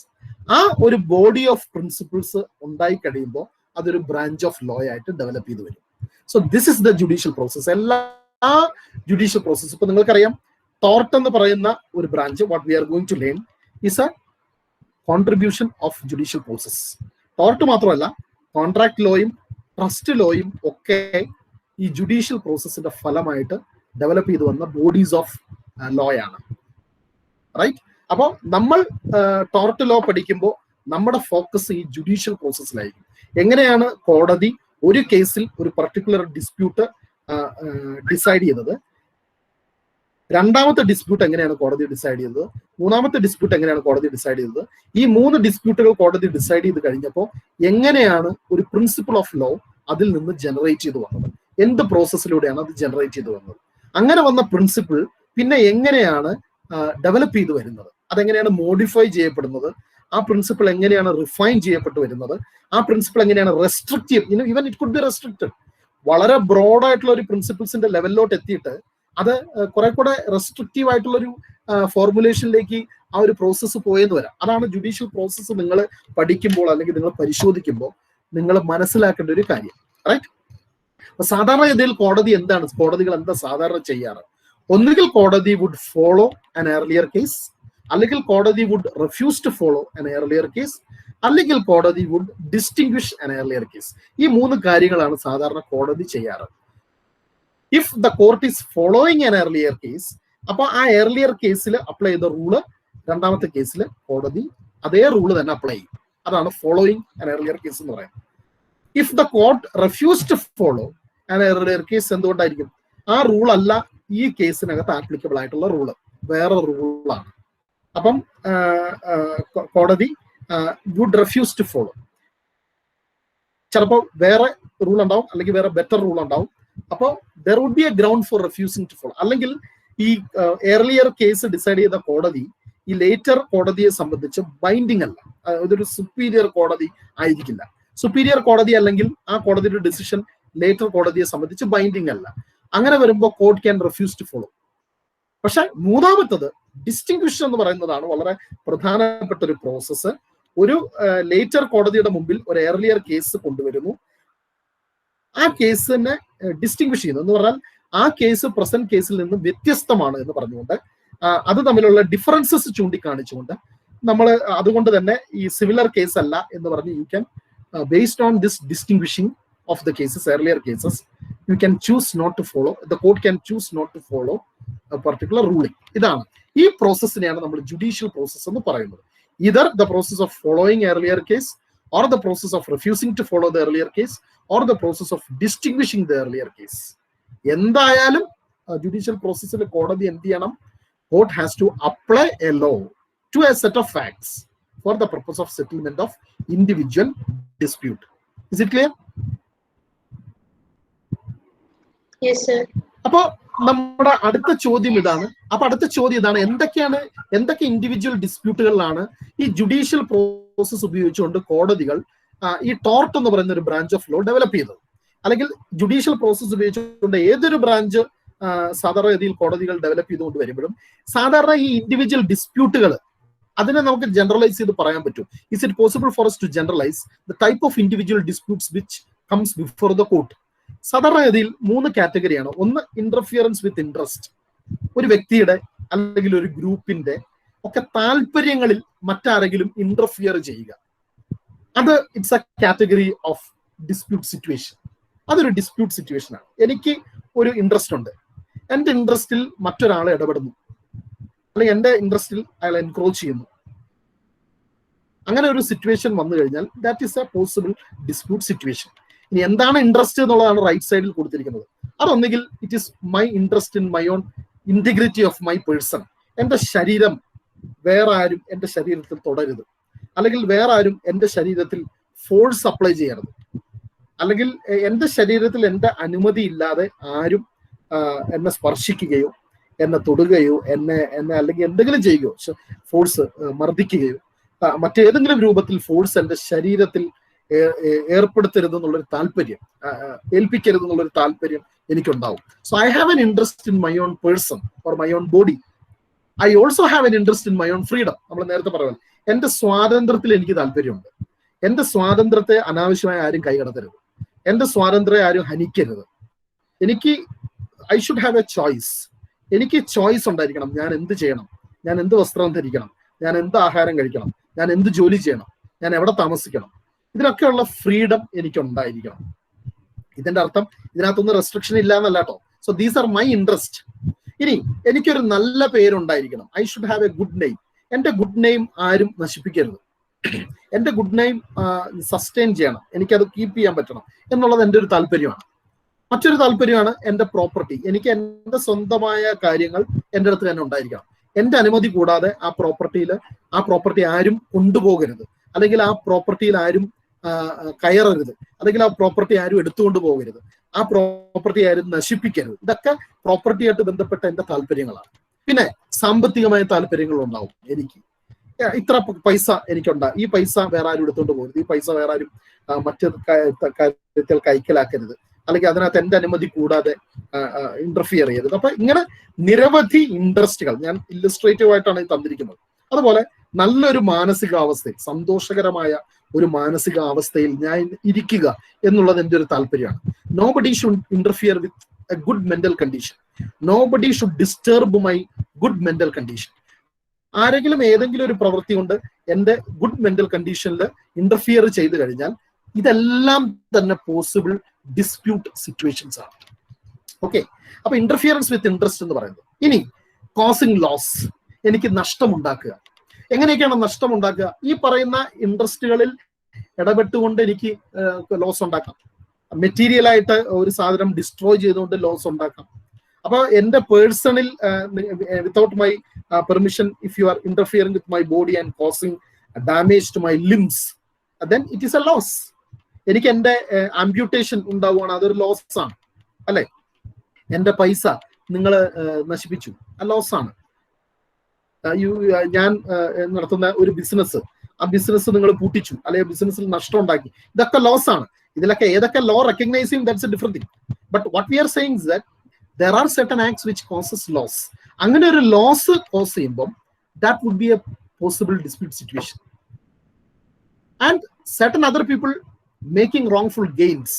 ആ ഒരു ബോഡി ഓഫ് പ്രിൻസിപ്പിൾസ് ഉണ്ടായി കഴിയുമ്പോൾ അതൊരു ബ്രാഞ്ച് ഓഫ് ലോ ആയിട്ട് ഡെവലപ്പ് ചെയ്ത് വരും. So this is the judicial process. എല്ലാ judicial process ഇപ്പൊ നിങ്ങൾക്കറിയാം, ടോർട്ട് എന്ന് പറയുന്ന ഒരു branch, what we are going to learn is a contribution of judicial process. Tort മാത്രമല്ല, കോൺട്രാക്ട് ലോയും ട്രസ്റ്റ് ലോയും ഒക്കെ ഈ ജുഡീഷ്യൽ പ്രോസസ്സിന്റെ ഫലമായിട്ട് ഡെവലപ്പ് ചെയ്തു വന്ന ബോഡീസ് ഓഫ് ലോ ആണ്. റൈറ്റ്? അപ്പോൾ നമ്മൾ ടോർട്ട് ലോ പഠിക്കുമ്പോൾ നമ്മുടെ ഫോക്കസ് ഈ ജുഡീഷ്യൽ പ്രോസസ്സിലായിരിക്കും. എങ്ങനെയാണ് കോടതി ഒരു കേസിൽ ഒരു പർട്ടിക്കുലർ ഡിസ്പ്യൂട്ട് ഡിസൈഡ് ചെയ്തത്, രണ്ടാമത്തെ ഡിസ്പ്യൂട്ട് എങ്ങനെയാണ് കോടതി ഡിസൈഡ് ചെയ്തത്, മൂന്നാമത്തെ ഡിസ്പ്യൂട്ട് എങ്ങനെയാണ് കോടതി ഡിസൈഡ് ചെയ്തത്, ഈ മൂന്ന് ഡിസ്പ്യൂട്ടുകൾ കോടതി ഡിസൈഡ് ചെയ്ത് കഴിഞ്ഞപ്പോൾ എങ്ങനെയാണ് ഒരു പ്രിൻസിപ്പിൾ ഓഫ് ലോ അതിൽ നിന്ന് ജനറേറ്റ് ചെയ്ത് വന്നത്, എന്ത് പ്രോസസ്സിലൂടെയാണ് അത് ജനറേറ്റ് ചെയ്ത് വന്നത്, അങ്ങനെ വന്ന പ്രിൻസിപ്പിൾ പിന്നെ എങ്ങനെയാണ് ഡെവലപ്പ് ചെയ്ത് വരുന്നത്, അതെങ്ങനെയാണ് മോഡിഫൈ ചെയ്യപ്പെടുന്നത്, ആ പ്രിൻസിപ്പിൾ എങ്ങനെയാണ് റിഫൈൻ ചെയ്യപ്പെട്ടു വരുന്നത്, ആ പ്രിൻസിപ്പിൾ എങ്ങനെയാണ് restrictive, even it could be restricted. വളരെ ബ്രോഡ് ആയിട്ടുള്ള ഒരു പ്രിൻസിപ്പിൾസിന്റെ ലെവലിലോട്ട് എത്തിയിട്ട് അത് കുറെ കൂടെ റെസ്ട്രിക്റ്റീവ് ആയിട്ടുള്ള ഒരു ഫോർമുലേഷനിലേക്ക് ആ ഒരു പ്രോസസ്സ് പോയെന്ന് വരാം. അതാണ് ജുഡീഷ്യൽ പ്രോസസ്സ് നിങ്ങൾ പഠിക്കുമ്പോൾ അല്ലെങ്കിൽ നിങ്ങൾ പരിശോധിക്കുമ്പോൾ നിങ്ങൾ മനസ്സിലാക്കേണ്ട ഒരു കാര്യം. റൈറ്റ്? അപ്പൊ സാധാരണഗതിയിൽ കോടതികൾ എന്താ സാധാരണ ചെയ്യാറ്? ഒന്നുകിൽ കോടതി would follow an earlier case, അല്ലെങ്കിൽ കോടതി would refuse to follow an earlier case, അല്ലെങ്കിൽ കോടതി would distinguish an earlier case. ഈ മൂന്ന് കാര്യങ്ങളാണ് സാധാരണ കോടതി ചെയ്യാറ്. If the court is following an earlier case, അപ്പൊ ആ ഏർലിയർ കേസിൽ അപ്ലൈ ചെയ്ത റൂള് രണ്ടാമത്തെ കേസിൽ കോടതി അതേ റൂള് തന്നെ അപ്ലൈ ചെയ്യും. അതാണ് ഫോളോയിങ് ആൻ ഏർലിയർ കേസ് എന്ന് പറയുന്നത്. If the court refuse to follow an earlier case, എന്തുകൊണ്ടായിരിക്കും? ആ റൂൾ അല്ല ഈ കേസിനകത്ത് ആപ്ലിക്കബിൾ ആയിട്ടുള്ള റൂള്, വേറെ റൂളാണ്. അപ്പം കോടതി വുഡ് റിഫ്യൂസ് ടു ഫോളോ. ചിലപ്പോൾ വേറെ റൂൾ ഉണ്ടാവും, അല്ലെങ്കിൽ വേറെ ബെറ്റർ റൂൾ ഉണ്ടാവും. അപ്പോൾ there would be a ground for refusing to follow. അല്ലെങ്കിൽ ഈ ഏർലിയർ കേസ് ഡിസൈഡ് ചെയ്ത കോടതി ഈ ലേറ്റർ കോടതിയെ സംബന്ധിച്ച് ബൈൻഡിങ് അല്ല, ഇതൊരു സുപ്പീരിയർ കോടതി ആയിരിക്കില്ല. സുപ്പീരിയർ കോടതി അല്ലെങ്കിൽ ആ കോടതിയുടെ ഡിസിഷൻ ലേറ്റർ കോടതിയെ സംബന്ധിച്ച് ബൈൻഡിങ് അല്ല. അങ്ങനെ വരുമ്പോൾ court can refuse to follow. പക്ഷെ മൂന്നാമത്തത് ഡിസ്റ്റിംഗ്വിഷൻ എന്ന് പറയുന്നതാണ് വളരെ പ്രധാനപ്പെട്ട ഒരു പ്രോസസ്സ്. ഒരു ലേറ്റർ കോടതിയുടെ മുമ്പിൽ ഒരു ഏർലിയർ കേസ് കൊണ്ടുവരുന്നു, ആ കേസിനെ ഡിസ്റ്റിംഗ്വിഷ് ചെയ്യുന്നു എന്ന് പറഞ്ഞാൽ ആ കേസ് പ്രസന്റ് കേസിൽ നിന്ന് വ്യത്യസ്തമാണ് എന്ന് പറഞ്ഞുകൊണ്ട് അത് തമ്മിലുള്ള ഡിഫറൻസസ് ചൂണ്ടിക്കാണിച്ചുകൊണ്ട് നമ്മൾ അതുകൊണ്ട് തന്നെ ഈ സിമിലർ കേസ് അല്ല എന്ന് പറഞ്ഞ് you can based on this distinguishing of the cases, earlier cases, you can choose not to follow, the court can choose not to follow a particular ruling. ഇതാണ് ഈ പ്രോസസ്സിനെയാണ് നമ്മൾ ജുഡീഷ്യൽ പ്രോസസ് എന്ന് പറയുന്നത്. Either the process of following earlier case, or the process of refusing to follow the earlier case, or the process of distinguishing the earlier case. എന്തായാലും judicial പ്രോസസ്സിൽ കോടതി എന്ത് ചെയ്യണം? Court has to apply a law to a set of facts for the purpose of settlement of individual dispute. Is it clear? Yes, sir. അപ്പോ നമ്മുടെ അടുത്ത ചോദ്യം ഇതാണ്. എന്തൊക്കെ ഇൻഡിവിജ്വൽ ഡിസ്പ്യൂട്ടുകളിലാണ് ഈ ജുഡീഷ്യൽ പ്രോസസ് ഉപയോഗിച്ചുകൊണ്ട് കോടതികൾ ഈ ടോർട്ട് എന്ന് പറയുന്ന ഒരു ബ്രാഞ്ച് ഓഫ് ലോ ഡെവലപ്പ് ചെയ്തത്? അല്ലെങ്കിൽ ജുഡീഷ്യൽ പ്രോസസ് ഉപയോഗിച്ചുകൊണ്ട് ഏതൊരു ബ്രാഞ്ച് സാധാരണഗതിയിൽ കോടതികൾ ഡെവലപ്പ് ചെയ്തുകൊണ്ട് വരുമ്പോഴും സാധാരണ ഈ ഇൻഡിവിജ്വൽ ഡിസ്പ്യൂട്ടുകൾ അതിനെ നമുക്ക് ജനറലൈസ് ചെയ്ത് പറയാൻ പറ്റും. Is it possible for us to generalize the type of individual disputes which comes before the court? സാധാരണഗതിയിൽ 3 കാറ്റഗറിയാണ്. ഒന്ന്, ഇന്റർഫിയറൻസ് വിത്ത് ഇൻട്രസ്റ്റ്. ഒരു വ്യക്തിയുടെ അല്ലെങ്കിൽ ഒരു ഗ്രൂപ്പിന്റെ ഒക്കെ താല്പര്യങ്ങളിൽ മറ്റാരെങ്കിലും ഇന്റർഫിയർ ചെയ്യുക. അത് it's A category of dispute situation. അതൊരു ഡിസ്പ്യൂട്ട് സിറ്റുവേഷൻ ആണ്. എനിക്ക് ഒരു ഇൻട്രസ്റ്റ് ഉണ്ട്, എന്റെ ഇൻട്രസ്റ്റിൽ മറ്റൊരാളെ ഇടപെടുന്നു, അല്ലെങ്കിൽ എന്റെ ഇൻട്രസ്റ്റിൽ അയാൾ എൻക്രോച്ച് ചെയ്യുന്നു. അങ്ങനെ ഒരു സിറ്റുവേഷൻ വന്നു കഴിഞ്ഞാൽ that is a possible dispute situation. ഇനി എന്താണ് ഇൻട്രസ്റ്റ് എന്നുള്ളതാണ് റൈറ്റ് സൈഡിൽ കൊടുത്തിരിക്കുന്നത്. അതൊന്നെങ്കിൽ it is my interest in my own integrity of my person. എന്റെ ശരീരം വേറെ ആരും എന്റെ ശരീരത്തിൽ തൊടരുത്, അല്ലെങ്കിൽ വേറെ ആരും എന്റെ ശരീരത്തിൽ ഫോഴ്സ് അപ്ലൈ ചെയ്യരുത്, അല്ലെങ്കിൽ എന്റെ ശരീരത്തിൽ എന്റെ അനുമതി ഇല്ലാതെ ആരും എന്നെ സ്പർശിക്കുകയോ എന്നെ തൊടുകയോ എന്നെ അല്ലെങ്കിൽ എന്തെങ്കിലും ചെയ്യുകയോ, ഫോഴ്സ് മർദ്ദിക്കുകയോ മറ്റേതെങ്കിലും രൂപത്തിൽ ഫോഴ്സ് എന്റെ ശരീരത്തിൽ ഏർപ്പെടുത്തരുത് എന്നുള്ളൊരു താല്പര്യം, ഏൽപ്പിക്കരുത് എന്നുള്ളൊരു താല്പര്യം എനിക്കുണ്ടാവും. So I have an interest in my own person or my own body. I also have an interest in my own freedom. നമ്മൾ നേരത്തെ പറഞ്ഞത് എന്റെ സ്വാതന്ത്ര്യത്തിൽ എനിക്ക് താല്പര്യമുണ്ട്. എന്റെ സ്വാതന്ത്ര്യത്തെ അനാവശ്യമായി ആരും കൈകടത്തരുത്, എന്റെ സ്വാതന്ത്ര്യം ആരും ഹനിക്കരുത്. I should have a choice. എനിക്ക് ചോയ്സ് ഉണ്ടായിരിക്കണം. ഞാൻ എന്ത് ചെയ്യണം, ഞാൻ എന്ത് വസ്ത്രം ധരിക്കണം, ഞാൻ എന്ത് ആഹാരം കഴിക്കണം, ഞാൻ എന്ത് ജോലി ചെയ്യണം, ഞാൻ എവിടെ താമസിക്കണം, ഇതിനൊക്കെയുള്ള ഫ്രീഡം എനിക്ക് ഉണ്ടായിരിക്കണം. ഇതിന്റെ അർത്ഥം ഇതിനകത്തൊന്നും റെസ്ട്രിക്ഷൻ ഇല്ല എന്നല്ല കേട്ടോ. So these are my interest. ഇനി എനിക്കൊരു നല്ല പേരുണ്ടായിരിക്കണം. I should have a good name. എന്റെ ഗുഡ് നെയിം ആരും നശിപ്പിക്കരുത്. എന്റെ ഗുഡ് നെയിം സസ്റ്റെയിൻ ചെയ്യണം, എനിക്കത് കീപ്പ് ചെയ്യാൻ പറ്റണം എന്നുള്ളത് എൻ്റെ ഒരു താല്പര്യമാണ്. മറ്റൊരു താല്പര്യമാണ് എന്റെ പ്രോപ്പർട്ടി. എനിക്ക് എന്റെ സ്വന്തമായ കാര്യങ്ങൾ എൻ്റെ അടുത്ത് തന്നെ ഉണ്ടായിരിക്കണം. എന്റെ അനുമതി കൂടാതെ ആ പ്രോപ്പർട്ടി ആരും കൊണ്ടുപോകരുത്, അല്ലെങ്കിൽ ആ പ്രോപ്പർട്ടിയിൽ ആരും കയറരുത്, അല്ലെങ്കിൽ ആ പ്രോപ്പർട്ടി ആരും എടുത്തുകൊണ്ട് പോകരുത്, ആ പ്രോപ്പർട്ടി ആരും നശിപ്പിക്കരുത്. ഇതൊക്കെ പ്രോപ്പർട്ടിയായിട്ട് ബന്ധപ്പെട്ട എന്റെ താല്പര്യങ്ങളാണ്. പിന്നെ സാമ്പത്തികമായ താല്പര്യങ്ങൾ ഉണ്ടാവും. എനിക്ക് ഇത്ര പൈസ എനിക്കുണ്ടാകും, ഈ പൈസ വേറെ ആരും എടുത്തുകൊണ്ട് പോകരുത്, ഈ പൈസ വേറെ ആരും മറ്റു കാര്യത്തിൽ കൈക്കലാക്കരുത്, അല്ലെങ്കിൽ അതിനകത്ത് എന്റെ അനുമതി കൂടാതെ ഇന്റർഫിയർ ചെയ്യരുത്. അപ്പൊ ഇങ്ങനെ നിരവധി ഇൻട്രസ്റ്റുകൾ ഞാൻ ഇല്ലസ്ട്രേറ്റീവ് ആയിട്ടാണ് ഇത് തന്നിരിക്കുന്നത്. അതുപോലെ നല്ലൊരു മാനസികാവസ്ഥയിൽ, സന്തോഷകരമായ ഒരു മാനസികാവസ്ഥയിൽ ഞാൻ ഇരിക്കുക എന്നുള്ളത് എൻ്റെ ഒരു താല്പര്യമാണ്. Nobody should interfere with a good mental condition. Nobody should disturb my good mental condition. ആരെങ്കിലും ഏതെങ്കിലും ഒരു പ്രവൃത്തി കൊണ്ട് എൻ്റെ ഗുഡ് മെന്റൽ കണ്ടീഷനിൽ ഇന്റർഫിയർ ചെയ്തു കഴിഞ്ഞാൽ ഇതെല്ലാം തന്നെ പോസിബിൾ ഡിസ്പ്യൂട്ട് സിറ്റുവേഷൻസ് ആണ്. ഓക്കെ, അപ്പൊ ഇന്റർഫിയറൻസ് വിത്ത് ഇൻട്രസ്റ്റ് എന്ന് പറയുന്നത്. ഇനി കോസിങ് ലോസ്, എനിക്ക് നഷ്ടമുണ്ടാക്കുക. എങ്ങനെയൊക്കെയാണ് നഷ്ടമുണ്ടാക്കുക? ഈ പറയുന്ന ഇൻട്രസ്റ്റുകളിൽ ഇടപെട്ടുകൊണ്ട് എനിക്ക് ലോസ് ഉണ്ടാക്കാം. മെറ്റീരിയലായിട്ട് ഒരു സാധനം ഡിസ്ട്രോയ് ചെയ്തുകൊണ്ട് ലോസ് ഉണ്ടാക്കാം. അപ്പൊ എന്റെ പേഴ്സണിൽ without my permission, if you are interfering with my body and causing damage to my limbs, then it is a loss. എനിക്ക് എന്റെ ആംപ്യൂട്ടേഷൻ ഉണ്ടാവുകയാണ്, അതൊരു ലോസ് ആണ് അല്ലെ? എന്റെ പൈസ നിങ്ങൾ നശിപ്പിച്ചു, ആ ലോസ് ആണ്. ഞാൻ നടത്തുന്ന ഒരു ബിസിനസ്, ആ ബിസിനസ് നിങ്ങൾ പൂട്ടിച്ചു, അല്ലെങ്കിൽ ബിസിനസ്സിൽ നഷ്ടം ഉണ്ടാക്കി, ഇതൊക്കെ ലോസ് ആണ്. ഇതിലൊക്കെ ഏതൊക്കെ law recognising, that's a different thing. But what we are saying is that there are certain acts which causes loss. അങ്ങനെ ഒരു ലോസ് കോസ് ചെയ്യുമ്പോൾ that would be a possible dispute situation. And certain other people making wrongful gains.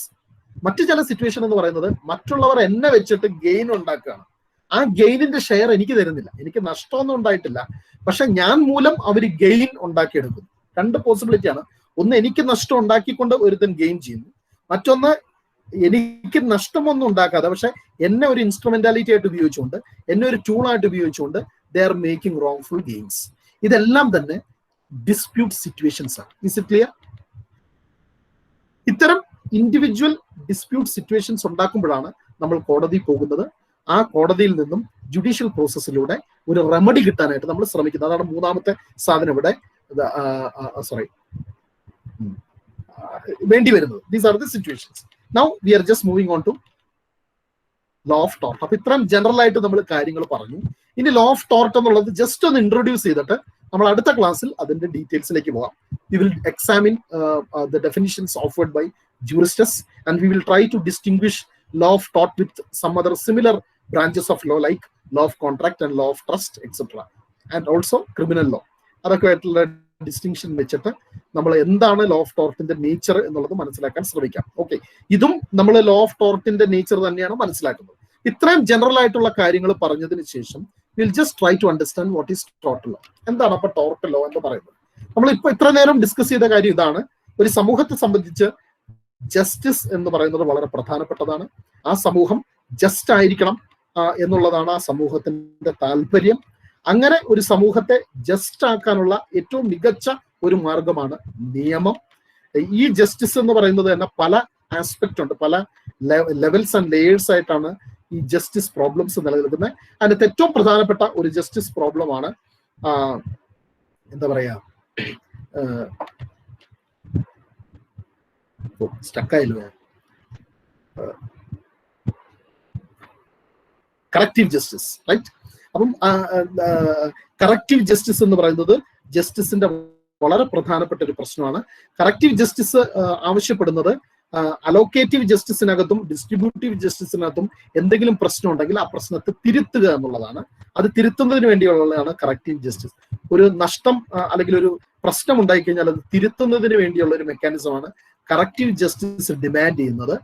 മറ്റു ചില situation എന്ന് പറയുന്നത് മറ്റുള്ളവർ എന്നെ വെച്ചിട്ട് ഗെയിൻ ഉണ്ടാക്കുകയാണ്. ആ ഗെയിനിന്റെ ഷെയർ എനിക്ക് തരുന്നില്ല, എനിക്ക് നഷ്ടമൊന്നും ഉണ്ടായിട്ടില്ല, പക്ഷെ ഞാൻ മൂലം അവർ ഗെയിൻ ഉണ്ടാക്കിയെടുക്കുന്നു. രണ്ട് പോസിബിലിറ്റിയാണ്. ഒന്ന്, എനിക്ക് നഷ്ടം ഉണ്ടാക്കിക്കൊണ്ട് ഒരുത്തൻ ഗെയിൻ ചെയ്യുന്നു. മറ്റൊന്ന്, എനിക്ക് നഷ്ടമൊന്നും ഉണ്ടാക്കാതെ പക്ഷെ എന്നെ ഒരു ഇൻസ്ട്രുമെന്റാലിറ്റി ആയിട്ട് ഉപയോഗിച്ചുകൊണ്ട്, എന്നെ ഒരു ടൂളായിട്ട് ഉപയോഗിച്ചുകൊണ്ട് they are making wrongful games. ഇതെല്ലാം തന്നെ ഡിസ്പ്യൂട്ട് സിറ്റുവേഷൻസ് ആണ്. Is it clear? ഇത്തരം ഇൻഡിവിജ്വൽ ഡിസ്പ്യൂട്ട് സിറ്റുവേഷൻസ് ഉണ്ടാക്കുമ്പോഴാണ് നമ്മൾ കോടതി പോകുന്നത്. ആ കോടതിയിൽ നിന്നും ജുഡീഷ്യൽ പ്രോസസ്സിലൂടെ ഒരു റെമഡി കിട്ടാനായിട്ട് നമ്മൾ ശ്രമിക്കുന്നത്. അതാണ് മൂന്നാമത്തെ സാധനം ഇവിടെ വേണ്ടി വരുന്നത്. These are the situations. Now we are just moving on to law of tort. അപ്പൊ ഇത്രയും ജനറൽ ആയിട്ട് നമ്മൾ കാര്യങ്ങൾ പറഞ്ഞു. ഇനി ലോ ഓഫ് ടോർട്ട് എന്നുള്ളത് ജസ്റ്റ് ഒന്ന് ഇൻട്രൊഡ്യൂസ് ചെയ്തിട്ട് നമ്മൾ അടുത്ത ക്ലാസ്സിൽ അതിന്റെ ഡീറ്റെയിൽസിലേക്ക് പോകാം. We will examine the definitions offered by jurists, and we will try to distinguish law of tort with some other similar branches of law like law of contract and law of trust, etc. and also criminal law. അതൊക്കെ ആയിട്ടുള്ള distinction വെച്ചിട്ട് നമ്മൾ എന്താണ് law of ടോർട്ടിന്റെ nature എന്നുള്ളത് മനസ്സിലാക്കാൻ ശ്രമിക്കാം. Okay, ഇതും നമ്മൾ ലോ ഓഫ് ടോർട്ടിന്റെ നേച്ചർ തന്നെയാണ് മനസ്സിലാക്കുന്നത്. ഇത്രയും ജനറൽ ആയിട്ടുള്ള കാര്യങ്ങൾ പറഞ്ഞതിന് ശേഷം will just try to understand what is tort law. എന്താണ് അപ്പൊ ടോർട്ട് ലോ എന്ന് പറയുന്നത്? നമ്മളിപ്പോ ഇത്ര നേരം ഡിസ്കസ് ചെയ്ത കാര്യം ഇതാണ്. ഒരു സമൂഹത്തെ സംബന്ധിച്ച് ജസ്റ്റിസ് എന്ന് പറയുന്നത് വളരെ പ്രധാനപ്പെട്ടതാണ്. ആ സമൂഹം ജസ്റ്റ് ആയിരിക്കണം എന്നുള്ളതാണ് ആ സമൂഹത്തിന്റെ താല്പര്യം. അങ്ങനെ ഒരു സമൂഹത്തെ ജസ്റ്റ് ആക്കാനുള്ള ഏറ്റവും മികച്ച ഒരു മാർഗമാണ് നിയമം. ഈ ജസ്റ്റിസ് എന്ന് പറയുന്നത് തന്നെ പല ആസ്പെക്ട് ഉണ്ട്, പല ലെവൽസ് ആൻഡ് ലേയേഴ്സ് ആയിട്ടാണ് ഈ ജസ്റ്റിസ് പ്രോബ്ലംസ് നിലനിൽക്കുന്നത്. അതിനകത്ത് ഏറ്റവും പ്രധാനപ്പെട്ട ഒരു ജസ്റ്റിസ് പ്രോബ്ലമാണ് എന്താ പറയാ, സ്റ്റക്കായില്ലേ, കറക്റ്റീവ് ജസ്റ്റിസ്, റൈറ്റ്? അപ്പം കറക്റ്റീവ് ജസ്റ്റിസ് എന്ന് പറയുന്നത് ജസ്റ്റിസിന്റെ വളരെ പ്രധാനപ്പെട്ട ഒരു പ്രശ്നമാണ്. കറക്റ്റീവ് ജസ്റ്റിസ് ആവശ്യപ്പെടുന്നത് അലോക്കേറ്റീവ് ജസ്റ്റിസിനകത്തും ഡിസ്ട്രിബ്യൂട്ടീവ് ജസ്റ്റിസിനകത്തും എന്തെങ്കിലും പ്രശ്നം ഉണ്ടെങ്കിൽ ആ പ്രശ്നത്തെ തിരുത്തുക എന്നുള്ളതാണ്. അത് തിരുത്തുന്നതിന് വേണ്ടിയുള്ളതാണ് കറക്റ്റീവ് ജസ്റ്റിസ്. ഒരു നഷ്ടം അല്ലെങ്കിൽ ഒരു പ്രശ്നം ഉണ്ടായിക്കഴിഞ്ഞാൽ അത് തിരുത്തുന്നതിന് വേണ്ടിയുള്ള ഒരു മെക്കാനിസമാണ് കറക്റ്റീവ് ജസ്റ്റിസ് ഡിമാൻഡ് ചെയ്യുന്നത്.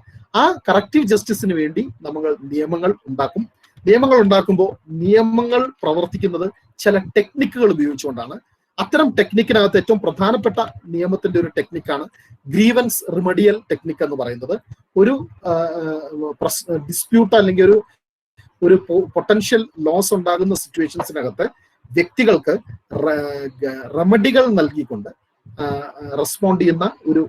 ആ കറക്റ്റീവ് ജസ്റ്റിസിന് വേണ്ടി നമ്മൾ നിയമങ്ങൾ ഉണ്ടാക്കും. നിയമങ്ങൾ ഉണ്ടാക്കുമ്പോൾ നിയമങ്ങൾ പ്രവർത്തിക്കുന്നത് ചില ടെക്നിക്കുകൾ ഉപയോഗിച്ചുകൊണ്ടാണ്. അത്തരം ടെക്നിക്കിനകത്ത് ഏറ്റവും പ്രധാനപ്പെട്ട നിയമത്തിന്റെ ഒരു ടെക്നിക്കാണ് ഗ്രീവൻസ് റിമഡിയൽ ടെക്നിക്ക് എന്ന് പറയുന്നത്. ഒരു ഡിസ്പ്യൂട്ട് അല്ലെങ്കിൽ ഒരു പൊട്ടൻഷ്യൽ ലോസ് ഉണ്ടാകുന്ന സിറ്റുവേഷൻസിനകത്ത് വ്യക്തികൾക്ക് റെമഡികൾ നൽകിക്കൊണ്ട് റെസ്പോണ്ട് ചെയ്യുന്ന ഒരു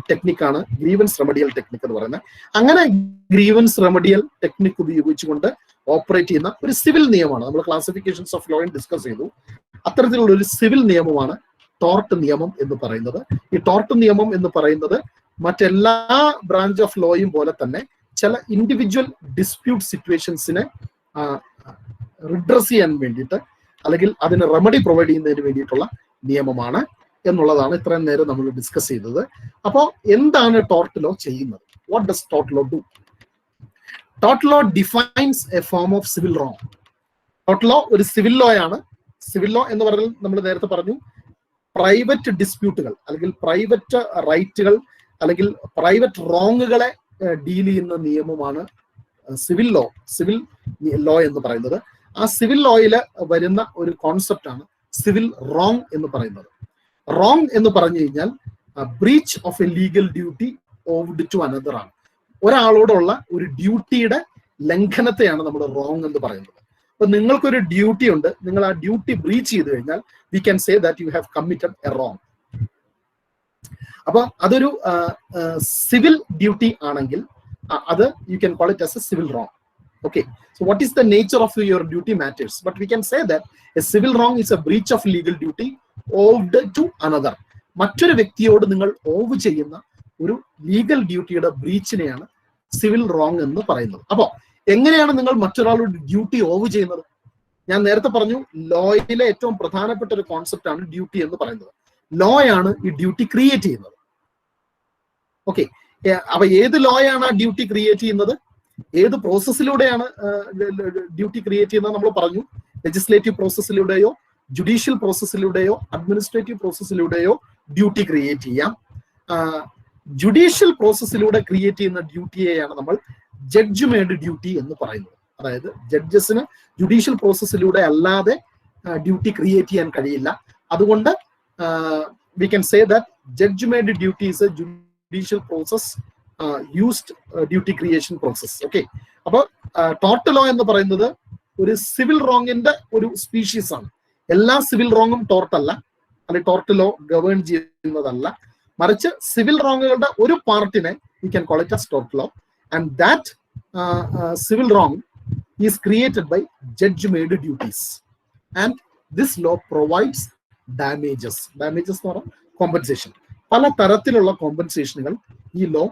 ടെക്നിക്കാണ് ഗ്രീവൻസ് റെമഡിയൽ ടെക്നിക്ക് എന്ന് പറയുന്നത്. അങ്ങനെ ഗ്രീവൻസ് റെമഡിയൽ ടെക്നിക്ക് ഉപയോഗിച്ചുകൊണ്ട് ഓപ്പറേറ്റ് ചെയ്യുന്ന ഒരു സിവിൽ നിയമമാണ്. നമ്മൾ ക്ലാസിഫിക്കേഷൻസ് ഓഫ് ലോയിൽ ഡിസ്കസ് ചെയ്തു. അത്തരത്തിലുള്ള ഒരു സിവിൽ നിയമമാണ് ടോർട്ട് നിയമം എന്ന് പറയുന്നത്. ഈ ടോർട്ട് നിയമം എന്ന് പറയുന്നത് മറ്റെല്ലാ ബ്രാഞ്ച് ഓഫ് ലോയും പോലെ തന്നെ ചില ഇൻഡിവിജ്വൽ ഡിസ്പ്യൂട്ട് സിറ്റുവേഷൻസിനെ റിഡ്രസ് ചെയ്യാൻ വേണ്ടിയിട്ട് അല്ലെങ്കിൽ അതിന് റെമഡി പ്രൊവൈഡ് ചെയ്യുന്നതിന് വേണ്ടിയിട്ടുള്ള നിയമമാണ് എന്നുള്ളതാണ് ഇത്രയും നേരം നമ്മൾ ഡിസ്കസ് ചെയ്തത്. അപ്പോൾ എന്താണ് ടോർട്ട് ലോ ചെയ്യുന്നത്? What does tort law do? Tort law defines a form of civil wrong. Tort law ഒരു സിവിൽ ലോ ആണ്. സിവിൽ ലോ എന്ന് പറഞ്ഞാൽ നമ്മൾ നേരത്തെ പറഞ്ഞു, പ്രൈവറ്റ് ഡിസ്പ്യൂട്ടുകൾ അല്ലെങ്കിൽ പ്രൈവറ്റ് റൈറ്റുകൾ അല്ലെങ്കിൽ പ്രൈവറ്റ് റോങ്ങുകളെ ഡീൽ ചെയ്യുന്ന നിയമമാണ് സിവിൽ ലോ. സിവിൽ ലോ എന്ന് പറയുന്നത് ആ സിവിൽ ലോയിൽ വരുന്ന ഒരു കോൺസെപ്റ്റ് ആണ് സിവിൽ റോങ് എന്ന് പറയുന്നത്. റോങ് എന്ന് പറഞ്ഞു കഴിഞ്ഞാൽ breach of a legal duty owed to another ആണ്. ഒരാളോടുള്ള ഒരു ഡ്യൂട്ടിയുടെ ലംഘനത്തെയാണ് നമ്മൾ റോങ് എന്ന് പറയുന്നത്. അപ്പൊ നിങ്ങൾക്കൊരു ഡ്യൂട്ടി ഉണ്ട്, നിങ്ങൾ ആ ഡ്യൂട്ടി ബ്രീച്ച് ചെയ്ത് കഴിഞ്ഞാൽ we can say that you have committed A wrong. അപ്പൊ അതൊരു സിവിൽ ഡ്യൂട്ടി ആണെങ്കിൽ അത് you can call it as A civil wrong. Okay, so what is the nature of your duty matters, but we can say that a civil wrong is a breach of legal duty owed to another. മറ്റൊരു വ്യക്തിയോട് നിങ്ങൾ ഓവ് ചെയ്യുന്ന ഒരു legal ഡ്യൂട്ടിയുടെ ബ്രീച്ചിനെയാണ് civil wrong എന്ന് പറയുന്നത്. അപ്പോൾ എങ്ങനെയാണ് നിങ്ങൾ മറ്റൊരാളുടെ ഡ്യൂട്ടി ഓവ് ചെയ്യുന്നത്? ഞാൻ നേരത്തെ പറഞ്ഞു, ലോയിലെ ഏറ്റവും പ്രധാനപ്പെട്ട ഒരു കോൺസെപ്റ്റ് ആണ് ഡ്യൂട്ടി എന്ന് പറയുന്നത്. ലോയാണ് ഈ ഡ്യൂട്ടി ക്രിയേറ്റ് ചെയ്യുന്നത്. ഓക്കെ, അപ്പൊ ഏത് ലോയാണ് ആ ഡ്യൂട്ടി ക്രിയേറ്റ് ചെയ്യുന്നത്? ഏത് പ്രോസസ്സിലൂടെയാണ് ഡ്യൂട്ടി ക്രിയേറ്റ് ചെയ്യുന്നത് നമ്മൾ പറഞ്ഞു. ലെജിസ്ലേറ്റീവ് പ്രോസസ്സിലൂടെയോ ജുഡീഷ്യൽ പ്രോസസ്സിലൂടെയോ അഡ്മിനിസ്ട്രേറ്റീവ് പ്രോസസ്സിലൂടെയോ ഡ്യൂട്ടി ക്രിയേറ്റ് ചെയ്യാം. ജുഡീഷ്യൽ പ്രോസസ്സിലൂടെ ക്രിയേറ്റ് ചെയ്യുന്ന ഡ്യൂട്ടിയെയാണ് നമ്മൾ ജഡ്ജ്മെന്റ് ഡ്യൂട്ടി എന്ന് പറയുന്നത്. അതായത് ജഡ്ജസിന് ജുഡീഷ്യൽ പ്രോസസ്സിലൂടെ അല്ലാതെ ഡ്യൂട്ടി ക്രിയേറ്റ് ചെയ്യാൻ കഴിയില്ല. അതുകൊണ്ട് we can say that judge made duty is a judicial process used duty creation process. Okay, അപ്പോൾ ടോർട്ട് ലോ എന്ന് പറയുന്നത് ഒരു സിവിൽ റോങ്ങിന്റെ ഒരു സ്പീഷീസ് ആണ്. എല്ലാ സിവിൽ റോങ്ങും ടോർട്ട് അല്ല, അല്ലെങ്കിൽ ടോർട്ട് ലോ ഗവേൺ ചെയ്യുന്നതല്ല, മറിച്ച് സിവിൽ റോങ്ങുകളുടെ ഒരു പാർട്ടിനെ we can call it as tort law, and that civil wrong is created by judge made duties, and this law provides damages എന്ന് പറഞ്ഞാൽ കോമ്പൻസേഷൻ. പല തരത്തിലുള്ള കോമ്പൻസേഷനുകൾ ഈ ലോ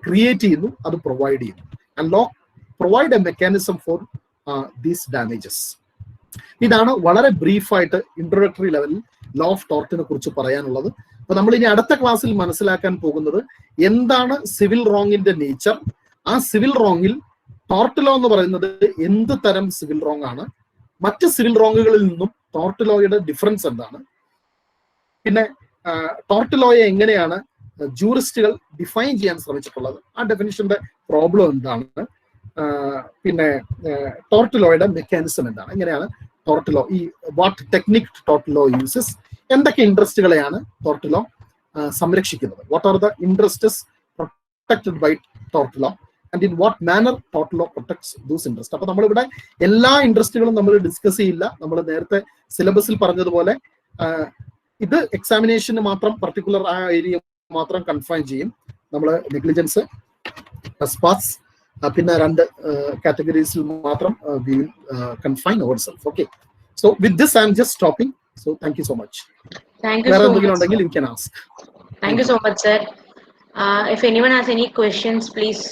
ക്രിയേറ്റ് ചെയ്യുന്നു, അത് പ്രൊവൈഡ് ചെയ്യുന്നു. And law provide a mechanism for these damages. ഇതാണ് വളരെ ബ്രീഫായിട്ട് ഇൻട്രൊഡക്ടറി ലെവലിൽ ലോ ഓഫ് ടോർട്ടിനെ കുറിച്ച് പറയാനുള്ളത്. അപ്പൊ നമ്മൾ ഇനി അടുത്ത ക്ലാസ്സിൽ മനസ്സിലാക്കാൻ പോകുന്നത് എന്താണ് സിവിൽ റോങ്ങിന്റെ നേച്ചർ, ആ സിവിൽ റോങ്ങിൽ ടോർട്ട് ലോ എന്ന് പറയുന്നത് എന്ത് തരം സിവിൽ റോങ് ആണ്, മറ്റ് സിവിൽ റോങ്ങുകളിൽ നിന്നും ടോർട്ട് ലോയുടെ ഡിഫറൻസ് എന്താണ്, പിന്നെ ടോർട്ട് ലോയെ എങ്ങനെയാണ് ജൂറിസ്റ്റുകൾ ഡിഫൈൻ ചെയ്യാൻ ശ്രമിച്ചിട്ടുള്ളത്, ആ ഡെഫിനിഷന്റെ പ്രോബ്ലം എന്താണ്, പിന്നെ ടോർട്ട് ലോയുടെ മെക്കാനിസം എന്താണ്, എങ്ങനെയാണ് ടോർട്ട് ലോ, ഈ what technique tort law uses, എന്തൊക്കെ ഇൻട്രസ്റ്റുകളെയാണ് ടോർട്ട് ലോ സംരക്ഷിക്കുന്നത്, what are the interests protected by tort law and in what manner tort law protects those interest. അപ്പൊ നമ്മളിവിടെ എല്ലാ ഇൻട്രസ്റ്റുകളും നമ്മൾ ഡിസ്കസ് ചെയ്യില്ല. നമ്മൾ നേരത്തെ സിലബസിൽ പറഞ്ഞതുപോലെ ഇത് എക്സാമിനേഷന് മാത്രം പർട്ടിക്കുലർ ആ ഏരിയ മാത്രം കൺഫൈൻ ചെയ്യും. നമ്മൾ നെഗ്ലിജൻസ്, ട്രസ്പാസ്, പിന്നെ 2 കാറ്റഗറീസിൽ മാത്രം we will confine our self. Okay, so with this I'm just stopping. So thank you so much. വേറെ എന്തെങ്കിലും ഉണ്ടെങ്കിൽ you can ask. Thank you so much, sir. If anyone has any questions, please